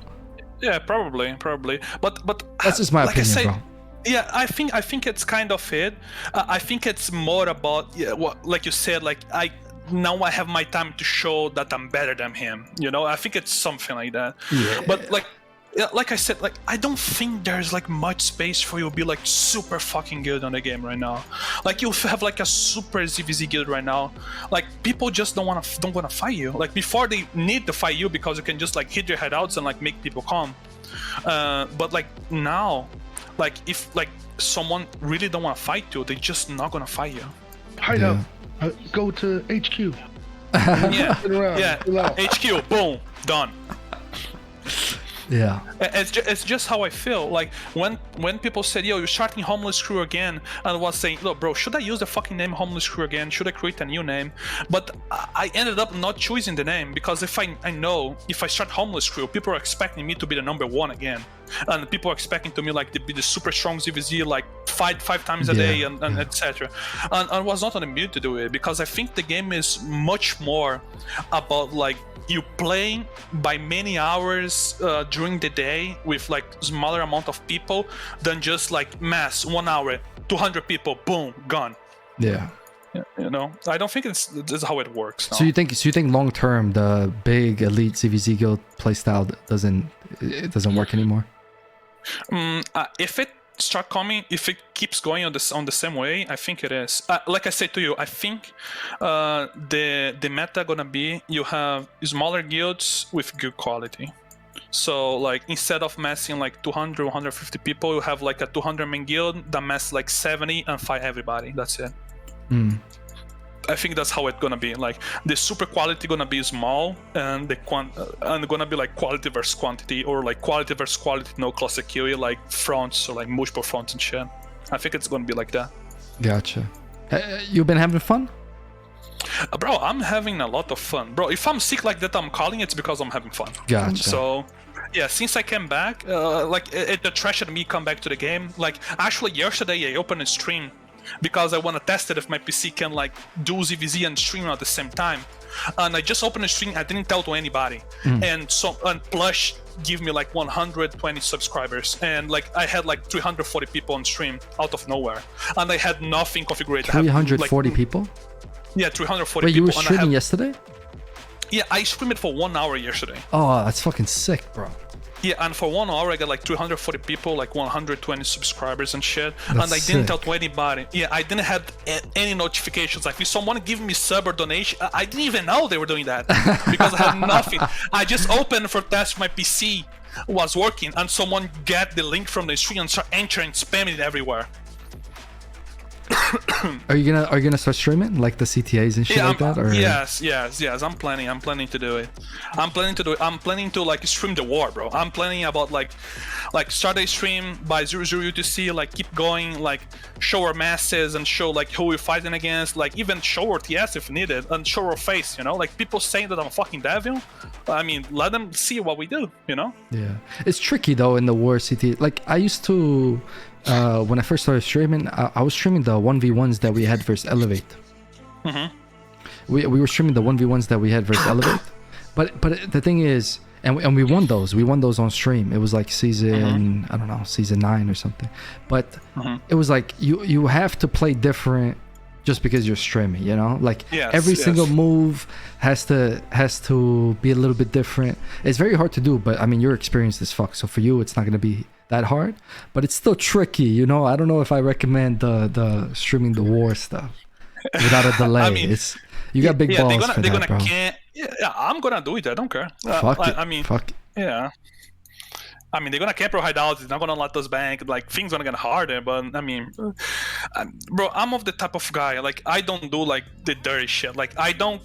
Yeah, probably. But that's just my opinion, bro. Yeah, I think it's kind of it. I think it's more about like you said, like I have my time to show that I'm better than him. You know, I think it's something like that. Yeah. But like I said, like I don't think there's like much space for you to be like super fucking good on the game right now. Like you have like a super ZVZ guild right now. Like people just don't wanna fight you. Like before they need to fight you because you can just like hit your head outs and like make people calm. But like now, Like if like someone really don't want to fight you, they're just not gonna fight you. Hideout. Go to HQ. Yeah, Around. yeah. Chill out. HQ, boom, done. Yeah. It's just how I feel. Like when people said, "Yo, you're starting Homeless Crew again," and I was saying, "Look, bro, should I use the fucking name Homeless Crew again? Should I create a new name?" But I ended up not choosing the name because if I know if I start Homeless Crew, people are expecting me to be the number one again, and people are expecting to me like to be the super strong ZVZ, like fight 5 times a day and etc. And I was not on the mood to do it because I think the game is much more about like you playing by many hours during the day with like smaller amount of people than just like mass 1 hour 200 people, boom, gone. Yeah. You know, I don't think this is how it works. No. So you think long term the big elite CVZ guild playstyle doesn't work anymore? If it start coming, if it keeps going on the same way, I think it is. Like I said to you, I think the meta gonna be you have smaller guilds with good quality. So like instead of massing like 200 150 people, you have like a 200 man guild that mass like 70 and fight everybody. That's it. I think that's how it's gonna be. Like the super quality gonna be small, and the and gonna be like quality versus quantity, or like quality versus quality, no classic QE, like fronts or like multiple fronts and shit. I think it's gonna be like that. Gotcha. You been having fun? Bro, I'm having a lot of fun. Bro, if I'm sick like that, I'm calling it's because I'm having fun. Gotcha. So yeah, since I came back, like it trashed me come back to the game. Like actually yesterday I opened a stream because I want to test it if my PC can like do ZVZ and stream at the same time. And I just opened a stream, I didn't tell to anybody. And Plush give me like 120 subscribers, and like I had like 340 people on stream out of nowhere, and I had nothing configured. 340 people? Yeah, 340 Wait, people. you were streaming yesterday? Yeah, I streamed it for 1 hour yesterday. Oh, that's fucking sick, bro. Yeah, and for 1 hour I got like 340 people, like 120 subscribers and shit. And I That's didn't tell sick. to anybody. Yeah, I didn't have any notifications. Like if someone give me sub or donation, I didn't even know they were doing that because I had nothing. I just opened for test my PC was working, and someone get the link from the stream and start entering, spamming it everywhere. Are you gonna start streaming like the CTAs and shit like that? Or? Yes. I'm planning to do it. I'm planning to like stream the war, bro. I'm planning about like start a stream by 00 UTC, like keep going, like show our masses and show like who we're fighting against, like even show our TS if needed, and show our face, you know, like people saying that I'm a fucking devil. I mean, let them see what we do, you know? Yeah. It's tricky though in the war CTA. Like I used to when I first started streaming, I was streaming the 1v1s that we had versus Elevate. We were streaming the 1v1s that we had versus Elevate. But the thing is, and we won those. We won those on stream. It was like season, I don't know, season 9 or something. But it was like you have to play different just because you're streaming, you know? Like every single move has to be a little bit different. It's very hard to do, but I mean, you're experienced as fuck. So for you, it's not going to be that hard, but it's still tricky, you know? I don't know if I recommend the streaming the war stuff without a delay. I mean, you got big balls for they're that, gonna bro. Yeah, I'm gonna do it. I don't care. Fuck it. I mean, fuck it. Yeah. I mean, they're gonna camp our hideouts. They're not gonna let us bank. Like things gonna get harder. But I mean, bro, I'm of the type of guy. Like I don't do like the dirty shit. Like I don't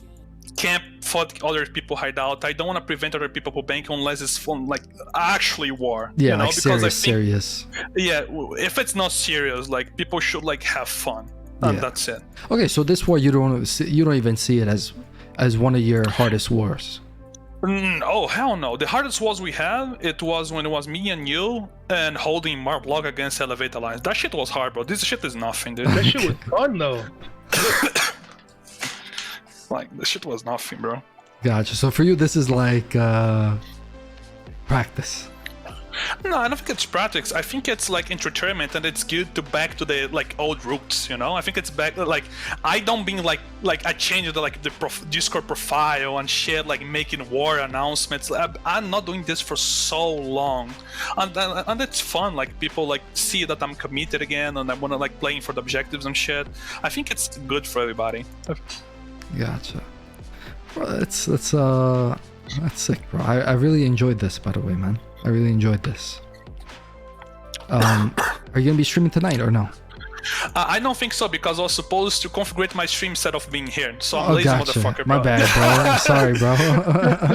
camp for other people hideout. I don't want to prevent other people from banking unless it's fun, like actually war. Yeah, you know? like Because serious. Yeah, if it's not serious, like people should like have fun, and that's it. Okay, so this war you don't even see it as one of your hardest wars. Oh hell no! The hardest wars we had, it was when it was me and you and holding Mark Block against Elevate Alliance. That shit was hard, bro. This shit is nothing, dude. That shit was fun though. Like the shit was nothing, bro. Gotcha. So for you, this is like practice. No, I don't think it's practice. I think it's like entertainment, and it's good to back to the like old roots. You know, I think it's back. Like I don't mean like I changed the Discord profile and shit, like making war announcements. I'm not doing this for so long, and it's fun. Like people like see that I'm committed again, and I want to like playing for the objectives and shit. I think it's good for everybody. Gotcha. Bro, that's sick, bro. I really enjoyed this, by the way, man. I really enjoyed this. Are you gonna be streaming tonight or no? I don't think so because I was supposed to configure my stream instead of being here. So I'm Oh, lazy gotcha. motherfucker, bro. My bad, bro. I'm sorry, bro.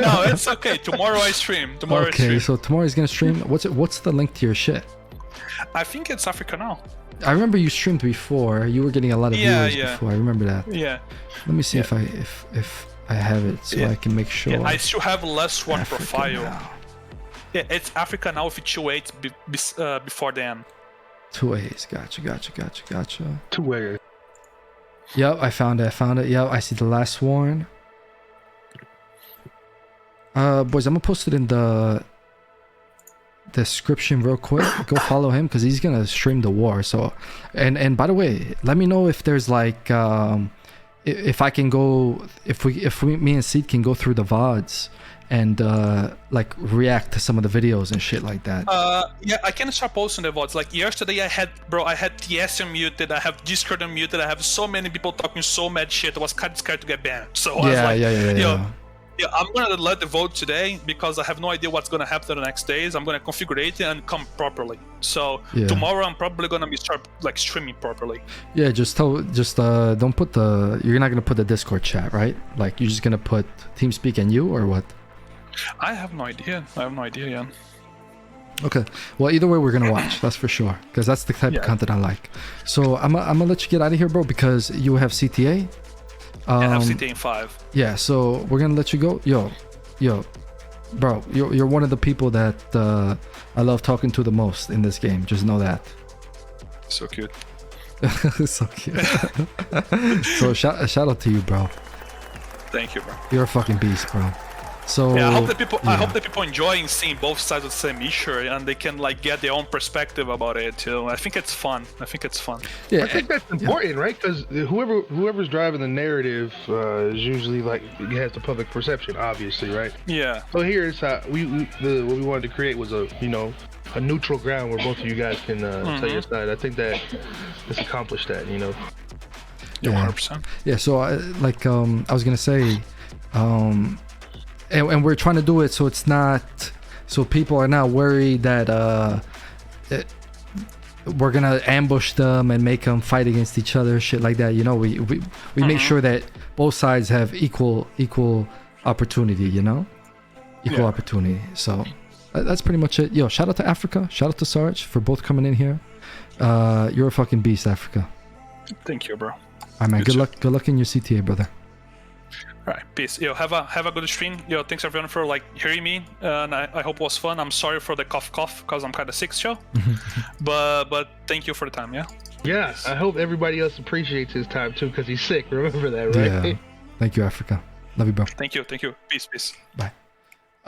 No, it's okay. Tomorrow I stream. Tomorrow I Okay, stream. so tomorrow he's gonna stream. What's the link to your shit? I think it's Africanow. I remember you streamed before. You were getting a lot of viewers before. I remember that. Yeah. Let me see if I have it so I can make sure. Yeah, I still have less one profile. Now. Yeah, it's Africanow with 2 8 before then. 2 A's. Gotcha. 2 A's. Yep, I found it. Yep, I see the last one. Boys, I'm gonna post it in the description real quick. Go follow him because he's gonna stream the war. So, and by the way, let me know if there's like if I can go, if we me and Seed can go through the VODs and like react to some of the videos and shit like that. Yeah, I can start posting the VODs. Like yesterday I had TS unmuted, I have Discord unmuted, I have so many people talking so mad shit, I was kind of scared to get banned. So I was like, yeah, I'm gonna let the vote today because I have no idea what's gonna happen the next days. I'm gonna configure it and come properly. So tomorrow I'm probably gonna be start like streaming properly. Yeah, just don't put you're not gonna put the Discord chat, right? Like you're just gonna put TeamSpeak and you or what? I have no idea. Yeah. Okay. Well, either way, we're gonna watch. That's for sure, because that's the type of content I like. So I'm gonna let you get out of here, bro, because you have CTA. I have CTA in 5. Yeah. So we're gonna let you go. Yo, bro, you're one of the people that I love talking to the most in this game. Just know that. So cute. So cute. So shout out to you, bro. Thank you, bro. You're a fucking beast, bro. So yeah, I hope that people enjoying seeing both sides of the same issue and they can like get their own perspective about it too. I think it's fun. Yeah, I think that's important, right? Because whoever's driving the narrative is usually like it has the public perception, obviously, right? Yeah. So here's how what we wanted to create was a neutral ground where both of you guys can tell your side. I think that let's accomplish that, Yeah, 100%. Yeah. So I was gonna say. And we're trying to do it so it's not, so people are not worried that we're gonna ambush them and make them fight against each other, shit like that. You know, we make sure that both sides have equal opportunity. You know, equal opportunity. So that's pretty much it. Yo, shout out to Africa, shout out to Sarge for both coming in here. You're a fucking beast, Africa. Thank you, bro. All right, man. Good luck in your CTA, brother. All right, peace. Yo, have a good stream. Yo, thanks everyone for like hearing me, and I hope it was fun. I'm sorry for the cough because I'm kind of sick still, but thank you for the time. Yeah. Yeah, I hope everybody else appreciates his time too because he's sick. Remember that, right? Yeah. Thank you, Africa. Love you, bro. Thank you. Peace. Bye.